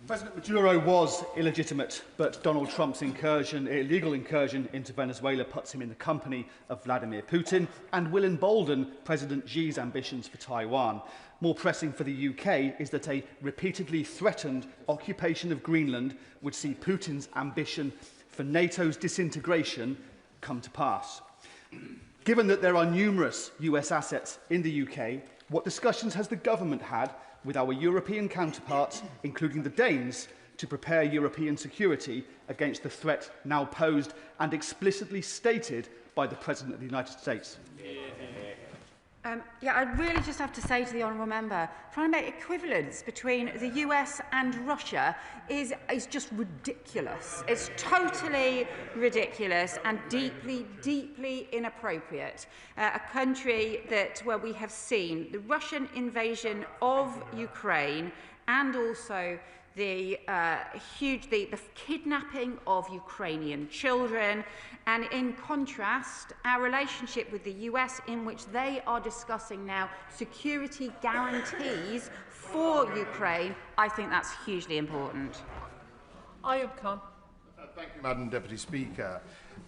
President Maduro was illegitimate, but Donald Trump's illegal incursion into Venezuela puts him in the company of Vladimir Putin and will embolden President Xi's ambitions for Taiwan. More pressing for the UK is that a repeatedly threatened occupation of Greenland would see Putin's ambition for NATO's disintegration come to pass. Given that there are numerous US assets in the UK, what discussions has the government had with our European counterparts, including the Danes, to prepare European security against the threat now posed and explicitly stated by the President of the United States? I really just have to say to the honourable member, trying to make equivalence between the US and Russia is just ridiculous. It's totally ridiculous and deeply, deeply inappropriate. A country where we have seen the Russian invasion of Ukraine and also the kidnapping of Ukrainian children, and in contrast, our relationship with the US, in which they are discussing now security guarantees for Ukraine. I think that's hugely important. Ayub Khan. Thank you, Madam Deputy Speaker.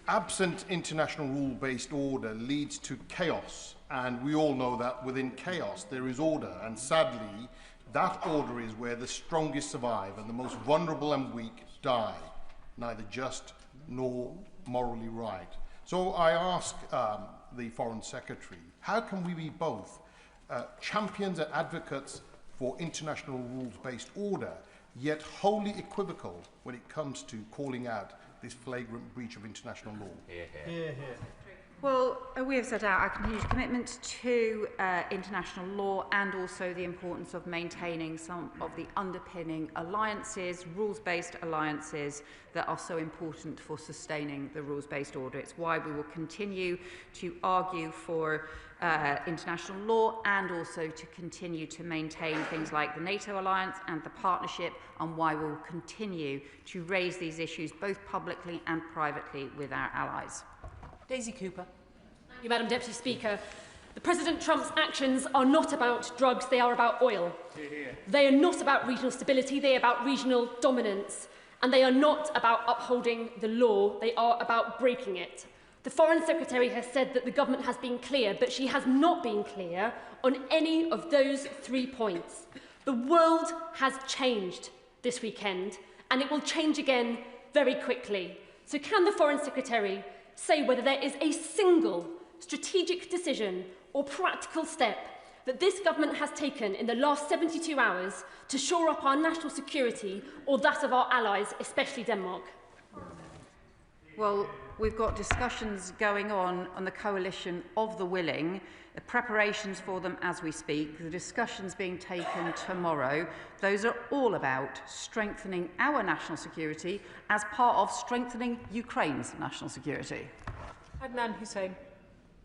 Absent international rule-based order leads to chaos, and we all know that within chaos there is order, and sadly, that order is where the strongest survive and the most vulnerable and weak die, neither just nor morally right. So I ask the Foreign Secretary, how can we be both champions and advocates for international rules-based order, yet wholly equivocal when it comes to calling out this flagrant breach of international law? Hear, hear. Well, we have set out our continued commitment to international law and also the importance of maintaining some of the underpinning alliances, rules-based alliances that are so important for sustaining the rules-based order. It's why we will continue to argue for international law and also to continue to maintain things like the NATO alliance and the partnership, and why we will continue to raise these issues both publicly and privately with our allies. Daisy Cooper. Thank you, Madam Deputy Speaker. The President Trump's actions are not about drugs, they are about oil. They are not about regional stability, they are about regional dominance. And they are not about upholding the law, they are about breaking it. The Foreign Secretary has said that the government has been clear, but she has not been clear on any of those 3 points. The world has changed this weekend, and it will change again very quickly. So can the Foreign Secretary say whether there is a single strategic decision or practical step that this government has taken in the last 72 hours to shore up our national security or that of our allies, especially Denmark? Well, we've got discussions going on the coalition of the willing, the preparations for them as we speak, the discussions being taken tomorrow. Those are all about strengthening our national security as part of strengthening Ukraine's national security. Adnan Hussein.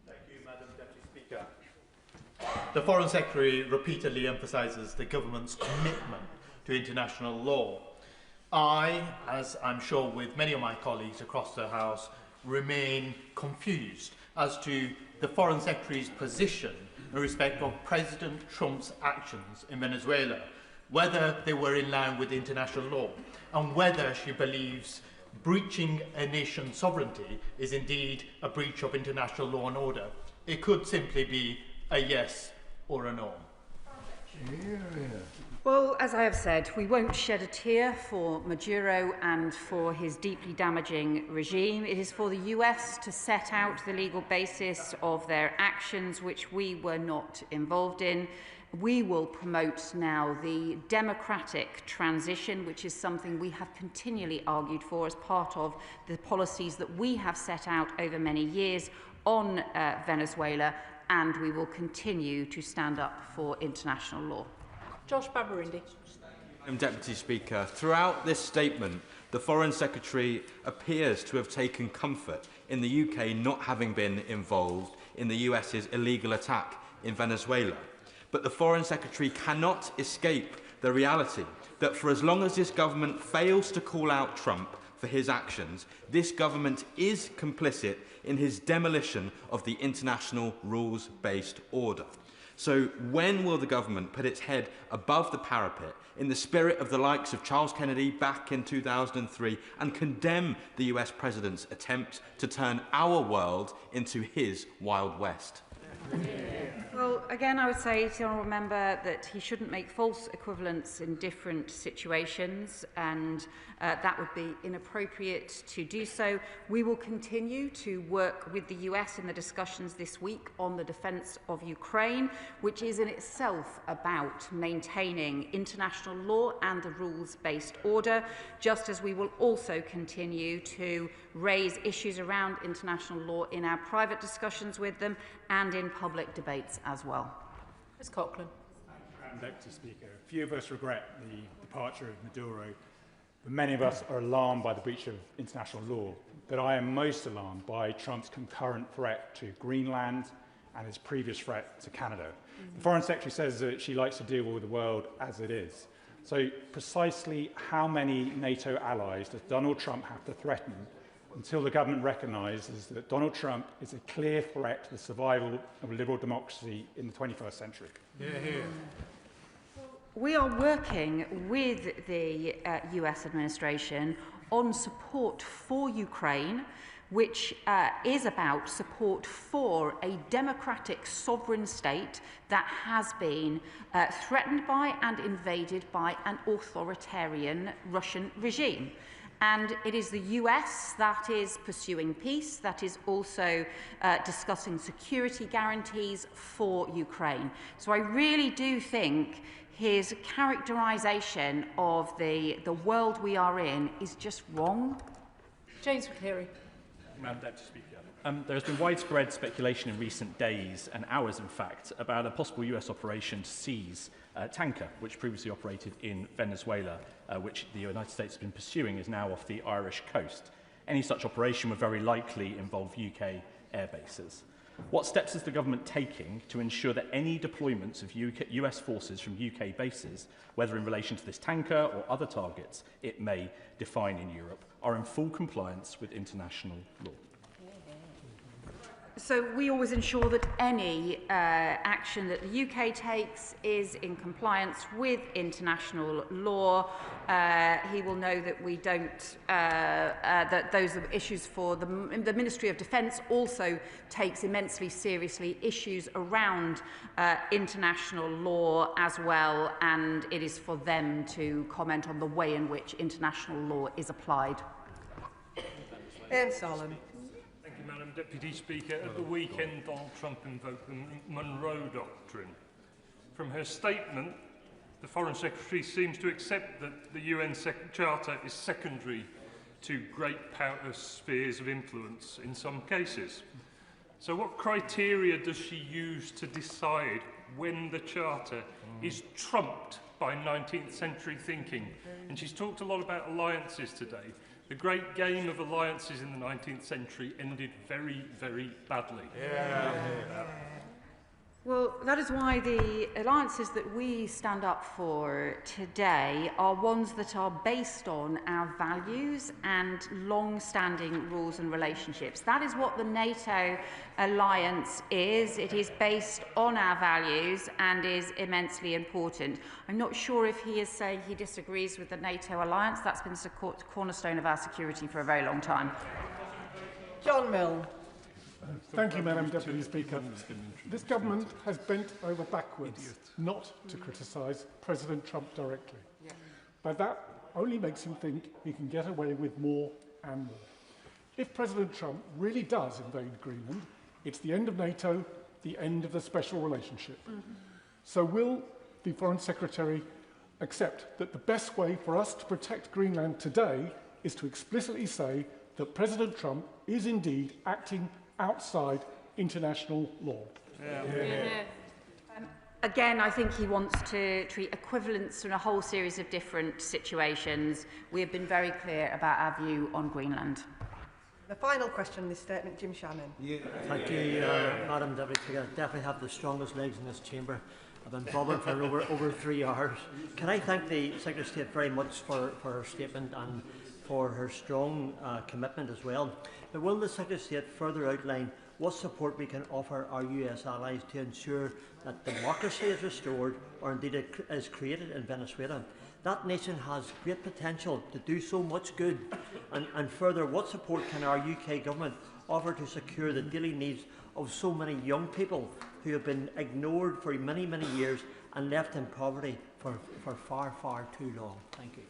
Thank you, Madam Deputy Speaker. The Foreign Secretary repeatedly emphasises the government's commitment to international law. I, as I'm sure with many of my colleagues across the House, remain confused as to the Foreign Secretary's position in respect of President Trump's actions in Venezuela, whether they were in line with international law, and whether she believes breaching a nation's sovereignty is indeed a breach of international law and order. It could simply be a yes or a no. Well, as I have said, we won't shed a tear for Maduro and for his deeply damaging regime. It is for the US to set out the legal basis of their actions, which we were not involved in. We will promote now the democratic transition, which is something we have continually argued for as part of the policies that we have set out over many years on Venezuela, and we will continue to stand up for international law. Josh Babarindi. Madam Deputy Speaker, throughout this statement, the Foreign Secretary appears to have taken comfort in the UK not having been involved in the US's illegal attack in Venezuela. But the Foreign Secretary cannot escape the reality that for as long as this government fails to call out Trump for his actions, this government is complicit in his demolition of the international rules-based order. So when will the government put its head above the parapet in the spirit of the likes of Charles Kennedy back in 2003 and condemn the US President's attempt to turn our world into his Wild West? Well, again, I would say to the honourable member that he shouldn't make false equivalents in different situations, and that would be inappropriate to do so. We will continue to work with the US in the discussions this week on the defence of Ukraine, which is in itself about maintaining international law and the rules-based order, just as we will also continue to raise issues around international law in our private discussions with them and in public debates as well. Ms Coughlin. Madam Deputy Speaker, few of us regret the departure of Maduro, but many of us are alarmed by the breach of international law. But I am most alarmed by Trump's concurrent threat to Greenland and his previous threat to Canada. The Foreign Secretary says that she likes to deal with the world as it is. So precisely how many NATO allies does Donald Trump have to threaten until the government recognises that Donald Trump is a clear threat to the survival of liberal democracy in the 21st century? We are working with the US administration on support for Ukraine, which is about support for a democratic sovereign state that has been threatened by and invaded by an authoritarian Russian regime. And it is the US that is pursuing peace, that is also discussing security guarantees for Ukraine. So I really do think his characterisation of the world we are in is just wrong. James McCleary. Madam Deputy Speaker. There has been widespread speculation in recent days, and hours in fact, about a possible US operation to seize a tanker which previously operated in Venezuela, which the United States has been pursuing, is now off the Irish coast. Any such operation would very likely involve UK air bases. What steps is the government taking to ensure that any deployments of US forces from UK bases, whether in relation to this tanker or other targets it may define in Europe, are in full compliance with international law? So we always ensure that any action that the UK takes is in compliance with international law. He will know that we don't, that those are issues for the Ministry of Defence also takes immensely seriously issues around international law as well, and it is for them to comment on the way in which international law is applied. Ian Solomon. Madam Deputy Speaker, at the weekend Donald Trump invoked the Monroe Doctrine. From her statement, the Foreign Secretary seems to accept that the UN Charter is secondary to great power spheres of influence in some cases. So what criteria does she use to decide when the Charter is trumped by 19th century thinking? And she's talked a lot about alliances today. The great game of alliances in the 19th century ended very, very badly. Well, that is why the alliances that we stand up for today are ones that are based on our values and long-standing rules and relationships. That is what the NATO alliance is. It is based on our values and is immensely important. I'm not sure if he is saying he disagrees with the NATO alliance. That's been the cornerstone of our security for a very long time. John Milne. Thank you, Madam Deputy Speaker. This government has bent over backwards not to criticise President Trump directly. But that only makes him think he can get away with more and more. If President Trump really does invade Greenland, it's the end of NATO, the end of the special relationship. So will the Foreign Secretary accept that the best way for us to protect Greenland today is to explicitly say that President Trump is indeed acting outside international law? Again, I think he wants to treat equivalents in a whole series of different situations. We have been very clear about our view on Greenland. The final question in this statement, Jim Shannon. Thank you, Madam Deputy Speaker. I definitely have the strongest legs in this chamber. I've been bothered for over 3 hours. Can I thank the Secretary of State very much for her statement and for her strong commitment as well. But will the Secretary of State further outline what support we can offer our US allies to ensure that democracy is restored or indeed is created in Venezuela? That nation has great potential to do so much good. And further, what support can our UK government offer to secure the daily needs of so many young people who have been ignored for many, many years and left in poverty for far, far too long? Thank you.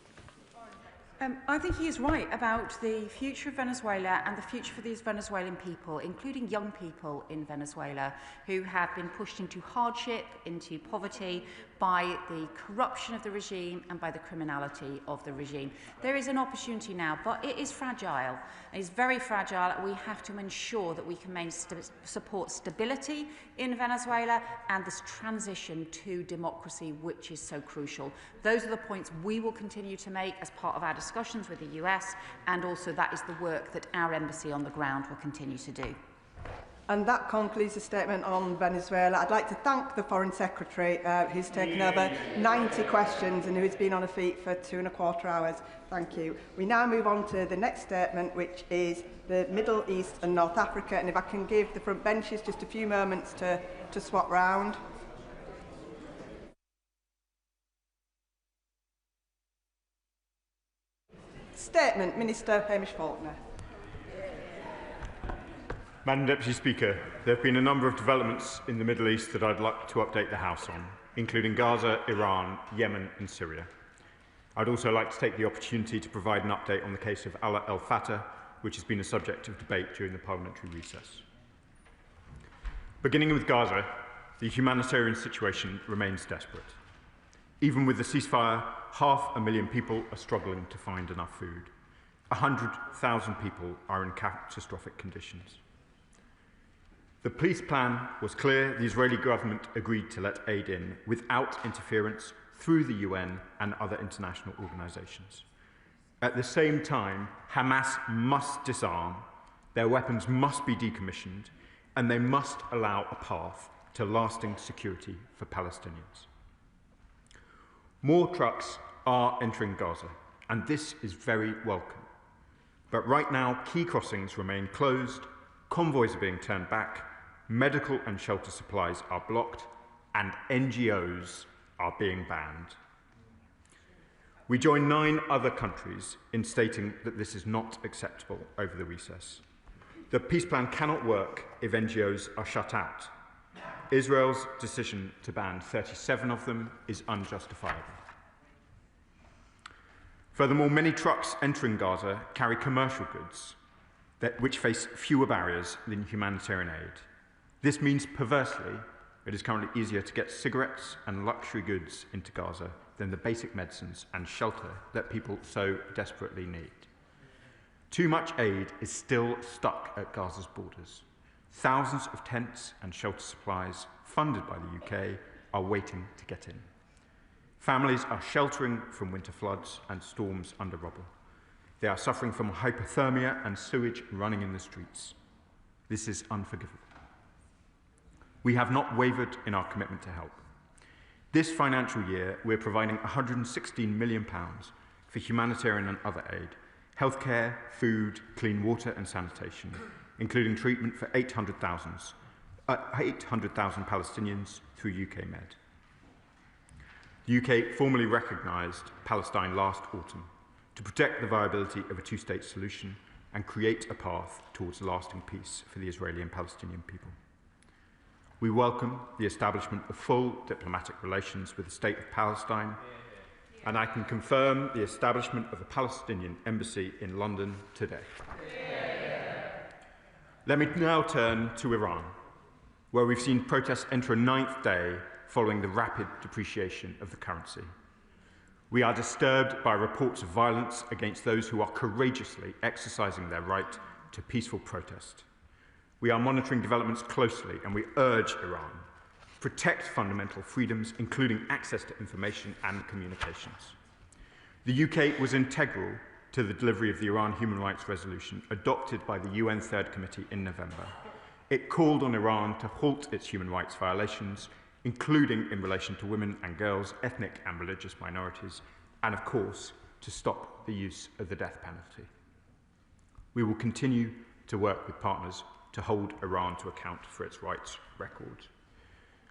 I think he is right about the future of Venezuela and the future for these Venezuelan people, including young people in Venezuela who have been pushed into hardship, into poverty by the corruption of the regime and by the criminality of the regime. There is an opportunity now, but it is fragile. It is very fragile. We have to ensure that we can support stability in Venezuela and this transition to democracy, which is so crucial. Those are the points we will continue to make as part of our discussions with the US, and also that is the work that our embassy on the ground will continue to do. And that concludes the statement on Venezuela. I'd like to thank the Foreign Secretary who's taken over 90 questions and who's been on her feet for 2¼ hours. Thank you. We now move on to the next statement, which is the Middle East and North Africa. And if I can give the front benches just a few moments to swap round. Statement, Minister Hamish Faulkner. Madam Deputy Speaker, there have been a number of developments in the Middle East that I'd like to update the House on, including Gaza, Iran, Yemen and Syria. I'd also like to take the opportunity to provide an update on the case of Alaa el-Fatah, which has been a subject of debate during the parliamentary recess. Beginning with Gaza, the humanitarian situation remains desperate. Even with the ceasefire, 500,000 people are struggling to find enough food. 100,000 people are in catastrophic conditions. The peace plan was clear. The Israeli government agreed to let aid in without interference through the UN and other international organisations. At the same time, Hamas must disarm, their weapons must be decommissioned, and they must allow a path to lasting security for Palestinians. More trucks are entering Gaza, and this is very welcome. But right now, key crossings remain closed, convoys are being turned back, medical and shelter supplies are blocked, and NGOs are being banned. We join 9 other countries in stating that this is not acceptable over the recess. The peace plan cannot work if NGOs are shut out. Israel's decision to ban 37 of them is unjustifiable. Furthermore, many trucks entering Gaza carry commercial goods which face fewer barriers than humanitarian aid. This means, perversely, it is currently easier to get cigarettes and luxury goods into Gaza than the basic medicines and shelter that people so desperately need. Too much aid is still stuck at Gaza's borders. Thousands of tents and shelter supplies, funded by the UK, are waiting to get in. Families are sheltering from winter floods and storms under rubble. They are suffering from hypothermia and sewage running in the streets. This is unforgivable. We have not wavered in our commitment to help. This financial year, we're providing £116 million for humanitarian and other aid, healthcare, food, clean water and sanitation, including treatment for 800,000 Palestinians through UK Med. The UK formally recognised Palestine last autumn to protect the viability of a two-state solution and create a path towards lasting peace for the Israeli and Palestinian people. We welcome the establishment of full diplomatic relations with the State of Palestine, and I can confirm the establishment of a Palestinian embassy in London today. Let me now turn to Iran, where we've seen protests enter a 9th day following the rapid depreciation of the currency. We are disturbed by reports of violence against those who are courageously exercising their right to peaceful protest. We are monitoring developments closely, and we urge Iran to protect fundamental freedoms, including access to information and communications. The UK was integral to the delivery of the Iran Human Rights Resolution adopted by the UN Third Committee in November. It called on Iran to halt its human rights violations, including in relation to women and girls, ethnic and religious minorities, and of course, to stop the use of the death penalty. We will continue to work with partners to hold Iran to account for its rights record.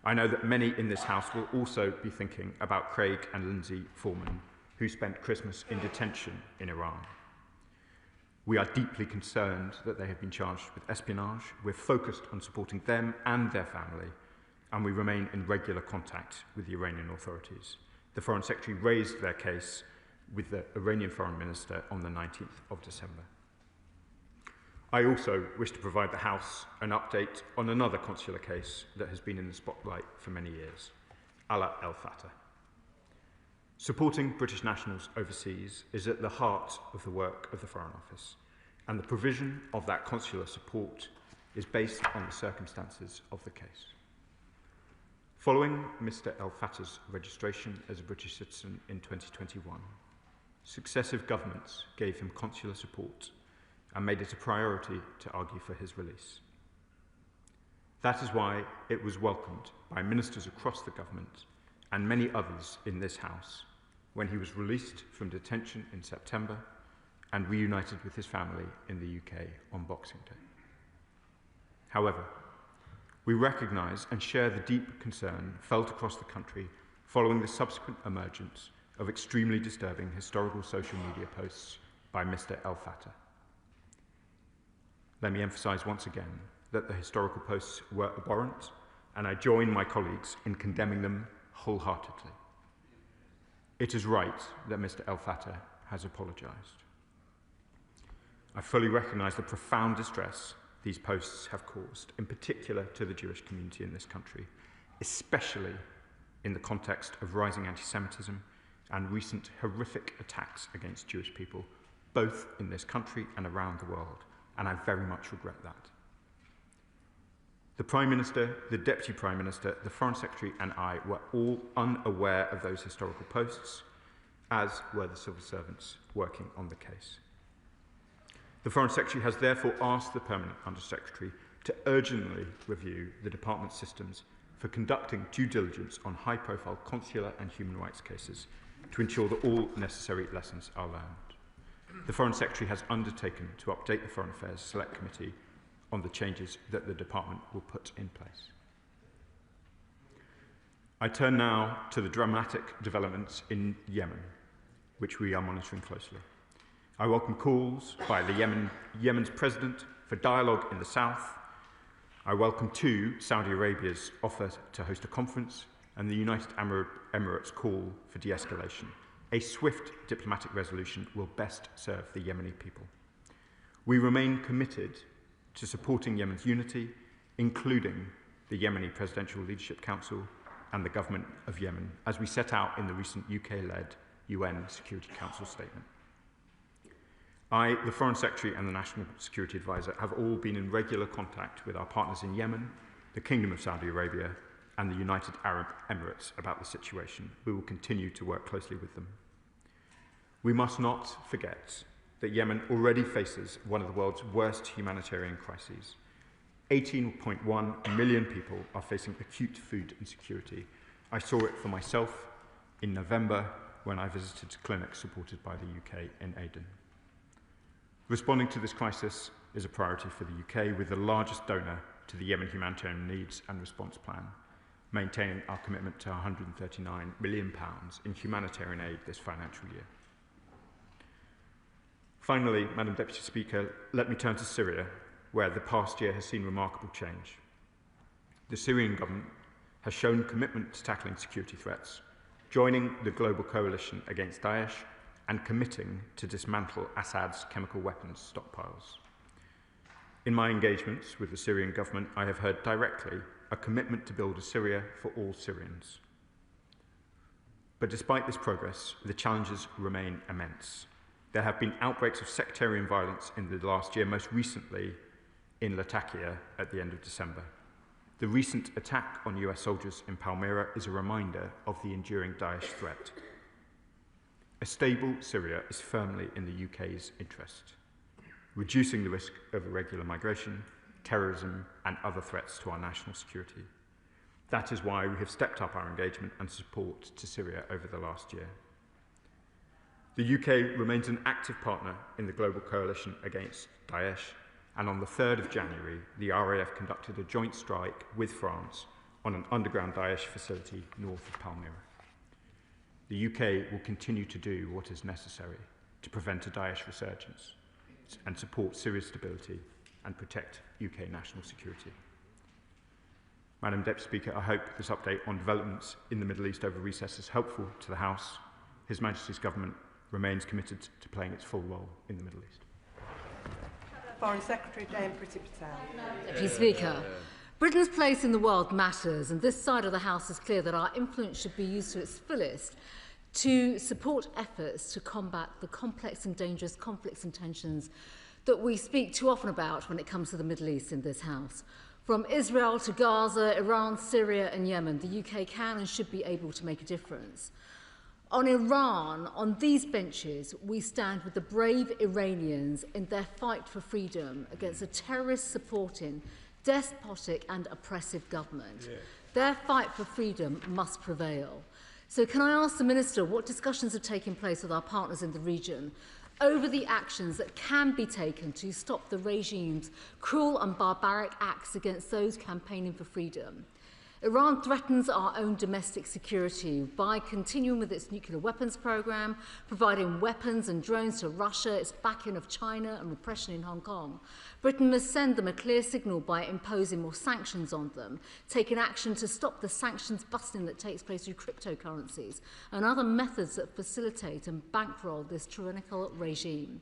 I know that many in this House will also be thinking about Craig and Lindsay Foreman, who spent Christmas in detention in Iran. We are deeply concerned that they have been charged with espionage. We're focused on supporting them and their family, and we remain in regular contact with the Iranian authorities. The Foreign Secretary raised their case with the Iranian Foreign Minister on the 19th of December. I also wish to provide the House an update on another consular case that has been in the spotlight for many years, Alaa El-Fatah. Supporting British nationals overseas is at the heart of the work of the Foreign Office, and the provision of that consular support is based on the circumstances of the case. Following Mr. El-Fatah's registration as a British citizen in 2021, successive governments gave him consular support and made it a priority to argue for his release. That is why it was welcomed by ministers across the government and many others in this House when he was released from detention in September and reunited with his family in the UK on Boxing Day. However, we recognise and share the deep concern felt across the country following the subsequent emergence of extremely disturbing historical social media posts by Mr. El-Fatah. Let me emphasise once again that the historical posts were abhorrent, and I join my colleagues in condemning them wholeheartedly. It is right that Mr. El-Fatah has apologised. I fully recognise the profound distress these posts have caused, in particular to the Jewish community in this country, especially in the context of rising anti-Semitism and recent horrific attacks against Jewish people, both in this country and around the world, and I very much regret that. The Prime Minister, the Deputy Prime Minister, the Foreign Secretary and I were all unaware of those historical posts, as were the civil servants working on the case. The Foreign Secretary has therefore asked the Permanent Under-Secretary to urgently review the Department's systems for conducting due diligence on high-profile consular and human rights cases to ensure that all necessary lessons are learned. The Foreign Secretary has undertaken to update the Foreign Affairs Select Committee on the changes that the Department will put in place. I turn now to the dramatic developments in Yemen, which we are monitoring closely. I welcome calls by Yemen's president for dialogue in the south. I welcome too Saudi Arabia's offer to host a conference and the United Emirates' call for de-escalation. A swift diplomatic resolution will best serve the Yemeni people. We remain committed to supporting Yemen's unity, including the Yemeni Presidential Leadership Council and the Government of Yemen, as we set out in the recent UK-led UN Security Council statement. I, the Foreign Secretary and the National Security Advisor have all been in regular contact with our partners in Yemen, the Kingdom of Saudi Arabia and the United Arab Emirates about the situation. We will continue to work closely with them. We must not forget that Yemen already faces one of the world's worst humanitarian crises. 18.1 million people are facing acute food insecurity. I saw it for myself in November when I visited clinics supported by the UK in Aden. Responding to this crisis is a priority for the UK, with the largest donor to the Yemen humanitarian needs and response plan, maintaining our commitment to £139 million in humanitarian aid this financial year. Finally, Madam Deputy Speaker, let me turn to Syria, where the past year has seen remarkable change. The Syrian government has shown commitment to tackling security threats, joining the global coalition against Daesh and committing to dismantle Assad's chemical weapons stockpiles. In my engagements with the Syrian government, I have heard directly a commitment to build a Syria for all Syrians. But despite this progress, the challenges remain immense. There have been outbreaks of sectarian violence in the last year, most recently in Latakia at the end of December. The recent attack on US soldiers in Palmyra is a reminder of the enduring Daesh threat. A stable Syria is firmly in the UK's interest, reducing the risk of irregular migration, terrorism, and other threats to our national security. That is why we have stepped up our engagement and support to Syria over the last year. The UK remains an active partner in the global coalition against Daesh, and on the 3rd of January, the RAF conducted a joint strike with France on an underground Daesh facility north of Palmyra. The UK will continue to do what is necessary to prevent a Daesh resurgence and support Syria's stability and protect UK national security. Madam Deputy Speaker, I hope this update on developments in the Middle East over recess is helpful to the House. His Majesty's Government remains committed to playing its full role in the Middle East. Foreign Secretary Jane Patel. Deputy Speaker, Britain's place in the world matters, and this side of the House is clear that our influence should be used to its fullest to support efforts to combat the complex and dangerous conflicts and tensions that we speak too often about when it comes to the Middle East in this House. From Israel to Gaza, Iran, Syria and Yemen, the UK can and should be able to make a difference. On Iran, on these benches, we stand with the brave Iranians in their fight for freedom against a terrorist-supporting, despotic and oppressive government. Yeah. Their fight for freedom must prevail. So can I ask the Minister what discussions are taking place with our partners in the region over the actions that can be taken to stop the regime's cruel and barbaric acts against those campaigning for freedom? Iran threatens our own domestic security by continuing with its nuclear weapons program, providing weapons and drones to Russia, its backing of China and repression in Hong Kong. Britain must send them a clear signal by imposing more sanctions on them, taking action to stop the sanctions busting that takes place through cryptocurrencies and other methods that facilitate and bankroll this tyrannical regime.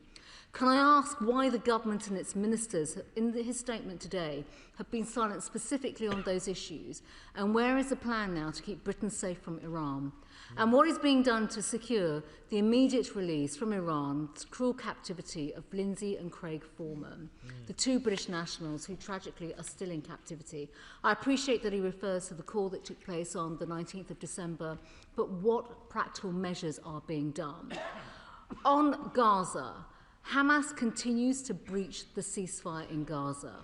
Can I ask why the government and its ministers, in his statement today, have been silent specifically on those issues? And where is the plan now to keep Britain safe from Iran? And what is being done to secure the immediate release from Iran's cruel captivity of Lindsay and Craig Foreman, the two British nationals who tragically are still in captivity? I appreciate that he refers to the call that took place on the 19th of December, but what practical measures are being done? On Gaza, Hamas continues to breach the ceasefire in Gaza.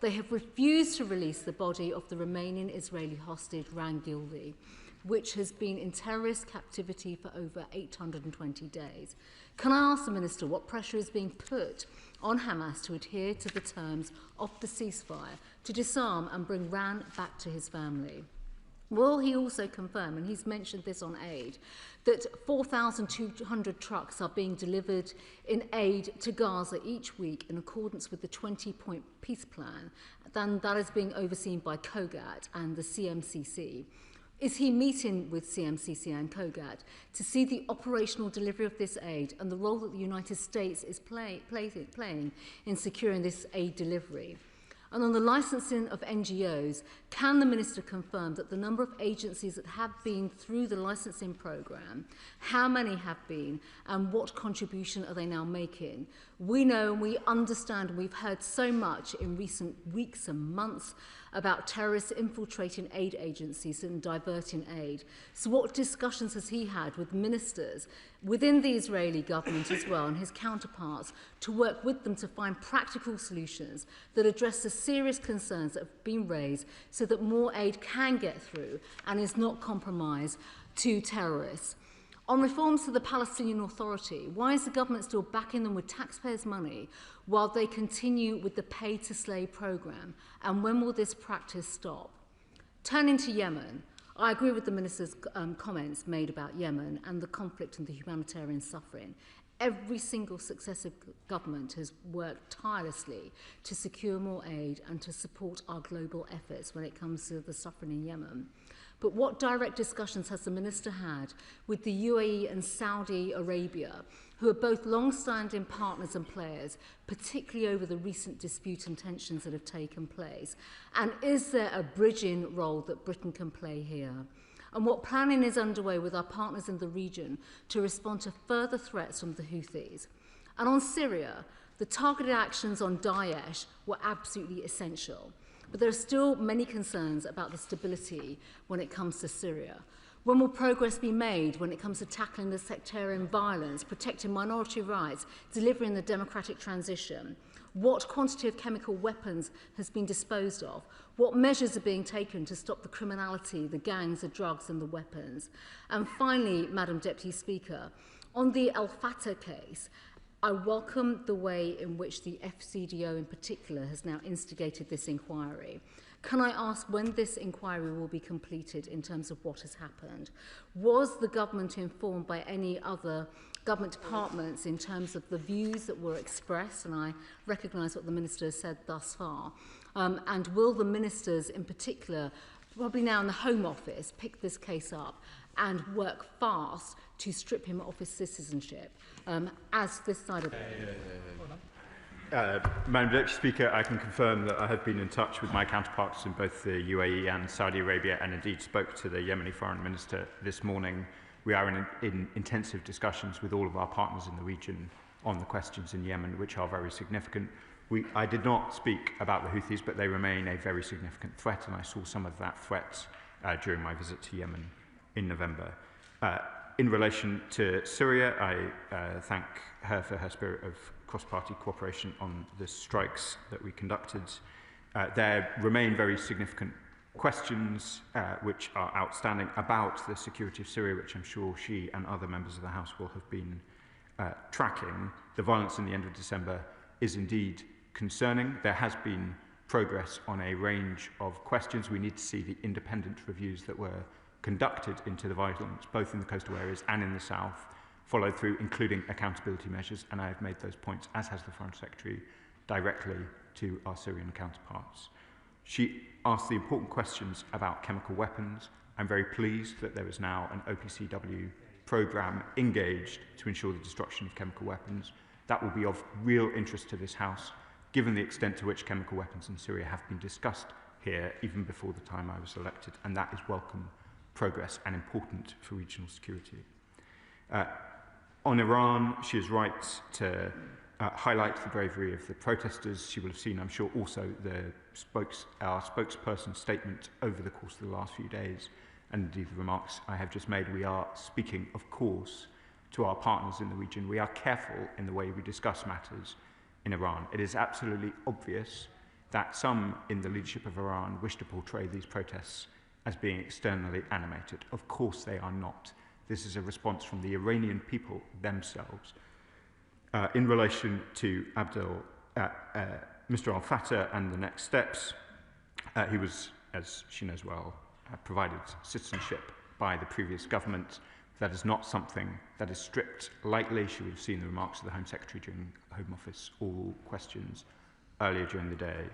They have refused to release the body of the remaining Israeli hostage, Ran Gildi, which has been in terrorist captivity for over 820 days. Can I ask the Minister what pressure is being put on Hamas to adhere to the terms of the ceasefire, to disarm and bring Ran back to his family? Will he also confirm, and he's mentioned this on aid, that 4,200 trucks are being delivered in aid to Gaza each week in accordance with the 20-point peace plan, and that is being overseen by COGAT and the CMCC? Is he meeting with CMCC and COGAT to see the operational delivery of this aid and the role that the United States is playing in securing this aid delivery? And on the licensing of NGOs, can the Minister confirm that the number of agencies that have been through the licensing programme, how many have been, and what contribution are they now making? We know and we understand, and we've heard so much in recent weeks and months about terrorists infiltrating aid agencies and diverting aid. So what discussions has he had with ministers within the Israeli government as well and his counterparts to work with them to find practical solutions that address the serious concerns that have been raised so that more aid can get through and is not compromised to terrorists? On reforms to the Palestinian Authority, why is the government still backing them with taxpayers' money while they continue with the pay-to-slay programme? And when will this practice stop? Turning to Yemen, I agree with the Minister's comments made about Yemen and the conflict and the humanitarian suffering. Every single successive government has worked tirelessly to secure more aid and to support our global efforts when it comes to the suffering in Yemen. But what direct discussions has the Minister had with the UAE and Saudi Arabia, who are both long-standing partners and players, particularly over the recent dispute and tensions that have taken place? And is there a bridging role that Britain can play here? And what planning is underway with our partners in the region to respond to further threats from the Houthis? And on Syria, the targeted actions on Daesh were absolutely essential. But there are still many concerns about the stability when it comes to Syria. When will progress be made when it comes to tackling the sectarian violence, protecting minority rights, delivering the democratic transition? What quantity of chemical weapons has been disposed of? What measures are being taken to stop the criminality, the gangs, the drugs and the weapons? And finally, Madam Deputy Speaker, on the Al Fatah case, I welcome the way in which the FCDO in particular has now instigated this inquiry. Can I ask when this inquiry will be completed in terms of what has happened? Was the government informed by any other government departments in terms of the views that were expressed? And I recognise what the Minister has said thus far. And will the ministers in particular, probably now in the Home Office, pick this case up and work fast to strip him of his citizenship, as this side of... Madam Deputy Speaker, I can confirm that I have been in touch with my counterparts in both the UAE and Saudi Arabia, and indeed spoke to the Yemeni Foreign Minister this morning. We are in intensive discussions with all of our partners in the region on the questions in Yemen, which are very significant. I did not speak about the Houthis, but they remain a very significant threat, and I saw some of that threat during my visit to Yemen in November. In relation to Syria, I thank her for her spirit of cross-party cooperation on the strikes that we conducted. There remain very significant questions which are outstanding about the security of Syria, which I'm sure she and other members of the House will have been tracking. The violence in the end of December is indeed concerning. There has been progress on a range of questions. We need to see the independent reviews that were conducted into the violence, both in the coastal areas and in the south, followed through, including accountability measures, and I have made those points, as has the Foreign Secretary, directly to our Syrian counterparts. She asked the important questions about chemical weapons. I'm very pleased that there is now an OPCW programme engaged to ensure the destruction of chemical weapons. That will be of real interest to this House, given the extent to which chemical weapons in Syria have been discussed here even before the time I was elected, and that is welcome progress and important for regional security. On Iran, she is right to highlight the bravery of the protesters. She will have seen, I'm sure, also our spokesperson's statement over the course of the last few days, and indeed the remarks I have just made. We are speaking, of course, to our partners in the region. We are careful in the way we discuss matters in Iran. It is absolutely obvious that some in the leadership of Iran wish to portray these protests as being externally animated. Of course they are not. This is a response from the Iranian people themselves. In relation to Mr. Al-Fattah and the next steps, he was, as she knows well, provided citizenship by the previous government. That is not something that is stripped lightly. She would have seen the remarks of the Home Secretary during Home Office all questions earlier during the day.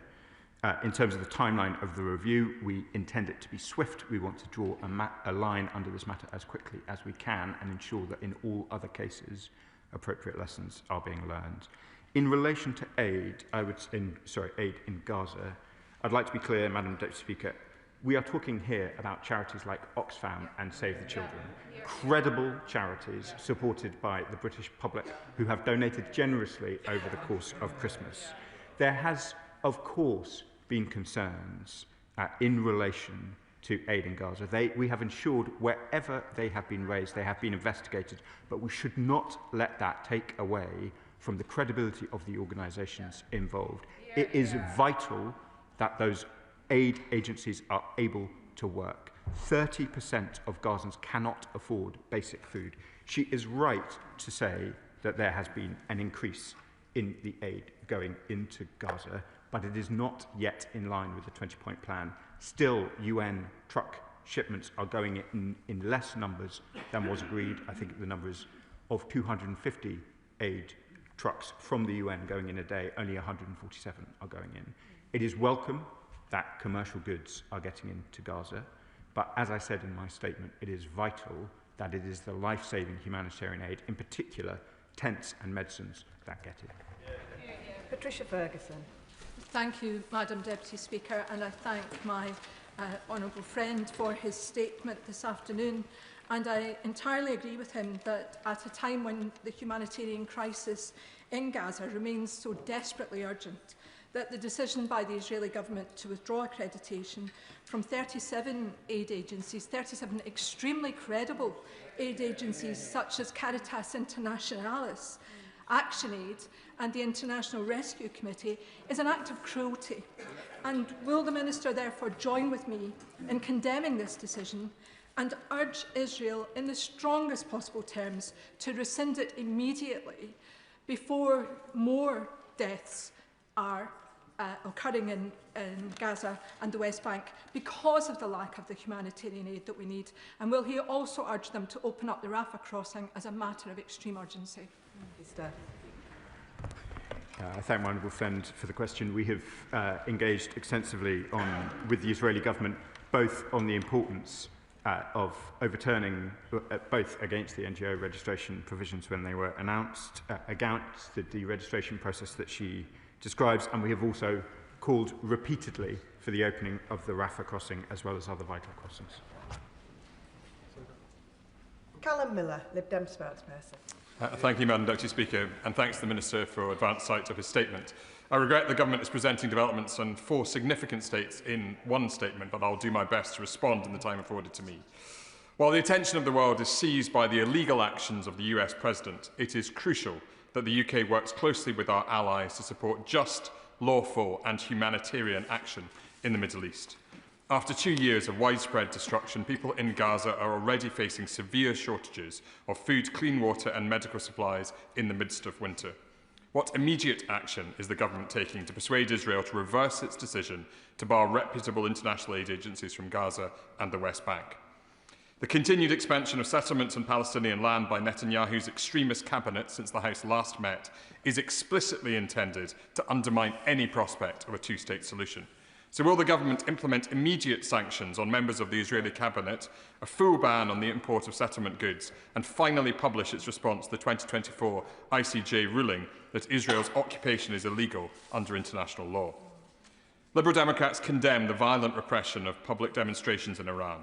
In terms of the timeline of the review, we intend it to be swift. We want to draw a line under this matter as quickly as we can and ensure that in all other cases, appropriate lessons are being learned. In relation to aid, aid in Gaza, I'd like to be clear, Madam Deputy Speaker, we are talking here about charities like Oxfam and Save the Children, credible charities supported by the British public who have donated generously over the course of Christmas. There has, of course, been concerns in relation to aid in Gaza. We have ensured wherever they have been raised, they have been investigated, but we should not let that take away from the credibility of the organisations involved. It is vital that those aid agencies are able to work. 30% of Gazans cannot afford basic food. She is right to say that there has been an increase in the aid going into Gaza, but it is not yet in line with the 20-point plan. Still, UN truck shipments are going in less numbers than was agreed. I think the number is of 250 aid trucks from the UN going in a day, only 147 are going in. It is welcome that commercial goods are getting into Gaza, but as I said in my statement, it is vital that it is the life-saving humanitarian aid, in particular tents and medicines, that get it. Patricia Ferguson. Thank you, Madam Deputy Speaker, and I thank my honourable friend for his statement this afternoon. And I entirely agree with him that at a time when the humanitarian crisis in Gaza remains so desperately urgent, that the decision by the Israeli government to withdraw accreditation from 37 aid agencies, 37 extremely credible aid agencies such as Caritas Internationalis, ActionAid and the International Rescue Committee, is an act of cruelty. And will the Minister therefore join with me in condemning this decision and urge Israel in the strongest possible terms to rescind it immediately before more deaths are occurring in Gaza and the West Bank because of the lack of the humanitarian aid that we need? And will he also urge them to open up the Rafah crossing as a matter of extreme urgency? I thank my honourable friend for the question. We have engaged extensively with the Israeli government, both on the importance of overturning, both against the NGO registration provisions when they were announced, against the deregistration process that she describes, and we have also called repeatedly for the opening of the Rafah crossing as well as other vital crossings. Callum Miller, Lib Dem spokesperson. Thank you, Madam Deputy Speaker, and thanks to the Minister for advance sight of his statement. I regret the Government is presenting developments on 4 significant states in one statement, but I'll do my best to respond in the time afforded to me. While the attention of the world is seized by the illegal actions of the US President, it is crucial that the UK works closely with our allies to support just, lawful and humanitarian action in the Middle East. After 2 years of widespread destruction, people in Gaza are already facing severe shortages of food, clean water and medical supplies in the midst of winter. What immediate action is the government taking to persuade Israel to reverse its decision to bar reputable international aid agencies from Gaza and the West Bank? The continued expansion of settlements on Palestinian land by Netanyahu's extremist cabinet since the House last met is explicitly intended to undermine any prospect of a two-state solution. So will the government implement immediate sanctions on members of the Israeli cabinet, a full ban on the import of settlement goods, and finally publish its response to the 2024 ICJ ruling that Israel's occupation is illegal under international law? Liberal Democrats condemn the violent repression of public demonstrations in Iran.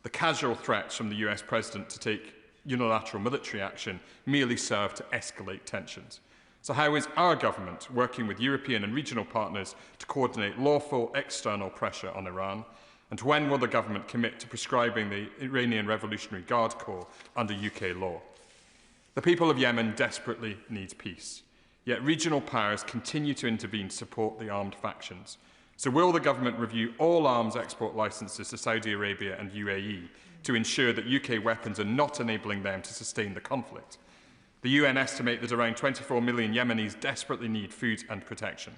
The casual threats from the US President to take unilateral military action merely serve to escalate tensions. So how is our government working with European and regional partners to coordinate lawful external pressure on Iran? And when will the government commit to prescribing the Iranian Revolutionary Guard Corps under UK law? The people of Yemen desperately need peace, yet regional powers continue to intervene to support the armed factions. So will the government review all arms export licences to Saudi Arabia and UAE to ensure that UK weapons are not enabling them to sustain the conflict? The UN estimate that around 24 million Yemenis desperately need food and protection.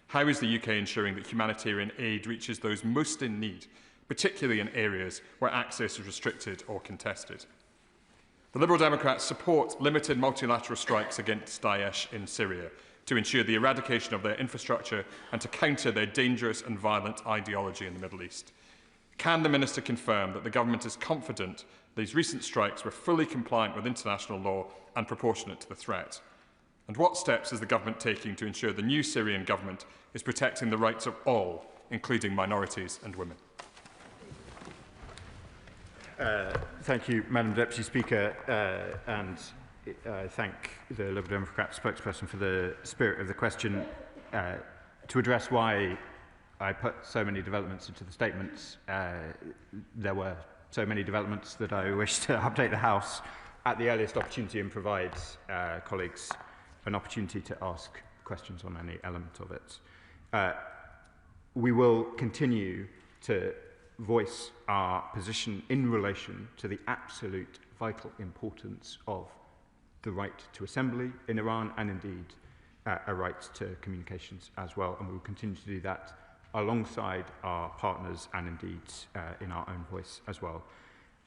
How is the UK ensuring that humanitarian aid reaches those most in need, particularly in areas where access is restricted or contested? The Liberal Democrats support limited multilateral strikes against Daesh in Syria to ensure the eradication of their infrastructure and to counter their dangerous and violent ideology in the Middle East. Can the Minister confirm that the government is confident these recent strikes were fully compliant with international law and proportionate to the threat? And what steps is the government taking to ensure the new Syrian government is protecting the rights of all, including minorities and women? Thank you, Madam Deputy Speaker, and I thank the Liberal Democrat spokesperson for the spirit of the question. To address why I put so many developments into the statements, there were so many developments that I wish to update the House at the earliest opportunity and provide colleagues an opportunity to ask questions on any element of it. We will continue to voice our position in relation to the absolute vital importance of the right to assembly in Iran and indeed a right to communications as well, and we will continue to do that alongside our partners and indeed in our own voice as well.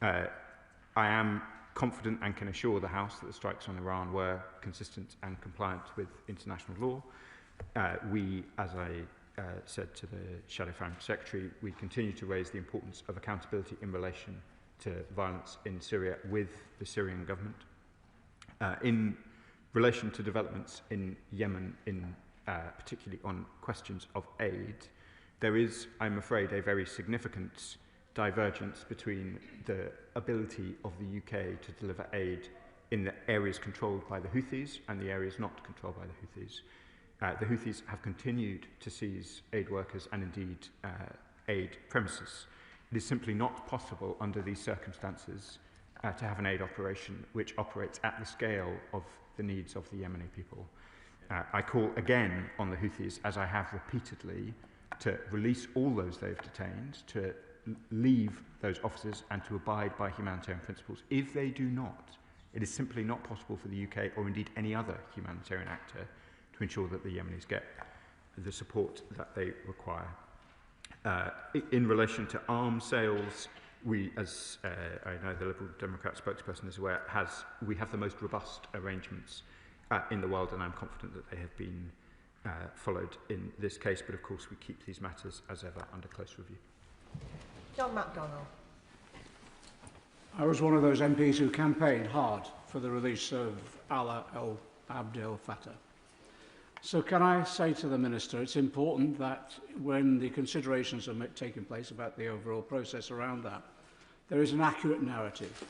I am confident and can assure the House that the strikes on Iran were consistent and compliant with international law. We, as I said to the Shadow Foreign Secretary, we continue to raise the importance of accountability in relation to violence in Syria with the Syrian government. In relation to developments in Yemen, particularly on questions of aid, there is, I'm afraid, a very significant divergence between the ability of the UK to deliver aid in the areas controlled by the Houthis and the areas not controlled by the Houthis. The Houthis have continued to seize aid workers and indeed aid premises. It is simply not possible under these circumstances to have an aid operation which operates at the scale of the needs of the Yemeni people. I call again on the Houthis, as I have repeatedly, to release all those they've detained, to leave those officers and to abide by humanitarian principles. If they do not, it is simply not possible for the UK or indeed any other humanitarian actor to ensure that the Yemenis get the support that they require. In relation to arms sales, we, as I know the Liberal Democrat spokesperson is aware, we have the most robust arrangements in the world, and I'm confident that they have been followed in this case, but of course we keep these matters as ever under close review. John MacDonald. I was one of those MPs who campaigned hard for the release of Alaa Abd el Fattah. So can I say to the Minister, it's important that when the considerations are taking place about the overall process around that, there is an accurate narrative.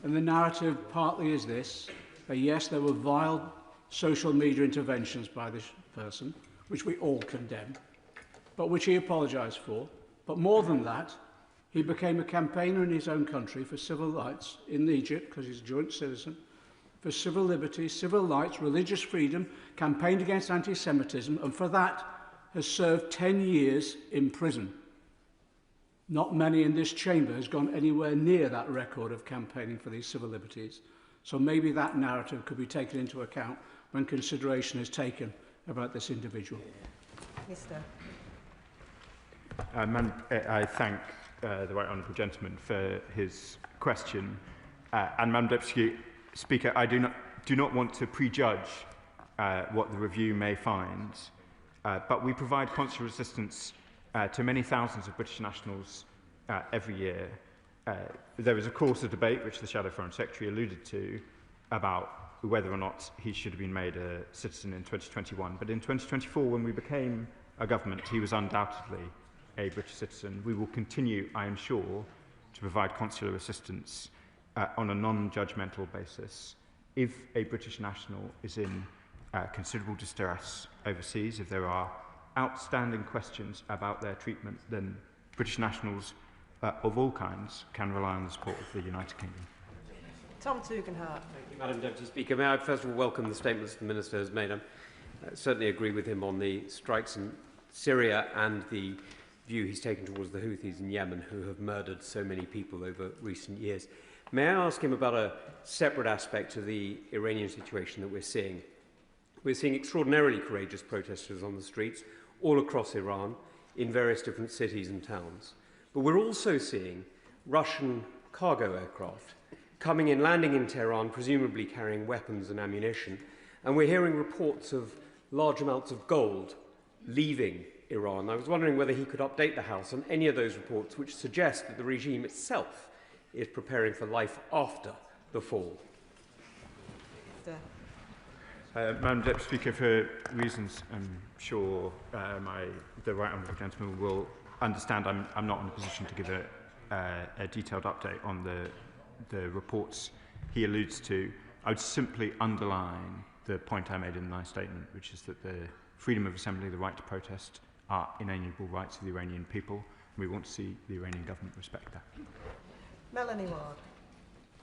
And the narrative partly is this, yes, there were vile social media interventions by this person, which we all condemn, but which he apologised for. But more than that, he became a campaigner in his own country for civil rights in Egypt, because he's a joint citizen, for civil liberties, civil rights, religious freedom, campaigned against anti-Semitism, and for that has served 10 years in prison. Not many in this chamber has gone anywhere near that record of campaigning for these civil liberties. So maybe that narrative could be taken into account when consideration is taken about this individual. Mr. I thank the Right Honourable Gentleman for his question. And Madam Deputy Speaker, I do not want to prejudge what the review may find, but we provide consular assistance to many thousands of British nationals every year. There is, of course, a debate, which the Shadow Foreign Secretary alluded to, about whether or not he should have been made a citizen in 2021. But in 2024, when we became a government, he was undoubtedly a British citizen. We will continue, I am sure, to provide consular assistance on a non-judgmental basis. If a British national is in considerable distress overseas, if there are outstanding questions about their treatment, then British nationals of all kinds can rely on the support of the United Kingdom. Tom Tugendhat. Thank you, Madam Deputy Speaker. May I first of all welcome the statements the Minister has made. I certainly agree with him on the strikes in Syria and the view he's taken towards the Houthis in Yemen, who have murdered so many people over recent years. May I ask him about a separate aspect of the Iranian situation that we're seeing? We're seeing extraordinarily courageous protesters on the streets all across Iran in various different cities and towns. But we're also seeing Russian cargo aircraft coming in, landing in Tehran, presumably carrying weapons and ammunition. And we're hearing reports of large amounts of gold leaving Iran. I was wondering whether he could update the House on any of those reports which suggest that the regime itself is preparing for life after the fall. Madam Deputy Speaker, for reasons I'm sure the right honourable gentleman will understand, I'm not in a position to give a detailed update on the reports he alludes to. I would simply underline the point I made in my statement, which is that the freedom of assembly, the right to protest, are inalienable rights of the Iranian people. We want to see the Iranian government respect that. Melanie Ward.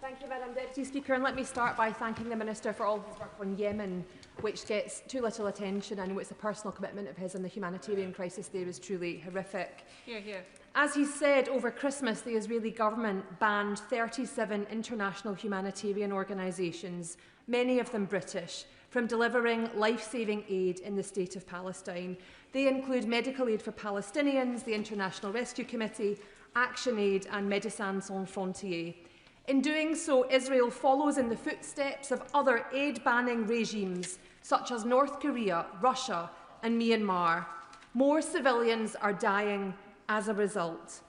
Thank you, Madam Deputy Speaker, and let me start by thanking the Minister for all his work on Yemen, which gets too little attention. I know it's a personal commitment of his, and the humanitarian crisis there is truly horrific. Hear, hear. As he said, over Christmas, the Israeli government banned 37 international humanitarian organisations, many of them British, from delivering life-saving aid in the state of Palestine. They include Medical Aid for Palestinians, the International Rescue Committee, Action Aid and Médecins Sans Frontières. In doing so, Israel follows in the footsteps of other aid-banning regimes such as North Korea, Russia and Myanmar. More civilians are dying as a result.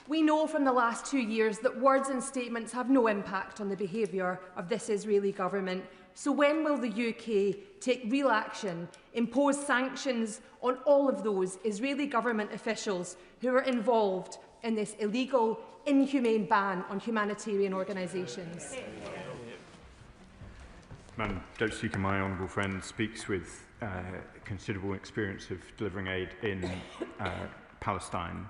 We know from the last 2 years that words and statements have no impact on the behaviour of this Israeli government. So when will the UK take real action, impose sanctions on all of those Israeli government officials who are involved in this illegal, inhumane ban on humanitarian organisations? Madam Deputy Speaker, my honourable friend speaks with considerable experience of delivering aid in Palestine.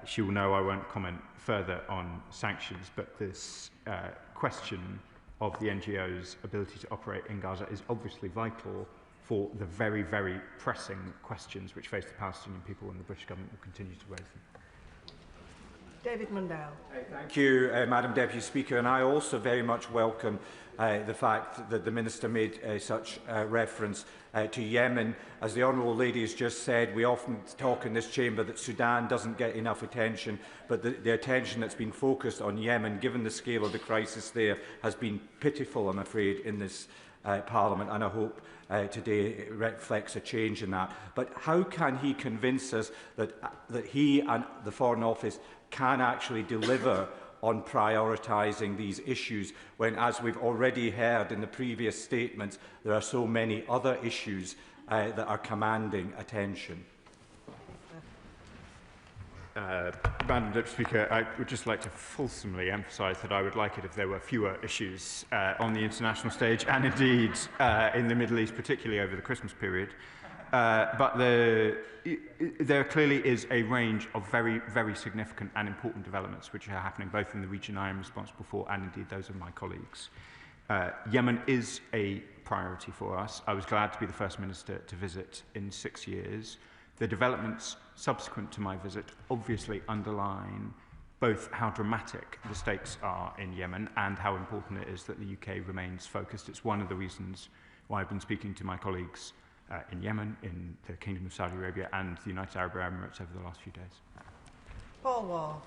She will know I won't comment further on sanctions, but this question of the NGO's ability to operate in Gaza is obviously vital for the very, very pressing questions which face the Palestinian people, and the British government will continue to raise them. David Mundell. Thank you, Madam Deputy Speaker, and I also very much welcome the fact that the Minister made such reference to Yemen. As the Honourable Lady has just said, we often talk in this chamber that Sudan doesn't get enough attention, but the attention that's been focused on Yemen, given the scale of the crisis there, has been pitiful, I'm afraid, in this Parliament, and I hope today it reflects a change in that. But how can he convince us that he and the Foreign Office can actually deliver on prioritising these issues when, as we've already heard in the previous statements, there are so many other issues that are commanding attention? Madam Deputy Speaker, I would just like to fulsomely emphasise that I would like it if there were fewer issues on the international stage and indeed in the Middle East, particularly over the Christmas period. But there clearly is a range of very, very significant and important developments which are happening both in the region I am responsible for and indeed those of my colleagues. Yemen is a priority for us. I was glad to be the first minister to visit in 6 years. The developments subsequent to my visit obviously underline both how dramatic the stakes are in Yemen and how important it is that the UK remains focused. It's one of the reasons why I've been speaking to my colleagues in Yemen, in the Kingdom of Saudi Arabia and the United Arab Emirates over the last few days. Paul Wall.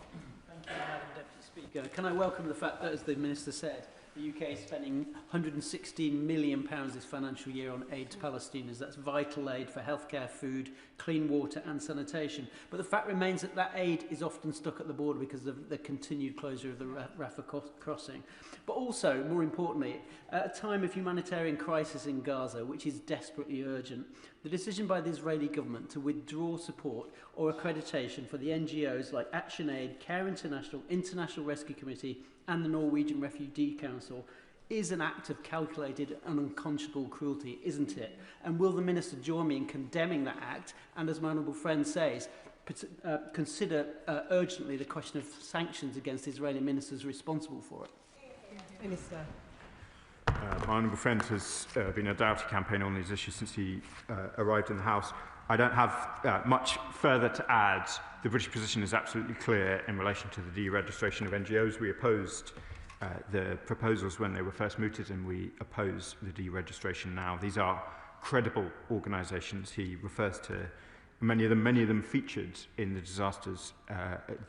Thank you, Madam Deputy Speaker. Can I welcome the fact that, as the Minister said, The UK is spending £116 million this financial year on aid to Palestinians. That's vital aid for healthcare, food, clean water and sanitation. But the fact remains that that aid is often stuck at the border because of the continued closure of the Rafah crossing. But also, more importantly, at a time of humanitarian crisis in Gaza, which is desperately urgent, the decision by the Israeli government to withdraw support or accreditation for the NGOs like Action Aid, Care International, International Rescue Committee and the Norwegian Refugee Council is an act of calculated and unconscionable cruelty, isn't it? And will the Minister join me in condemning that act and, as my honourable friend says, consider urgently the question of sanctions against Israeli ministers responsible for it? Minister. My honourable friend has been a doughty campaigner on these issues since he arrived in the House. I don't have much further to add. The British position is absolutely clear in relation to the deregistration of NGOs. We opposed the proposals when they were first mooted, and we oppose the deregistration now. These are credible organisations. He refers to many of them featured in the disasters,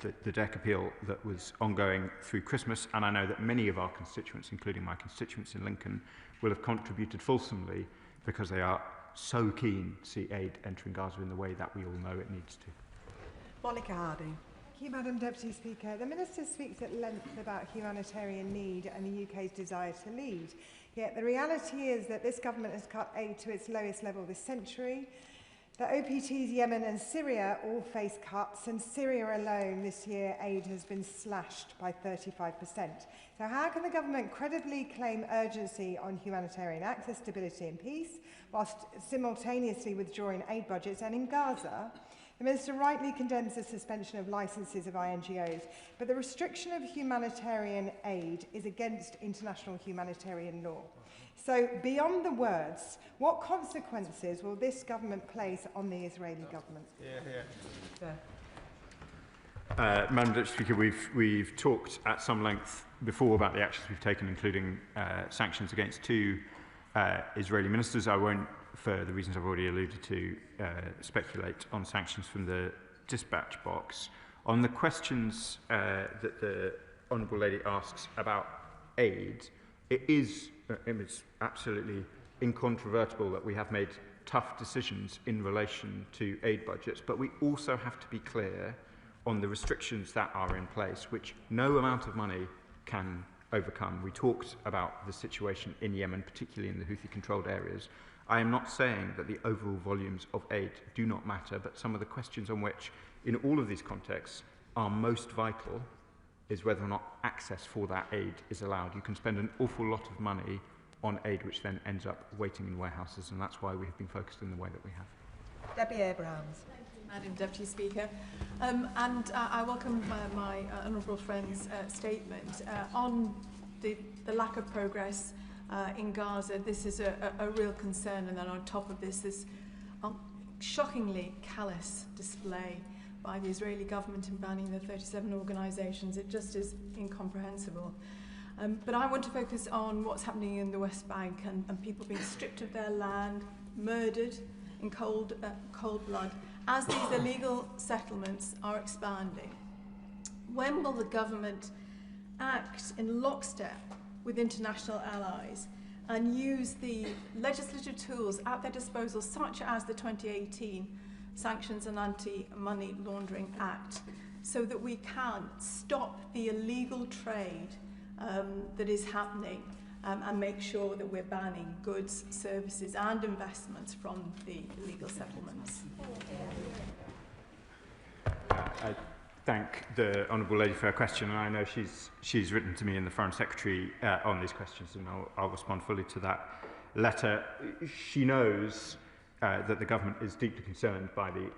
the deck appeal that was ongoing through Christmas, and I know that many of our constituents, including my constituents in Lincoln, will have contributed fulsomely because they are so keen to see aid entering Gaza in the way that we all know it needs to. Monica Harding. Thank you, Madam Deputy Speaker. The Minister speaks at length about humanitarian need and the UK's desire to lead. Yet the reality is that this government has cut aid to its lowest level this century. The OPTs Yemen and Syria all face cuts, and Syria alone this year aid has been slashed by 35%. So how can the government credibly claim urgency on humanitarian access, stability and peace, whilst simultaneously withdrawing aid budgets? And in Gaza, the Minister rightly condemns the suspension of licences of INGOs, but the restriction of humanitarian aid is against international humanitarian law. So, beyond the words, what consequences will this government place on the Israeli government? Madam Deputy Speaker, we've talked at some length before about the actions we've taken, including sanctions against two Israeli ministers. I won't, for the reasons I've already alluded to, speculate on sanctions from the dispatch box. On the questions that the Honourable Lady asks about aid, it's absolutely incontrovertible that we have made tough decisions in relation to aid budgets, but we also have to be clear on the restrictions that are in place, which no amount of money can overcome. We talked about the situation in Yemen, particularly in the Houthi-controlled areas. I am not saying that the overall volumes of aid do not matter, but some of the questions on which, in all of these contexts, are most vital is whether or not access for that aid is allowed. You can spend an awful lot of money on aid which then ends up waiting in warehouses, and that's why we have been focused in the way that we have. Debbie Abrahams. Madam Deputy Speaker, I welcome my honourable friend's statement on the lack of progress in Gaza. This is a real concern, and then on top of this shockingly callous display by the Israeli government in banning the 37 organisations. It just is incomprehensible. But I want to focus on what's happening in the West Bank and people being stripped of their land, murdered in cold blood, as these illegal settlements are expanding. When will the government act in lockstep with international allies and use the legislative tools at their disposal, such as the 2018 Sanctions and Anti-Money Laundering Act, so that we can stop the illegal trade that is happening and make sure that we're banning goods, services and investments from the illegal settlements? I thank the Honourable Lady for her question, and I know she's written to me and the Foreign Secretary on these questions, and I'll respond fully to that letter. She knows that the government is deeply concerned by the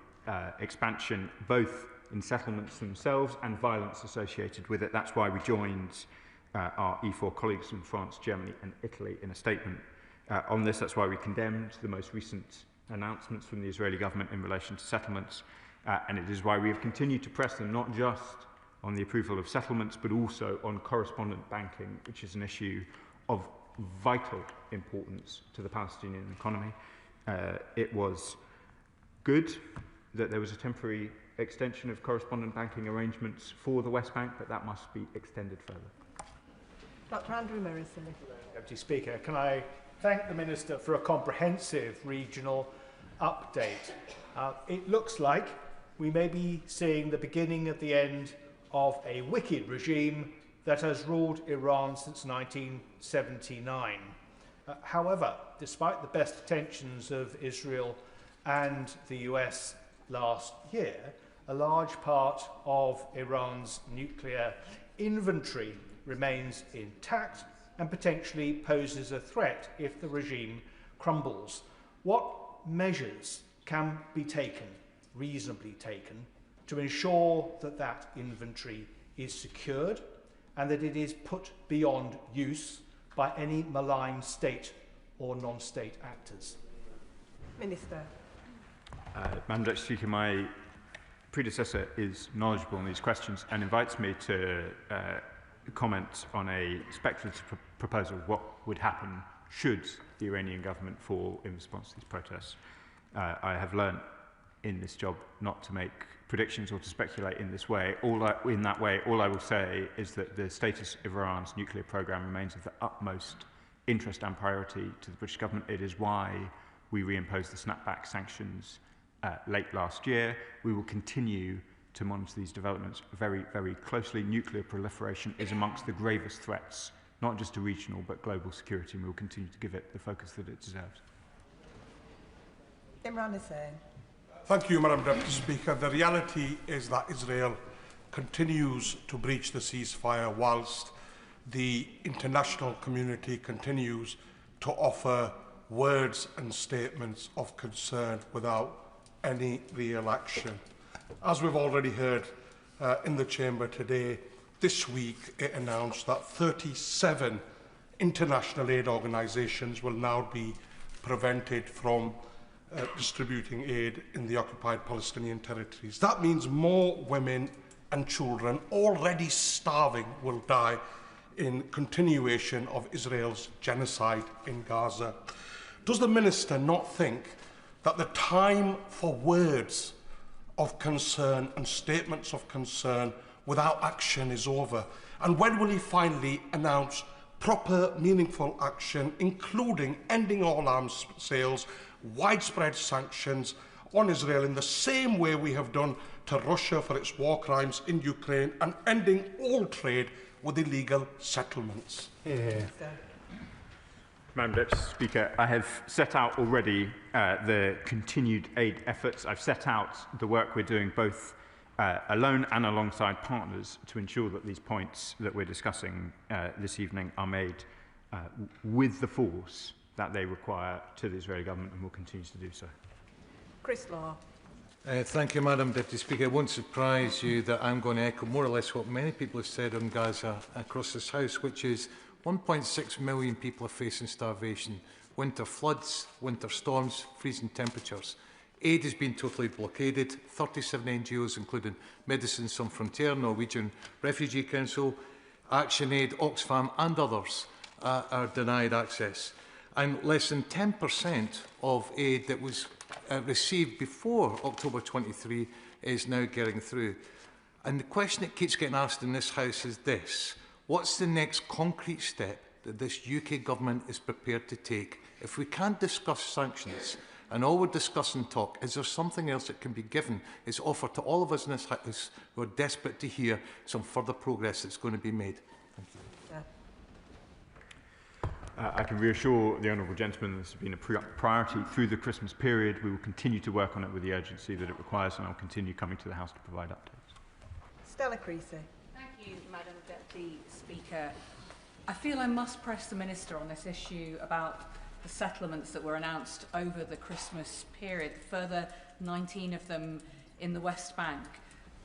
expansion, both in settlements themselves and violence associated with it. That's why we joined our E4 colleagues from France, Germany and Italy in a statement on this. That's why we condemned the most recent announcements from the Israeli government in relation to settlements, and it is why we have continued to press them, not just on the approval of settlements, but also on correspondent banking, which is an issue of vital importance to the Palestinian economy. It was good that there was a temporary extension of correspondent banking arrangements for the West Bank, but that must be extended further. Dr. Andrew Morrison. Deputy Speaker, can I thank the Minister for a comprehensive regional update. It looks like we may be seeing the beginning of the end of a wicked regime that has ruled Iran since 1979. However, despite the best intentions of Israel and the US last year, a large part of Iran's nuclear inventory remains intact and potentially poses a threat if the regime crumbles. What measures can be taken, reasonably taken, to ensure that that inventory is secured and that it is put beyond use by any malign state or non-state actors? Minister. Madam Deputy Speaker, my predecessor is knowledgeable on these questions and invites me to comment on a speculative proposal, what would happen should the Iranian government fall in response to these protests. I have learned in this job not to make predictions or to speculate in this way. All I will say is that the status of Iran's nuclear program remains of the utmost interest and priority to the British government. It is why we reimposed the snapback sanctions late last year. We will continue to monitor these developments very, very closely. Nuclear proliferation is amongst the gravest threats, not just to regional but global security, and we will continue to give it the focus that it deserves. Imran Hussain. Thank you, Madam Deputy Speaker. The reality is that Israel continues to breach the ceasefire whilst the international community continues to offer words and statements of concern without any real action. As we've already heard in the Chamber today, this week it announced that 37 international aid organisations will now be prevented from distributing aid in the occupied Palestinian territories. That means more women and children already starving will die in continuation of Israel's genocide in Gaza. Does the Minister not think that the time for words of concern and statements of concern without action is over? And when will he finally announce proper, meaningful action, including ending all arms sales, widespread sanctions on Israel in the same way we have done to Russia for its war crimes in Ukraine, and ending all trade with illegal settlements? Madam Deputy Speaker, I have set out already the continued aid efforts. I've set out the work we're doing both alone and alongside partners to ensure that these points that we're discussing this evening are made with the force that they require to the Israeli government, and will continue to do so. Chris Law. Thank you, Madam Deputy Speaker. It won't surprise you that I'm going to echo more or less what many people have said on Gaza across this House, which is 1.6 million people are facing starvation, winter floods, winter storms, freezing temperatures. Aid has been totally blockaded. 37 NGOs, including Medicines Sans Frontières, Norwegian Refugee Council, ActionAid, Oxfam and others are denied access. And less than 10% of aid that was received before October 23 is now getting through. And the question that keeps getting asked in this House is this: what's the next concrete step that this UK government is prepared to take? If we can't discuss sanctions and all we're discussing talk, is there something else that can be given, is offered to all of us in this House who are desperate to hear some further progress that's going to be made? Thank you. I can reassure the honourable gentleman this has been a priority through the Christmas period. We will continue to work on it with the urgency that it requires, and I'll continue coming to the House to provide updates. Stella Creasy. Thank you, Madam Deputy Speaker. I feel I must press the Minister on this issue about the settlements that were announced over the Christmas period, further 19 of them in the West Bank,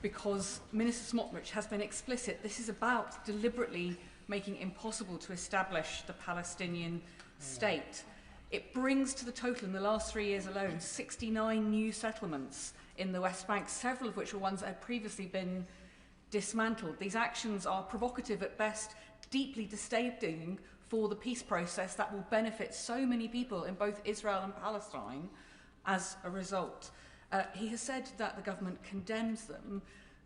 because Minister Smotrich has been explicit. This is about deliberately making it impossible to establish the Palestinian state. It brings to the total in the last 3 years alone 69 new settlements in the West Bank, several of which were ones that had previously been dismantled. These actions are provocative at best, deeply destabilising for the peace process that will benefit so many people in both Israel and Palestine as a result. He has said that the government condemns them,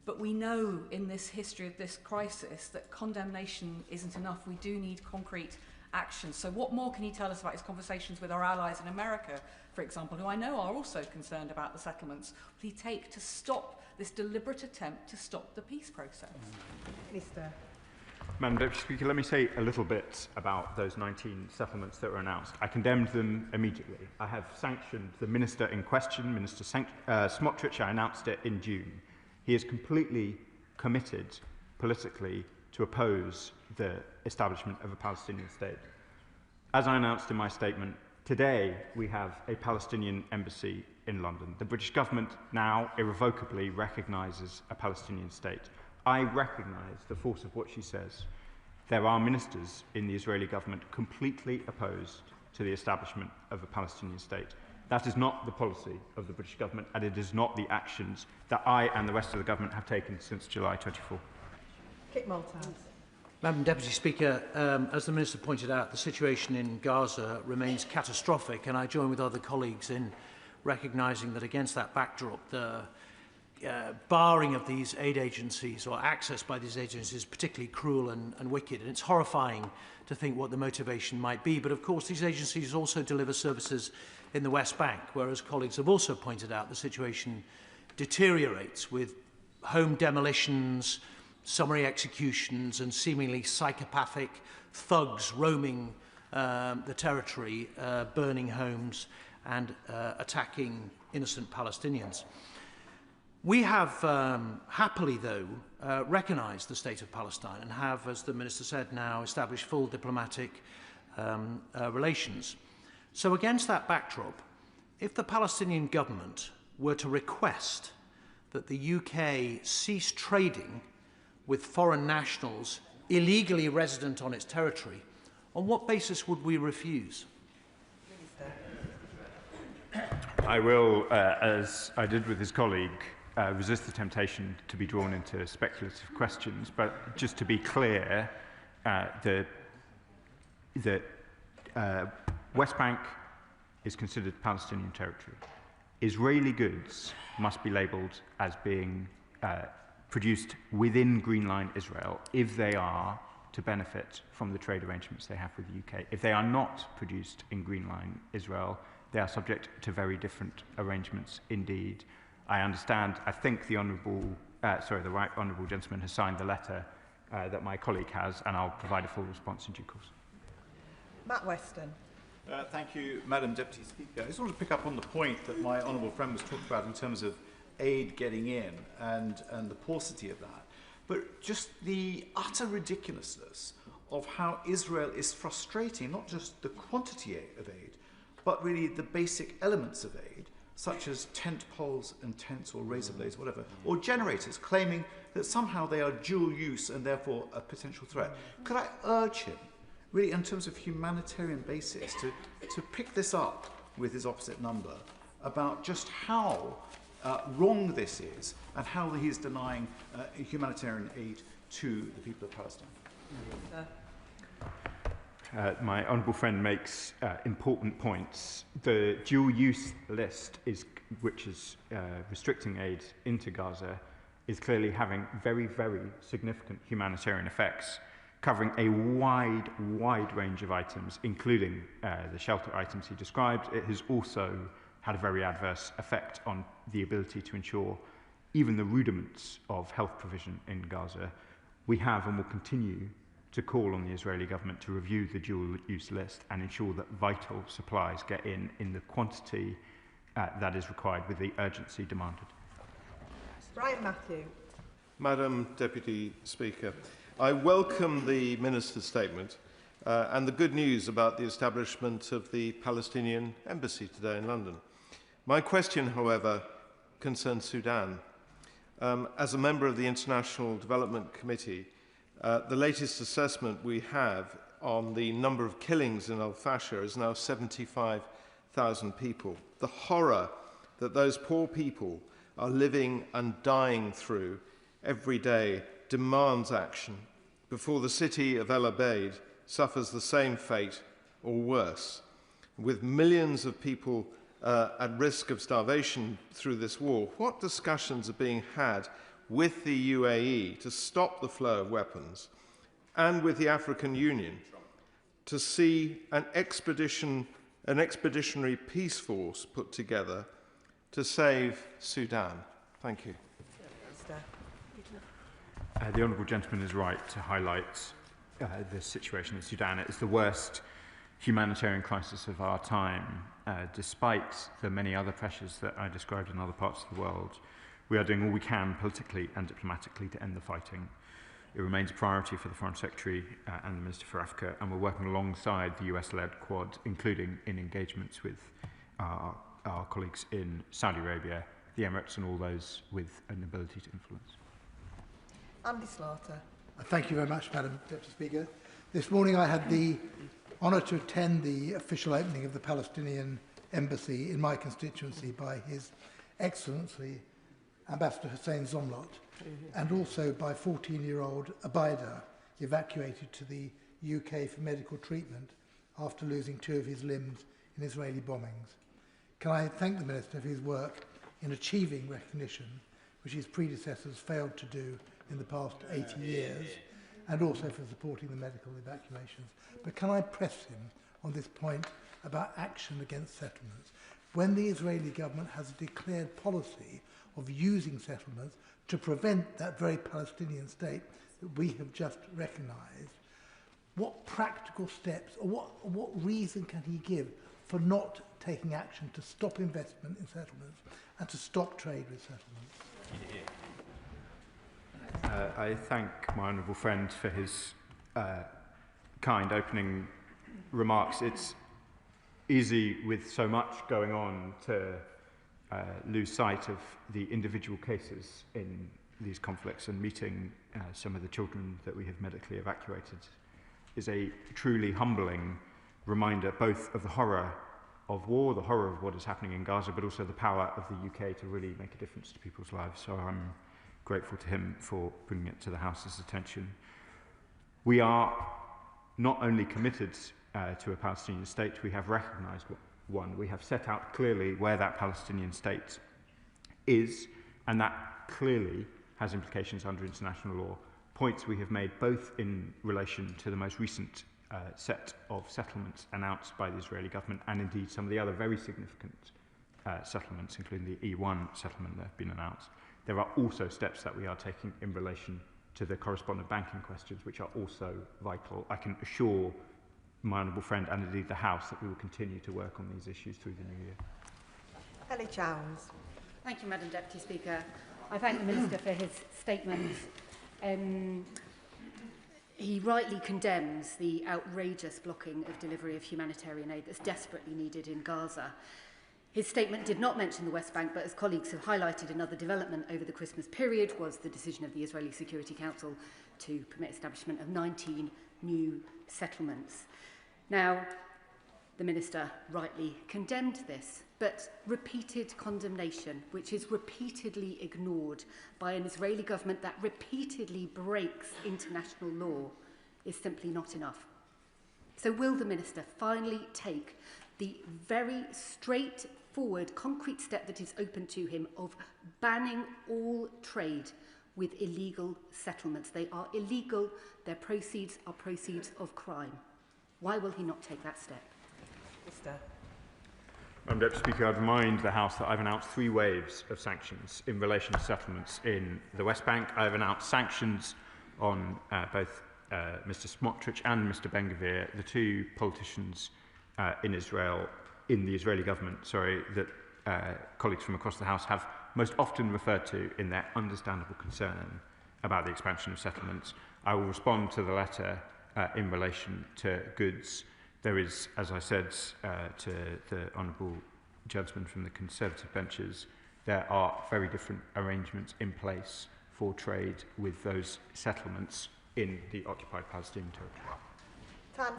But we know in this history of this crisis that condemnation isn't enough. We do need concrete action. So what more can he tell us about his conversations with our allies in America, for example, who I know are also concerned about the settlements? What will he take to stop this deliberate attempt to stop the peace process? Minister. Madam Deputy Speaker, let me say a little bit about those 19 settlements that were announced. I condemned them immediately. I have sanctioned the minister in question, Minister Smotrich. I announced it in June. He is completely committed politically to oppose the establishment of a Palestinian state. As I announced in my statement, today we have a Palestinian embassy in London. The British government now irrevocably recognises a Palestinian state. I recognise the force of what she says. There are ministers in the Israeli government completely opposed to the establishment of a Palestinian state. That is not the policy of the British government, and it is not the actions that I and the rest of the government have taken since July 24. Kit Malthouse. Madam Deputy Speaker, as the Minister pointed out, the situation in Gaza remains catastrophic, and I join with other colleagues in recognising that against that backdrop, the barring of these aid agencies or access by these agencies is particularly cruel and wicked, and it's horrifying to think what the motivation might be. But of course these agencies also deliver services in the West Bank, where, as colleagues have also pointed out, the situation deteriorates with home demolitions, summary executions and seemingly psychopathic thugs roaming the territory, burning homes and attacking innocent Palestinians. We have happily, though, recognised the state of Palestine and have, as the Minister said, now established full diplomatic relations. So against that backdrop, if the Palestinian government were to request that the UK cease trading with foreign nationals illegally resident on its territory, on what basis would we refuse? I will, as I did with his colleague, resist the temptation to be drawn into speculative questions, but just to be clear, the West Bank is considered Palestinian territory. Israeli goods must be labelled as being produced within Green Line Israel if they are to benefit from the trade arrangements they have with the UK. If they are not produced in Green Line Israel, they are subject to very different arrangements indeed. I understand, I think the right honourable gentleman has signed the letter that my colleague has, and I'll provide a full response in due course. Matt Weston. Thank you, Madam Deputy Speaker. I just want to pick up on the point that my honourable friend was talking about in terms of aid getting in and the paucity of that, but just the utter ridiculousness of how Israel is frustrating not just the quantity of aid, but really the basic elements of aid, such as tent poles and tents or razor blades, whatever, or generators, claiming that somehow they are dual use and therefore a potential threat. Could I urge him, really in terms of humanitarian basis, to pick this up with his opposite number about just how wrong this is and how he is denying humanitarian aid to the people of Palestine? My honourable friend makes important points. The dual-use list, which is restricting aid into Gaza, is clearly having very, very significant humanitarian effects, covering a wide range of items, including the shelter items he described. It has also had a very adverse effect on the ability to ensure even the rudiments of health provision in Gaza. We have and will continue to call on the Israeli government to review the dual-use list and ensure that vital supplies get in the quantity that is required with the urgency demanded. Brian Matthew. Madam Deputy Speaker, I welcome the Minister's statement and the good news about the establishment of the Palestinian embassy today in London. My question, however, concerns Sudan. As a member of the International Development Committee, the latest assessment we have on the number of killings in Al-Fasher is now 75,000 people. The horror that those poor people are living and dying through every day demands action before the city of El Obeid suffers the same fate or worse. With millions of people at risk of starvation through this war, what discussions are being had with the UAE to stop the flow of weapons and with the African Union to see an expeditionary peace force put together to save Sudan? Thank you. The honourable gentleman is right to highlight the situation in Sudan. It is the worst humanitarian crisis of our time, despite the many other pressures that I described in other parts of the world. We are doing all we can politically and diplomatically to end the fighting. It remains a priority for the Foreign Secretary and the Minister for Africa, and we're working alongside the US-led Quad, including in engagements with our colleagues in Saudi Arabia, the Emirates, and all those with an ability to influence. Andy Slaughter. Thank you very much, Madam Deputy Speaker. This morning I had the honour to attend the official opening of the Palestinian embassy in my constituency by His Excellency Ambassador Hussein Zomlot, and also by 14-year-old Abida, evacuated to the UK for medical treatment after losing 2 of his limbs in Israeli bombings. Can I thank the Minister for his work in achieving recognition, which his predecessors failed to do in the past 80 years, and also for supporting the medical evacuations. But can I press him on this point about action against settlements? When the Israeli government has a declared policy of using settlements to prevent that very Palestinian state that we have just recognised, what practical steps or what reason can he give for not taking action to stop investment in settlements and to stop trade with settlements? I thank my honourable friend for his kind opening remarks. It's easy with so much going on to lose sight of the individual cases in these conflicts, and meeting some of the children that we have medically evacuated is a truly humbling reminder both of the horror of war, the horror of what is happening in Gaza, but also the power of the UK to really make a difference to people's lives. So I'm grateful to him for bringing it to the House's attention. We are not only committed to a Palestinian state, we have recognised one. We have set out clearly where that Palestinian state is, and that clearly has implications under international law. Points we have made both in relation to the most recent set of settlements announced by the Israeli government, and indeed some of the other very significant settlements, including the E1 settlement that have been announced. There are also steps that we are taking in relation to the correspondent banking questions, which are also vital. I can assure my honourable friend and indeed the House that we will continue to work on these issues through the new year. Ellie Chowns. Thank you, Madam Deputy Speaker. I thank the Minister for his statement. He rightly condemns the outrageous blocking of delivery of humanitarian aid that's desperately needed in Gaza. His statement did not mention the West Bank, but as colleagues have highlighted, another development over the Christmas period was the decision of the Israeli Security Council to permit establishment of 19 new settlements. Now, the Minister rightly condemned this, but repeated condemnation, which is repeatedly ignored by an Israeli government that repeatedly breaks international law, is simply not enough. So will the Minister finally take the very straightforward, concrete step that is open to him of banning all trade with illegal settlements? They are illegal, their proceeds are proceeds of crime. Why will he not take that step? Mr. Madam Deputy Speaker, I'd remind the House that I've announced 3 waves of sanctions in relation to settlements in the West Bank. I've announced sanctions on both Mr. Smotrich and Mr. Ben-Gvir, the 2 politicians in Israel, in the Israeli government, that colleagues from across the House have most often referred to in their understandable concern about the expansion of settlements. I will respond to the letter in relation to goods. There is, as I said to the honourable gentleman from the Conservative benches, there are very different arrangements in place for trade with those settlements in the occupied Palestinian territory. Tan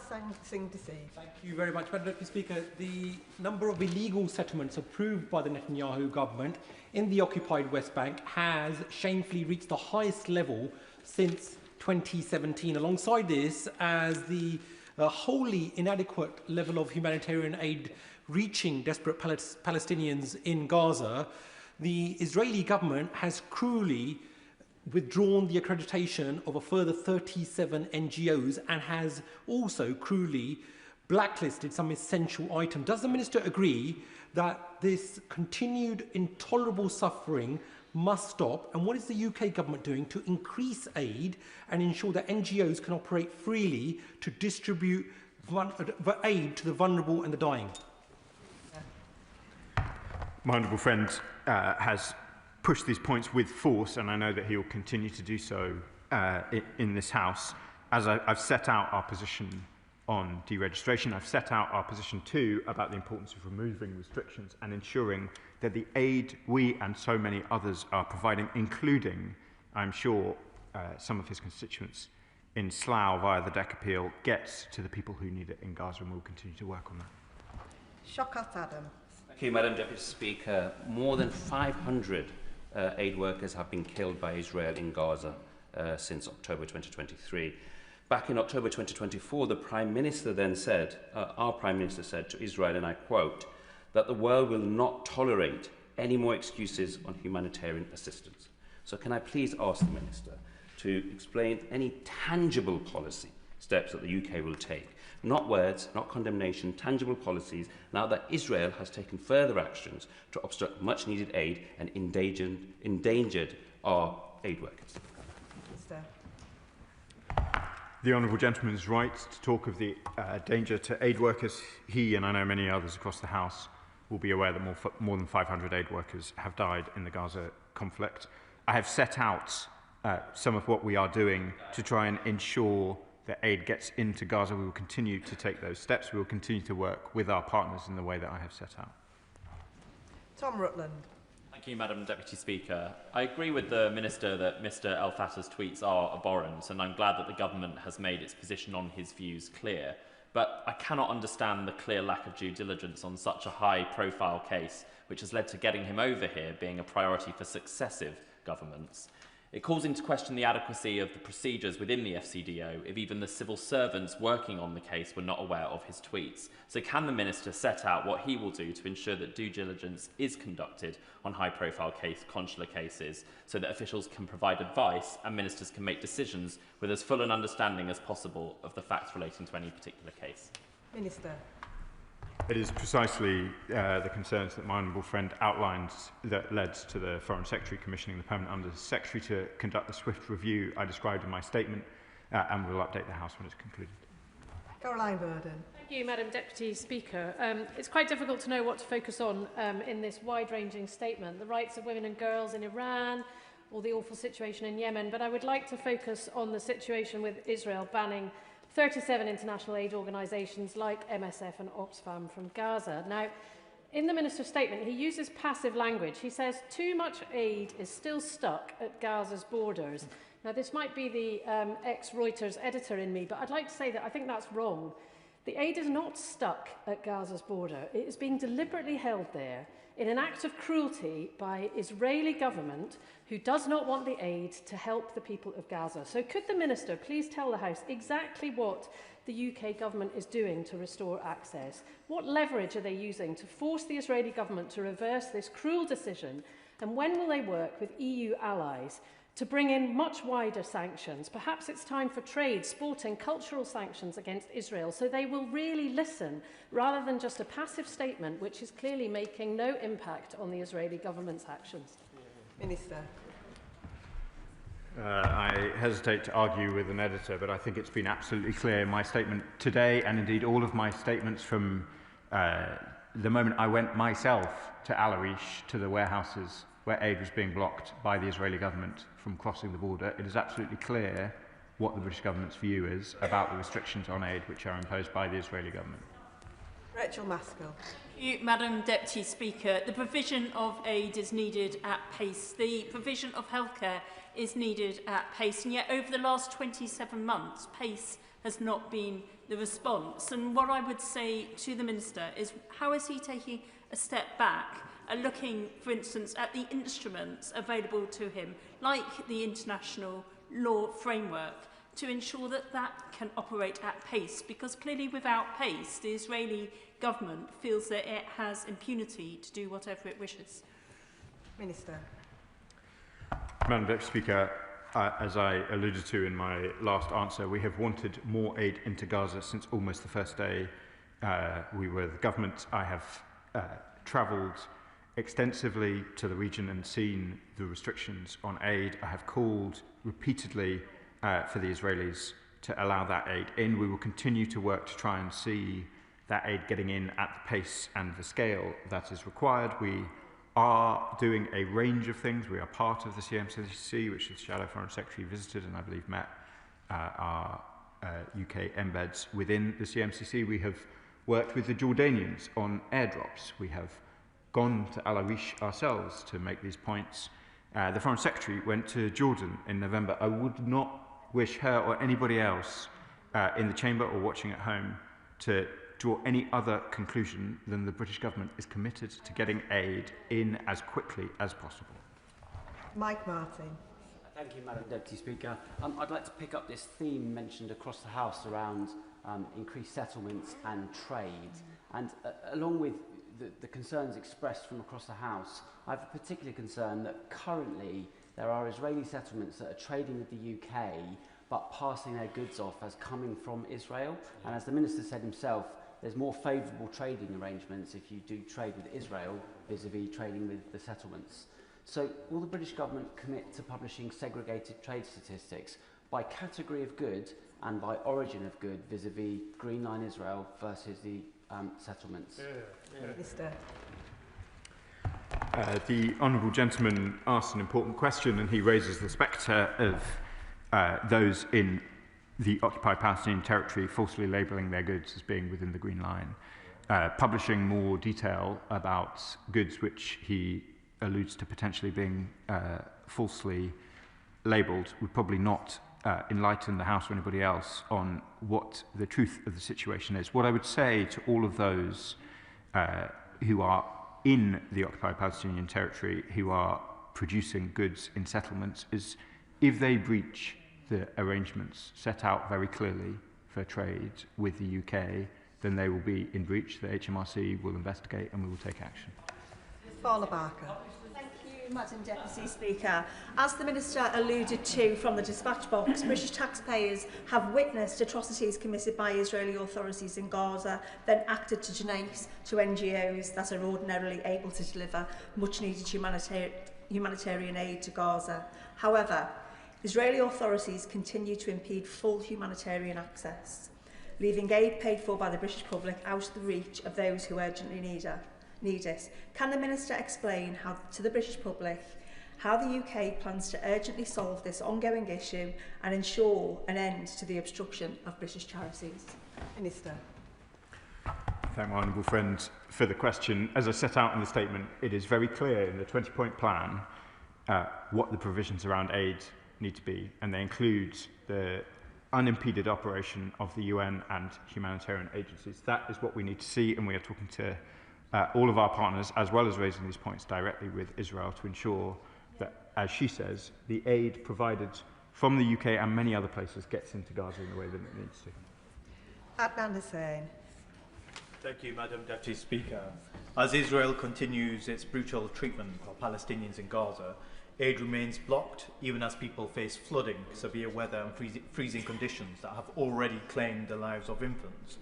Singh Desi. Thank you very much, Madam Deputy Speaker. The number of illegal settlements approved by the Netanyahu government in the occupied West Bank has shamefully reached the highest level since 2017. Alongside this, as the wholly inadequate level of humanitarian aid reaching desperate Palestinians in Gaza, the Israeli government has cruelly withdrawn the accreditation of a further 37 NGOs and has also cruelly blacklisted some essential items. Does the Minister agree that this continued intolerable suffering must stop? And what is the UK government doing to increase aid and ensure that NGOs can operate freely to distribute aid to the vulnerable and the dying? My honourable friend has pushed these points with force, and I know that he will continue to do so in this House. As I've set out our position on deregistration, I've set out our position too about the importance of removing restrictions and ensuring that the aid we and so many others are providing, including, I'm sure, some of his constituents in Slough via the DEC appeal, gets to the people who need it in Gaza, and we'll continue to work on that. Shaukat Adam. Thank you, Madam Deputy Speaker. More than 500 aid workers have been killed by Israel in Gaza since October 2023. Back in October 2024, the Prime Minister then said, our Prime Minister said to Israel, and I quote, that the world will not tolerate any more excuses on humanitarian assistance. So can I please ask the Minister to explain any tangible policy steps that the UK will take? Not words, not condemnation, tangible policies, now that Israel has taken further actions to obstruct much-needed aid and endangered our aid workers. The honourable gentleman is right to talk of the danger to aid workers. He, and I know many others across the House, will be aware that more than 500 aid workers have died in the Gaza conflict. I have set out some of what we are doing to try and ensure that aid gets into Gaza. We will continue to take those steps. We will continue to work with our partners in the way that I have set out. Tom Rutland. Thank you, Madam Deputy Speaker. I agree with the Minister that Mr El Fattah's tweets are abhorrent, and I'm glad that the government has made its position on his views clear. But I cannot understand the clear lack of due diligence on such a high-profile case, which has led to getting him over here being a priority for successive governments. It calls into question the adequacy of the procedures within the FCDO if even the civil servants working on the case were not aware of his tweets. So can the Minister set out what he will do to ensure that due diligence is conducted on high-profile consular cases so that officials can provide advice and ministers can make decisions with as full an understanding as possible of the facts relating to any particular case? Minister. It is precisely the concerns that my honourable friend outlined that led to the Foreign Secretary commissioning the Permanent Under Secretary to conduct the swift review I described in my statement, and we will update the House when it's concluded. Caroline Burden. Thank you, Madam Deputy Speaker. It's quite difficult to know what to focus on in this wide-ranging statement. The rights of women and girls in Iran, or the awful situation in Yemen, but I would like to focus on the situation with Israel banning 37 international aid organisations like MSF and Oxfam from Gaza. Now, in the Minister's statement, he uses passive language. He says too much aid is still stuck at Gaza's borders. Now, this might be the ex-Reuters editor in me, but I'd like to say that I think that's wrong. The aid is not stuck at Gaza's border. It is being deliberately held there in an act of cruelty by Israeli government who does not want the aid to help the people of Gaza. So could the Minister please tell the House exactly what the UK government is doing to restore access? What leverage are they using to force the Israeli government to reverse this cruel decision? And when will they work with EU allies to bring in much wider sanctions? Perhaps it's time for trade, sporting, cultural sanctions against Israel, so they will really listen, rather than just a passive statement which is clearly making no impact on the Israeli government's actions. Minister. I hesitate to argue with an editor, but I think it's been absolutely clear in my statement today, and indeed all of my statements from the moment I went myself to Al Arish, to the warehouses where aid was being blocked by the Israeli government from crossing the border. It is absolutely clear what the British government's view is about the restrictions on aid which are imposed by the Israeli government. Rachel Maskell. Madam Deputy Speaker, the provision of aid is needed at pace. The provision of healthcare is needed at pace, and yet over the last 27 months, pace has not been the response. And what I would say to the Minister is, how is he taking a step back and looking, for instance, at the instruments available to him, like the international law framework, to ensure that that can operate at pace? Because clearly without pace, the Israeli government feels that it has impunity to do whatever it wishes. Minister. Madam Deputy Speaker, as I alluded to in my last answer, we have wanted more aid into Gaza since almost the first day we were the government. I have travelled extensively to the region and seen the restrictions on aid. I have called repeatedly for the Israelis to allow that aid in. We will continue to work to try and see that aid getting in at the pace and the scale that is required. We are doing a range of things. We are part of the CMCC, which the Shadow Foreign Secretary visited and I believe met our UK embeds within the CMCC. We have worked with the Jordanians on airdrops. We have gone to Al Arish ourselves to make these points. The Foreign Secretary went to Jordan in November. I would not wish her or anybody else in the chamber or watching at home to draw any other conclusion than the British government is committed to getting aid in as quickly as possible. Mike Martin. Thank you, Madam Deputy Speaker. I'd like to pick up this theme mentioned across the House around increased settlements and trade. And along with the concerns expressed from across the House, I have a particular concern that currently there are Israeli settlements that are trading with the UK but passing their goods off as coming from Israel. And as the Minister said himself, there's more favourable trading arrangements if you do trade with Israel vis-à-vis trading with the settlements. So will the British government commit to publishing segregated trade statistics by category of good and by origin of good vis-à-vis Green Line Israel versus the settlements? Minister. The honourable gentleman asked an important question and he raises the spectre of those in the occupied Palestinian territory falsely labelling their goods as being within the Green Line, publishing more detail about goods which he alludes to potentially being falsely labelled would probably not enlighten the House or anybody else on what the truth of the situation is. What I would say to all of those who are in the occupied Palestinian territory who are producing goods in settlements is if they breach the arrangements set out very clearly for trade with the UK, then they will be in breach. The HMRC will investigate and we will take action. Paula Barker. Thank you, Madam Deputy Speaker. As the Minister alluded to from the dispatch box, British taxpayers have witnessed atrocities committed by Israeli authorities in Gaza, then acted to donate to NGOs that are ordinarily able to deliver much-needed humanitarian aid to Gaza. However, Israeli authorities continue to impede full humanitarian access, leaving aid paid for by the British public out of the reach of those who urgently need it. Can the Minister explain to the British public how the UK plans to urgently solve this ongoing issue and ensure an end to the obstruction of British charities? Minister. Thank my honourable friend for the question. As I set out in the statement, it is very clear in the 20-point plan what the provisions around aid need to be, and they include the unimpeded operation of the UN and humanitarian agencies. That is what we need to see, and we are talking to all of our partners, as well as raising these points directly with Israel to ensure that, as she says, the aid provided from the UK and many other places gets into Gaza in the way that it needs to. Adnan Hussain. Thank you, Madam Deputy Speaker. As Israel continues its brutal treatment of Palestinians in Gaza, aid remains blocked even as people face flooding, severe weather and freezing conditions that have already claimed the lives of infants.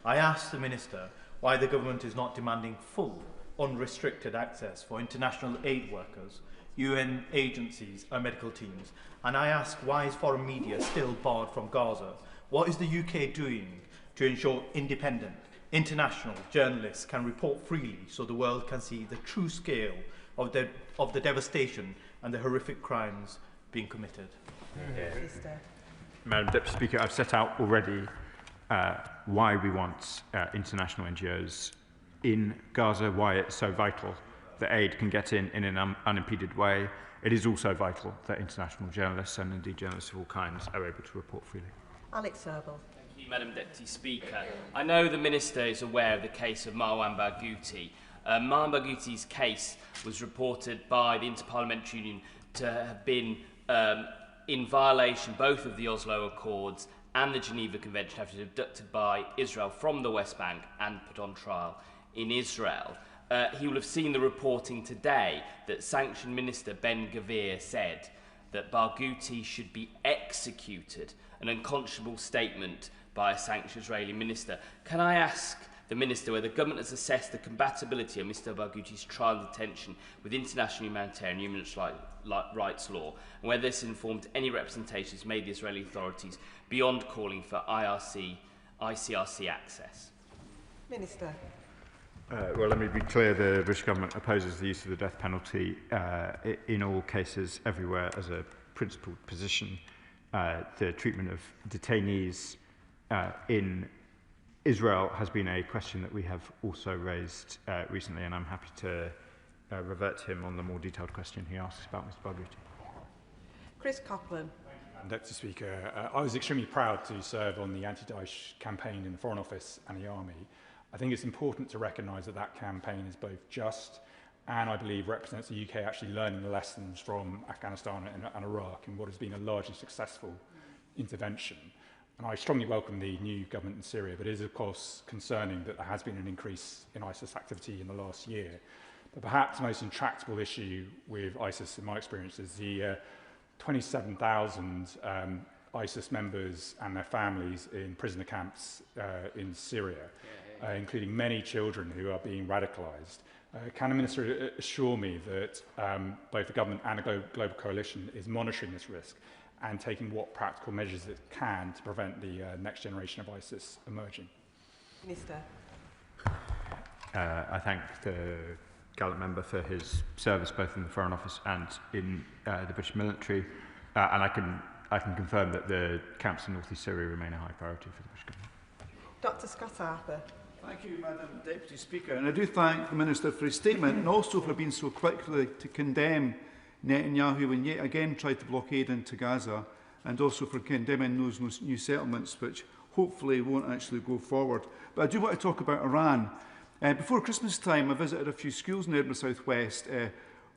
I asked the Minister why the government is not demanding full, unrestricted access for international aid workers, UN agencies and medical teams, and I ask why is foreign media still barred from Gaza? What is the UK doing to ensure independent, international journalists can report freely so the world can see the true scale of the devastation and the horrific crimes being committed? Madam Deputy Speaker, I've set out already why we want international NGOs in Gaza, why it's so vital that aid can get in an unimpeded way. It is also vital that international journalists and indeed journalists of all kinds are able to report freely. Alex Serble. Thank you, Madam Deputy Speaker. I know the Minister is aware of the case of Marwan Barghouti. Marwan Barghouti's case was reported by the Interparliamentary Union to have been in violation both of the Oslo Accords and the Geneva Convention, having been abducted by Israel from the West Bank and put on trial in Israel. He will have seen the reporting today that Sanctioned Minister Ben Gvir said that Barghouti should be executed, an unconscionable statement by a sanctioned Israeli minister. Can I ask the Minister whether the government has assessed the compatibility of Mr Barghouti's trial detention with international humanitarian human rights law, and whether this informed any representations made the Israeli authorities beyond calling for ICRC access? Minister. Well, let me be clear. The British government opposes the use of the death penalty in all cases, everywhere, as a principled position. The treatment of detainees in Israel has been a question that we have also raised recently, and I'm happy to revert to him on the more detailed question he asks about Mr Barghouti. Chris Coughlin. Deputy Speaker, I was extremely proud to serve on the anti-Daesh campaign in the Foreign Office and the Army. I think it's important to recognise that that campaign is both just and I believe represents the UK actually learning the lessons from Afghanistan and Iraq in what has been a largely successful intervention. And I strongly welcome the new government in Syria, but it is of course concerning that there has been an increase in ISIS activity in the last year. But perhaps the most intractable issue with ISIS in my experience is the 27,000 ISIS members and their families in prisoner camps in Syria, including many children who are being radicalised. Can the Minister assure me that both the government and the global coalition is monitoring this risk and taking what practical measures it can to prevent the next generation of ISIS emerging? Minister. I thank the gallant member for his service both in the Foreign Office and in the British military, and I can confirm that the camps in North East Syria remain a high priority for the British government. Dr Scott Arthur. Thank you, Madam Deputy Speaker, and I do thank the Minister for his statement and also for being so quickly to condemn Netanyahu when yet again tried to blockade into Gaza, and also for condemning those new settlements which hopefully won't actually go forward. But I do want to talk about Iran. Before Christmas time, I visited a few schools in Edinburgh South West,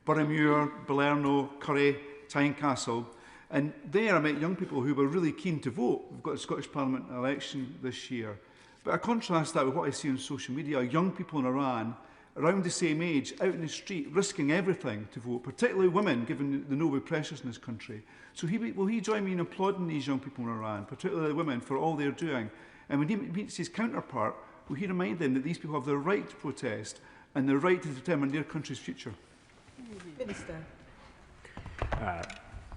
Boroughmuir, Balerno, Curry, Tynecastle, and there I met young people who were really keen to vote. We've got a Scottish Parliament election this year. But I contrast that with what I see on social media, young people in Iran, around the same age, out in the street, risking everything to vote, particularly women, given the Nobel pressures in this country. So will he join me in applauding these young people in Iran, particularly women, for all they're doing? And when he meets his counterpart, will he remind them that these people have the right to protest and the right to determine their country's future? Minister.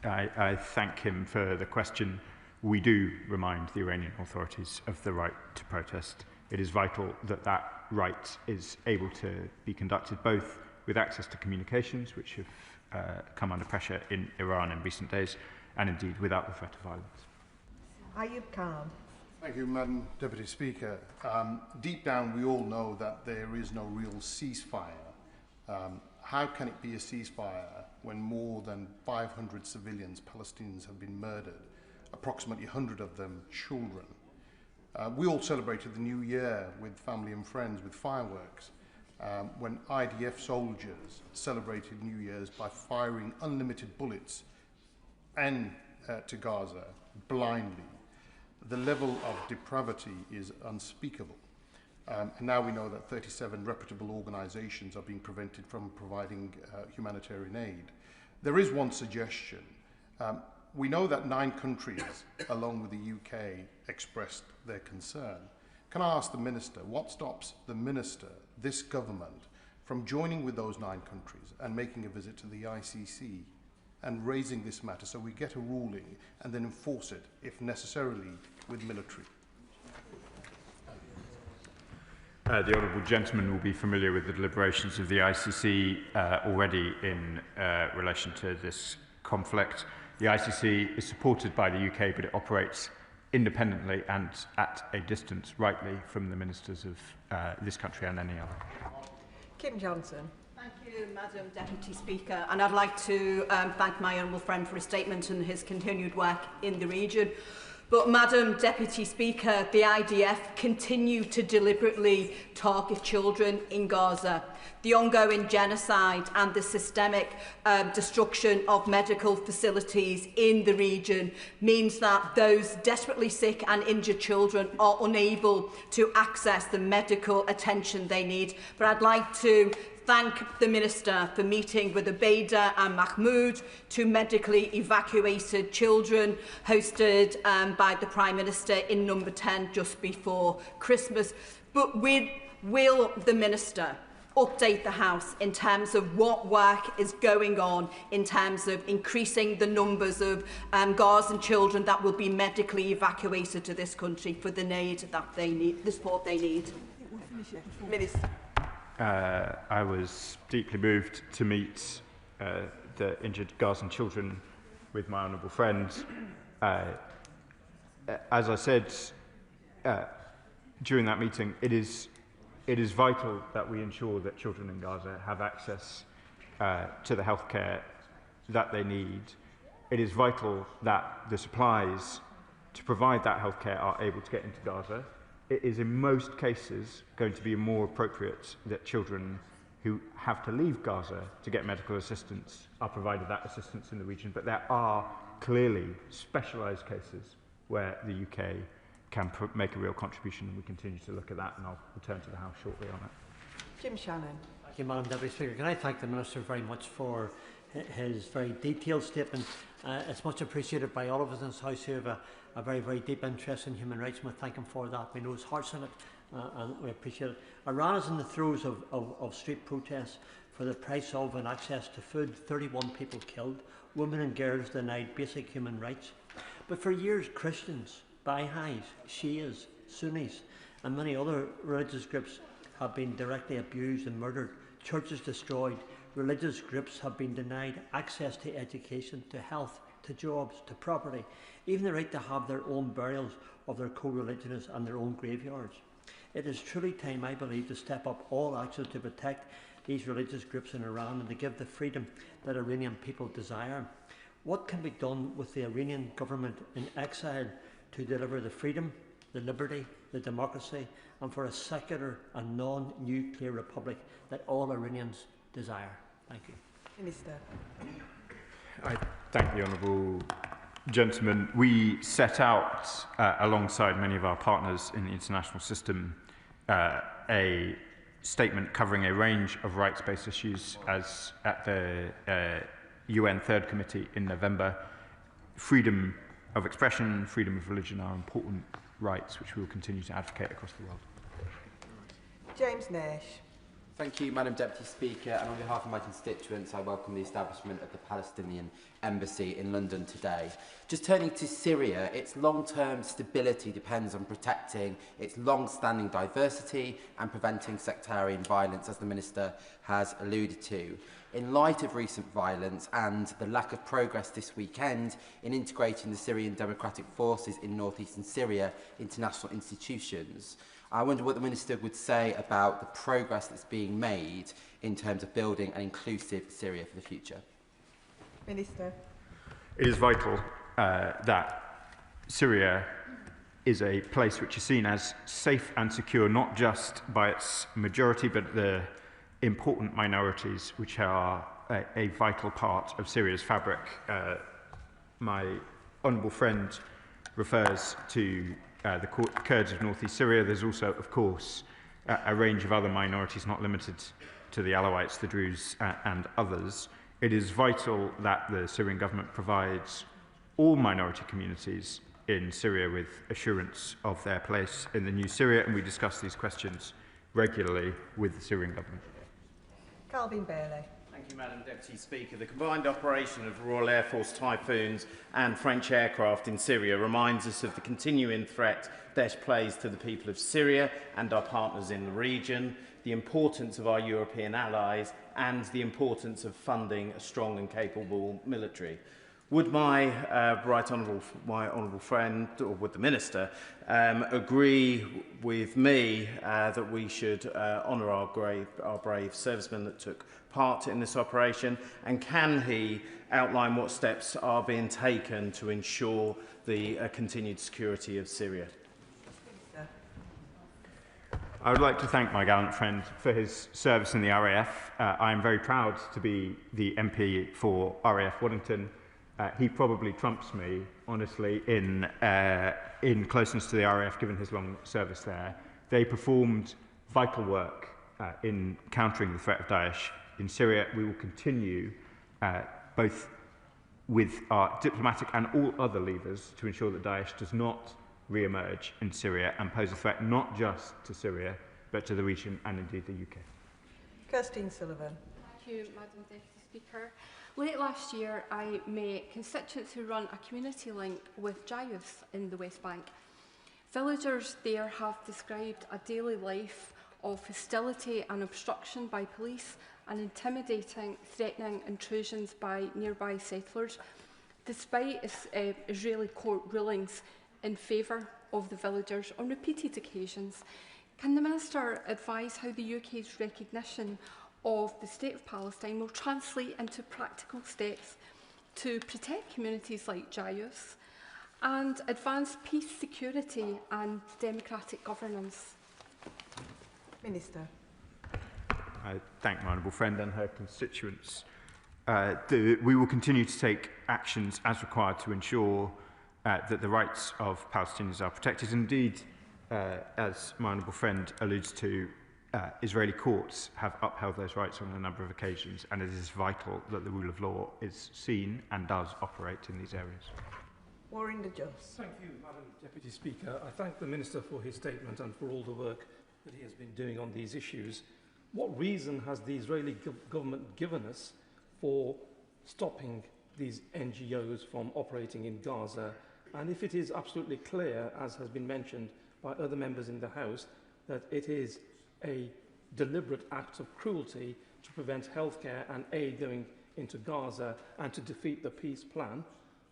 I thank him for the question. We do remind the Iranian authorities of the right to protest. It is vital that that right is able to be conducted both with access to communications, which have come under pressure in Iran in recent days, and indeed without the threat of violence. Ayub Khan. Thank you, Madam Deputy Speaker. Deep down, we all know that there is no real ceasefire. How can it be a ceasefire when more than 500 civilians, Palestinians, have been murdered, approximately 100 of them children? We all celebrated the New Year with family and friends with fireworks, when IDF soldiers celebrated New Year's by firing unlimited bullets to Gaza blindly. The level of depravity is unspeakable. And now we know that 37 reputable organisations are being prevented from providing humanitarian aid. There is one suggestion. We know that 9 countries, along with the UK, expressed their concern. Can I ask the Minister, what stops the Minister, this government, from joining with those 9 countries and making a visit to the ICC and raising this matter so we get a ruling and then enforce it, if necessarily, with military? The Honourable Gentleman will be familiar with the deliberations of the ICC already in relation to this conflict. The ICC is supported by the UK, but it operates independently and at a distance, rightly, from the ministers of this country and any other. Kim Johnson. Thank you, Madam Deputy Speaker, and I'd like to thank my honourable friend for his statement and his continued work in the region. But, Madam Deputy Speaker, the IDF continue to deliberately target children in Gaza. The ongoing genocide and the systemic destruction of medical facilities in the region means that those desperately sick and injured children are unable to access the medical attention they need. But I'd like to thank the Minister for meeting with Ubaida and Mahmoud, two medically evacuated children hosted by the Prime Minister in Number 10 just before Christmas. But will the Minister update the House in terms of what work is going on in terms of increasing the numbers of Gazan children that will be medically evacuated to this country for the need that they need, the support they need? Minister. I was deeply moved to meet the injured Gazan children with my honourable friend. As I said during that meeting, it is vital that we ensure that children in Gaza have access to the healthcare that they need. It is vital that the supplies to provide that healthcare are able to get into Gaza. It is in most cases going to be more appropriate that children who have to leave Gaza to get medical assistance are provided that assistance in the region, but there are clearly specialised cases where the UK can make a real contribution, and we continue to look at that, and I'll return to the House shortly on it. Jim Shannon. Thank you, Madam Deputy Speaker. Can I thank the Minister very much for his very detailed statement. It's much appreciated by all of us in this House who have a very, very deep interest in human rights, and we thank him for that. We know his heart's in it, and we appreciate it. Iran is in the throes of street protests for the price of and access to food. 31 people killed, women and girls denied basic human rights. But for years, Christians, Baha'is, Shias, Sunnis and many other religious groups have been directly abused and murdered, churches destroyed, religious groups have been denied access to education, to health, to jobs, to property, even the right to have their own burials of their co-religionists and their own graveyards. It is truly time, I believe, to step up all action to protect these religious groups in Iran and to give the freedom that Iranian people desire. What can be done with the Iranian government in exile to deliver the freedom, the liberty, the democracy, and for a secular and non-nuclear republic that all Iranians desire? Thank you. Minister. I thank the honourable gentleman. We set out, alongside many of our partners in the international system, a statement covering a range of rights-based issues as at the UN Third Committee in November. Freedom of expression, freedom of religion are important rights which we will continue to advocate across the world. James Nash. Thank you, Madam Deputy Speaker, and on behalf of my constituents, I welcome the establishment of the Palestinian Embassy in London today. Just turning to Syria, its long-term stability depends on protecting its long-standing diversity and preventing sectarian violence, as the Minister has alluded to. In light of recent violence and the lack of progress this weekend in integrating the Syrian Democratic Forces in northeastern Syria into national institutions, I wonder what the Minister would say about the progress that's being made in terms of building an inclusive Syria for the future. Minister. It is vital that Syria is a place which is seen as safe and secure, not just by its majority, but the important minorities which are a vital part of Syria's fabric. My honourable friend refers to the Kurds of northeast Syria. There's also, of course, a range of other minorities, not limited to the Alawites, the Druze, and others. It is vital that the Syrian government provides all minority communities in Syria with assurance of their place in the new Syria, and we discuss these questions regularly with the Syrian government. Calvin Bailey. Thank you, Madam Deputy Speaker. The combined operation of Royal Air Force Typhoons and French aircraft in Syria reminds us of the continuing threat Daesh plays to the people of Syria and our partners in the region, the importance of our European allies, and the importance of funding a strong and capable military. Would my honourable friend, or would the Minister, agree with me that we should honour our brave servicemen that took part in this operation, and can he outline what steps are being taken to ensure the continued security of Syria? I would like to thank my gallant friend for his service in the RAF. I am very proud to be the MP for RAF Waddington. He probably trumps me, honestly, in closeness to the RAF, given his long service there. They performed vital work in countering the threat of Daesh in Syria. We will continue both with our diplomatic and all other levers to ensure that Daesh does not re-emerge in Syria and pose a threat not just to Syria, but to the region and indeed the UK. Kirstine Sullivan. Thank you, Madam Deputy Speaker. Late last year, I met constituents who run a community link with Jayus in the West Bank. Villagers there have described a daily life of hostility and obstruction by police and intimidating, threatening intrusions by nearby settlers, despite Israeli court rulings in favour of the villagers on repeated occasions. Can the Minister advise how the UK's recognition of the State of Palestine will translate into practical steps to protect communities like Jayus and advance peace, security and democratic governance? Minister. I thank my honourable friend and her constituents. We will continue to take actions as required to ensure that the rights of Palestinians are protected. Indeed, as my honourable friend alludes to, Israeli courts have upheld those rights on a number of occasions, and it is vital that the rule of law is seen and does operate in these areas. Warren de Just. Thank you, Madam Deputy Speaker. I thank the Minister for his statement and for all the work that he has been doing on these issues. What reason has the Israeli government given us for stopping these NGOs from operating in Gaza? And if it is absolutely clear, as has been mentioned by other members in the House, that it is a deliberate act of cruelty to prevent healthcare and aid going into Gaza and to defeat the peace plan,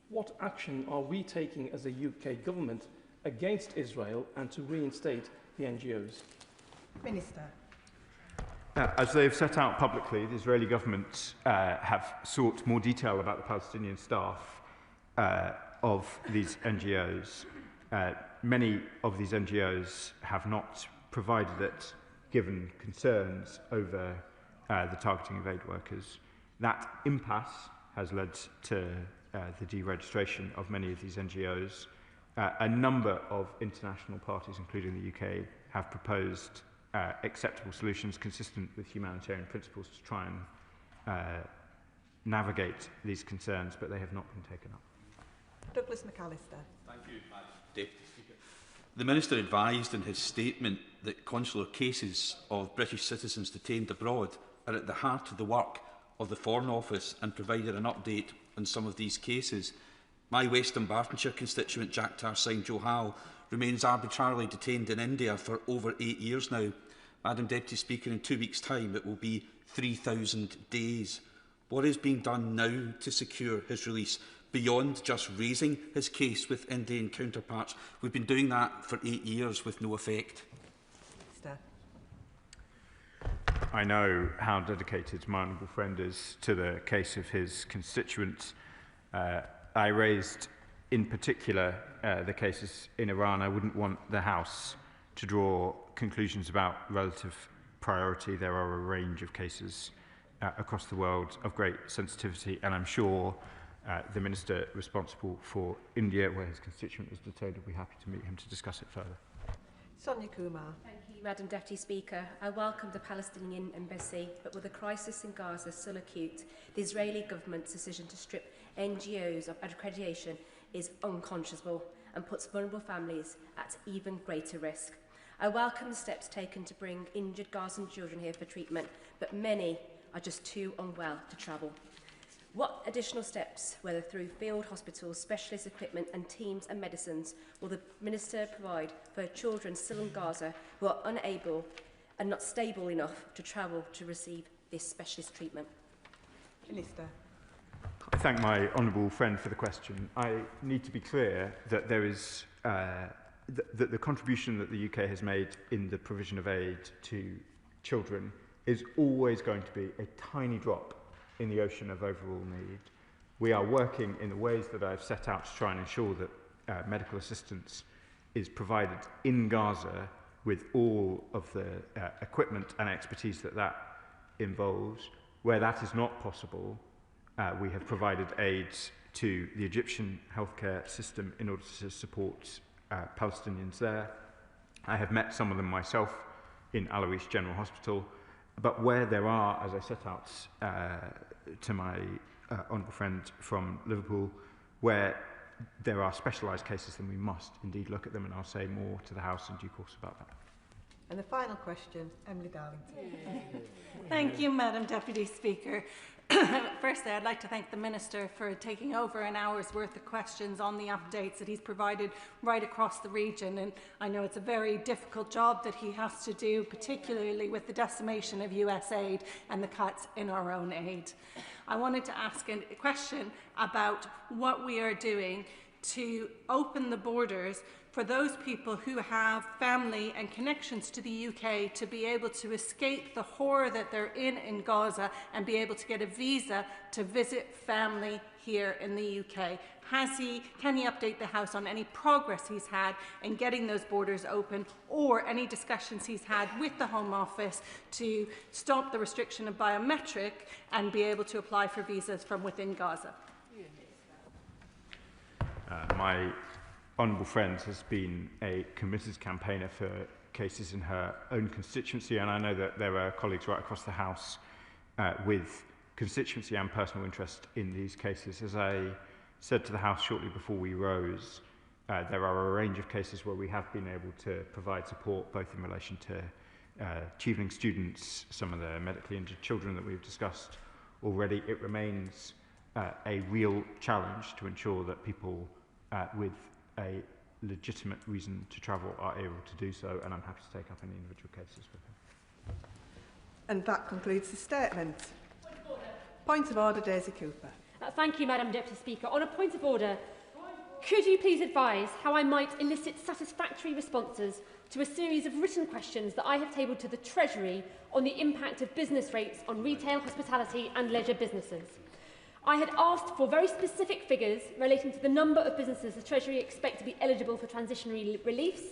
what action are we taking as a UK government against Israel and to reinstate the NGOs? Minister. As they have set out publicly, the Israeli government have sought more detail about the Palestinian staff of these NGOs. Many of these NGOs have not provided it, given concerns over the targeting of aid workers. That impasse has led to the deregistration of many of these NGOs. A number of international parties, including the UK, have proposed acceptable solutions consistent with humanitarian principles to try and navigate these concerns, but they have not been taken up. Douglas McAllister. Thank you, Madam Deputy Speaker. The Minister advised in his statement that consular cases of British citizens detained abroad are at the heart of the work of the Foreign Office and provided an update on some of these cases. My Western Bartonshire constituent, Jagtar Singh Johal, remains arbitrarily detained in India for over 8 years now. Madam Deputy Speaker, in 2 weeks' time it will be 3,000 days. What is being done now to secure his release, beyond just raising his case with Indian counterparts? We've been doing that for 8 years with no effect. I know how dedicated my honourable friend is to the case of his constituents. I raised in particular the cases in Iran. I wouldn't want the House to draw conclusions about relative priority. There are a range of cases across the world of great sensitivity, and I'm sure the Minister responsible for India, where his constituent is detained, will be happy to meet him to discuss it further. Sonia Kumar. Thank you, Madam Deputy Speaker. I welcome the Palestinian embassy, but with the crisis in Gaza still acute, the Israeli government's decision to strip NGOs of accreditation is unconscionable and puts vulnerable families at even greater risk. I welcome the steps taken to bring injured Gazan children here for treatment, but many are just too unwell to travel. What additional steps, whether through field hospitals, specialist equipment and teams and medicines, will the Minister provide for children still in Gaza who are unable and not stable enough to travel to receive this specialist treatment? Minister. I thank my honourable friend for the question. I need to be clear that there is that the contribution that the UK has made in the provision of aid to children is always going to be a tiny drop in the ocean of overall need. We are working in the ways that I've set out to try and ensure that medical assistance is provided in Gaza with all of the equipment and expertise that that involves. Where that is not possible, we have provided aid to the Egyptian healthcare system in order to support Palestinians there. I have met some of them myself in Alois General Hospital, but where there are, as I set out to my honourable friend from Liverpool, where there are specialised cases, then we must indeed look at them, and I'll say more to the House in due course about that. And the final question, Emily Darlington. Thank you, Madam Deputy Speaker. Firstly, I'd like to thank the Minister for taking over an hour's worth of questions on the updates that he's provided right across the region. And I know it's a very difficult job that he has to do, particularly with the decimation of US aid and the cuts in our own aid. I wanted to ask a question about what we are doing to open the borders for those people who have family and connections to the UK to be able to escape the horror that they're in Gaza and be able to get a visa to visit family here in the UK. Can he update the House on any progress he's had in getting those borders open, or any discussions he's had with the Home Office to stop the restriction of biometric and be able to apply for visas from within Gaza? My honourable friend has been a committed campaigner for cases in her own constituency, and I know that there are colleagues right across the House with constituency and personal interest in these cases. As I said to the House shortly before we rose, there are a range of cases where we have been able to provide support, both in relation to tutoring students, some of the medically injured children that we've discussed already. It remains a real challenge to ensure that people with a legitimate reason to travel are able to do so, and I'm happy to take up any individual cases with him. And that concludes the statement. Point of order, Daisy Cooper. Thank you, Madam Deputy Speaker. On a point of order, could you please advise how I might elicit satisfactory responses to a series of written questions that I have tabled to the Treasury on the impact of business rates on retail, hospitality and leisure businesses? I had asked for very specific figures relating to the number of businesses the Treasury expect to be eligible for transitionary reliefs,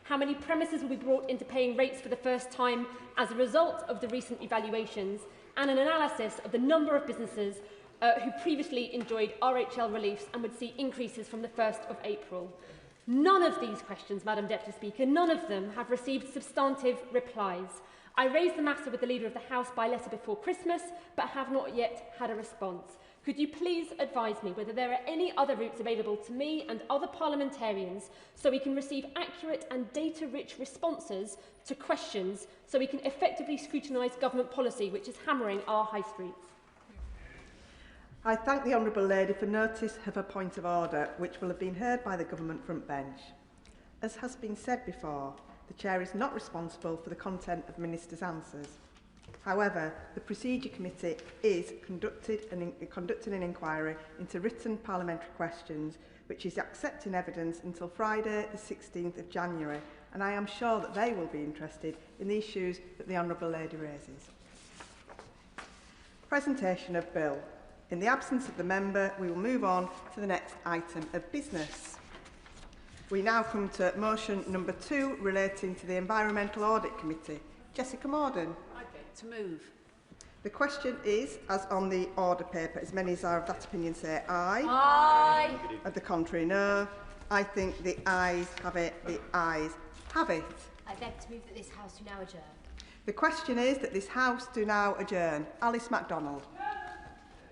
how many premises will be brought into paying rates for the first time as a result of the recent evaluations, and an analysis of the number of businesses who previously enjoyed RHL reliefs and would see increases from the 1st of April. None of these questions, Madam Deputy Speaker, none of them have received substantive replies. I raised the matter with the Leader of the House by letter before Christmas, but have not yet had a response. Could you please advise me whether there are any other routes available to me and other parliamentarians so we can receive accurate and data-rich responses to questions so we can effectively scrutinise government policy which is hammering our high streets? I thank the Honourable Lady for notice of her point of order, which will have been heard by the government front bench. As has been said before, the Chair is not responsible for the content of Ministers' answers. However, the Procedure Committee is conducting an inquiry into written parliamentary questions, which is accepting evidence until Friday the 16th of January, and I am sure that they will be interested in the issues that the Honourable Lady raises. Presentation of Bill. In the absence of the member, we will move on to the next item of business. We now come to motion number 2 relating to the Environmental Audit Committee. Jessica Morden. To move. The question is, as on the order paper, as many as are of that opinion say aye. Aye. Of the contrary, no. I think the ayes have it. The ayes have it. I beg to move that this House do now adjourn. The question is that this House do now adjourn. Alice MacDonald.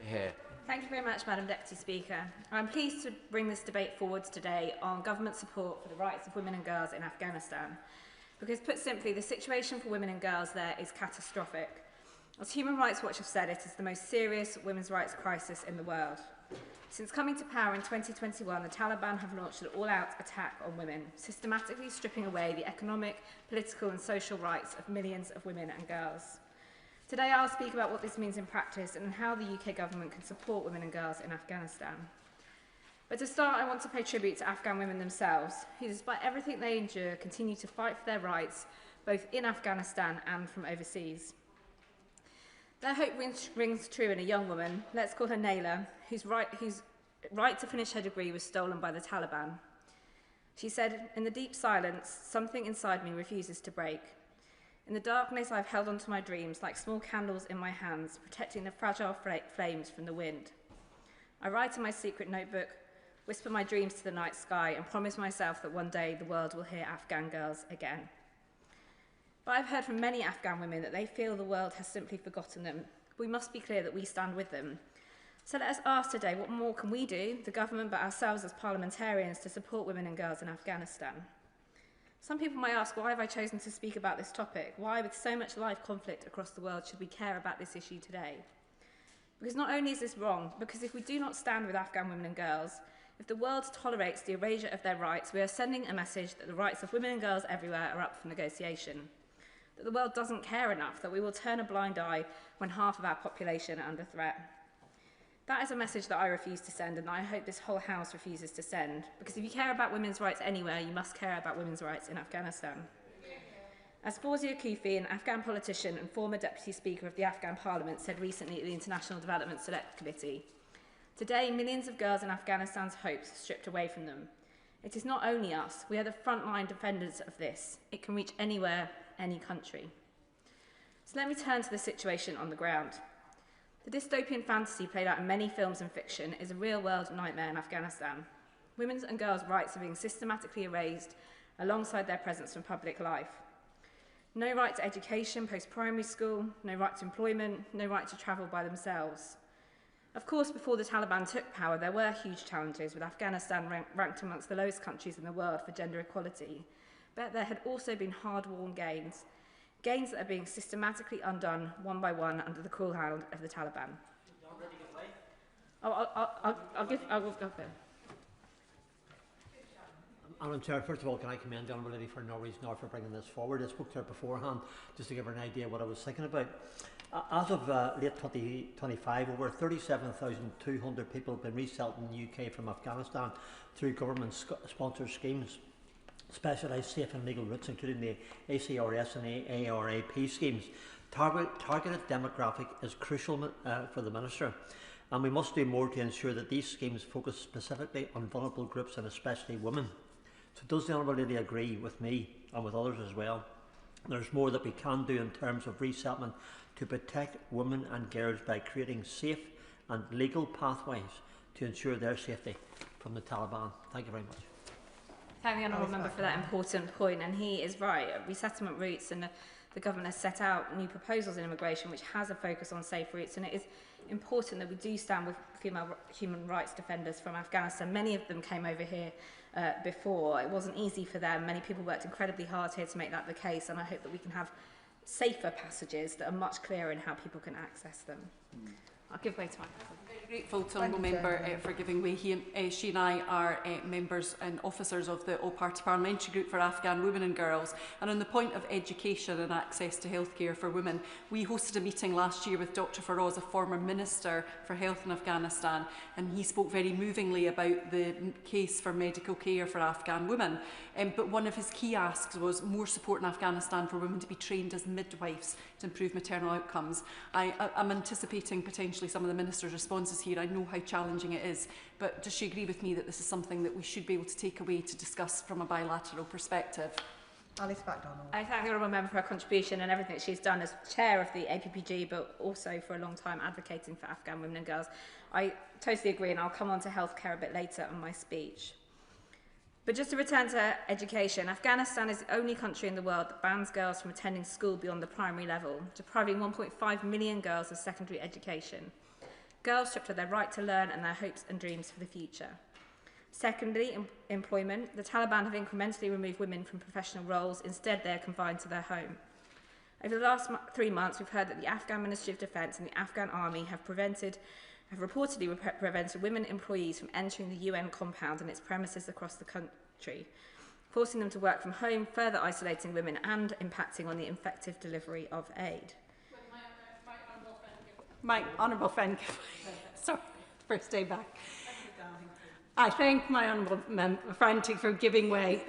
Here. Thank you very much, Madam Deputy Speaker. I'm pleased to bring this debate forward today on government support for the rights of women and girls in Afghanistan. Because, put simply, the situation for women and girls there is catastrophic. As Human Rights Watch have said, it is the most serious women's rights crisis in the world. Since coming to power in 2021, the Taliban have launched an all-out attack on women, systematically stripping away the economic, political and social rights of millions of women and girls. Today I'll speak about what this means in practice and how the UK government can support women and girls in Afghanistan. But to start, I want to pay tribute to Afghan women themselves, who, despite everything they endure, continue to fight for their rights, both in Afghanistan and from overseas. Their hope rings true in a young woman, let's call her Naila, whose right to finish her degree was stolen by the Taliban. She said, "In the deep silence, something inside me refuses to break. In the darkness, I've held onto my dreams like small candles in my hands, protecting the fragile flames from the wind. I write in my secret notebook, whisper my dreams to the night sky, and promise myself that one day the world will hear Afghan girls again." But I've heard from many Afghan women that they feel the world has simply forgotten them. We must be clear that we stand with them. So let us ask today, what more can we do, the government but ourselves as parliamentarians, to support women and girls in Afghanistan? Some people might ask, why have I chosen to speak about this topic? Why, with so much live conflict across the world, should we care about this issue today? Because not only is this wrong, because if we do not stand with Afghan women and girls, if the world tolerates the erasure of their rights, we are sending a message that the rights of women and girls everywhere are up for negotiation. That the world doesn't care enough, that we will turn a blind eye when half of our population are under threat. That is a message that I refuse to send, and I hope this whole House refuses to send, because if you care about women's rights anywhere, you must care about women's rights in Afghanistan. As Fawzia Koofi, an Afghan politician and former Deputy Speaker of the Afghan Parliament, said recently at the International Development Select Committee, today millions of girls in Afghanistan's hopes are stripped away from them. It is not only us, we are the frontline defenders of this. It can reach anywhere, any country. So let me turn to the situation on the ground. The dystopian fantasy played out in many films and fiction is a real-world nightmare in Afghanistan. Women's and girls' rights are being systematically erased alongside their presence from public life. No right to education post-primary school, no right to employment, no right to travel by themselves. Of course, before the Taliban took power, there were huge challenges, with Afghanistan ranked amongst the lowest countries in the world for gender equality. But there had also been hard-won gains that are being systematically undone one by one under the cruel hand of the Taliban. I will go there. Madam Chair, first of all, can I commend the Honourable Lady for no reason or for bringing this forward? I spoke to her beforehand just to give her an idea of what I was thinking about. As of late 2025, over 37,200 people have been resettled in the UK from Afghanistan through government-sponsored schemes, specialised safe and legal routes, including the ACRS and ARAP schemes. Targeted demographic is crucial for the Minister, and we must do more to ensure that these schemes focus specifically on vulnerable groups and especially women. So does the Honourable Lady agree with me and with others as well? There's more that we can do in terms of resettlement to protect women and girls by creating safe and legal pathways to ensure their safety from the Taliban. Thank you very much. Thank the Honourable Member for that important point, and he is right. Resettlement routes, and the government has set out new proposals in immigration which has a focus on safe routes, and it is important that we do stand with female human rights defenders from Afghanistan. Many of them came over here before. It wasn't easy for them. Many people worked incredibly hard here to make that the case, and I hope that we can have safer passages that are much clearer in how people can access them. I'll give way to my cousin. Grateful to Honourable Member for giving way. She and I are members and officers of the All-Party Parliamentary Group for Afghan Women and Girls, and on the point of education and access to healthcare for women, we hosted a meeting last year with Dr Faraz, a former Minister for Health in Afghanistan, and he spoke very movingly about the case for medical care for Afghan women. But one of his key asks was more support in Afghanistan for women to be trained as midwives to improve maternal outcomes. I'm anticipating potentially some of the Minister's responses here. I know how challenging it is, but does she agree with me that this is something that we should be able to take away to discuss from a bilateral perspective? Alice MacDonald. I thank the Honourable Member for her contribution and everything that she's done as chair of the APPG, but also for a long time advocating for Afghan women and girls. I totally agree, and I'll come on to healthcare a bit later in my speech. But just to return to education, Afghanistan is the only country in the world that bans girls from attending school beyond the primary level, depriving 1.5 million girls of secondary education. Girls stripped of their right to learn and their hopes and dreams for the future. Secondly, employment. The Taliban have incrementally removed women from professional roles. Instead, they are confined to their home. Over the last 3 months, we've heard that the Afghan Ministry of Defence and the Afghan Army have reportedly prevented women employees from entering the UN compound and its premises across the country, forcing them to work from home, further isolating women and impacting on the effective delivery of aid. My honourable friend, sorry, first day back. I thank my honourable friend for giving way.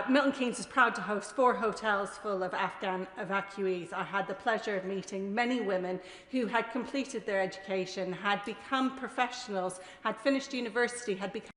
Milton Keynes is proud to host 4 hotels full of Afghan evacuees. I had the pleasure of meeting many women who had completed their education, had become professionals, had finished university, had become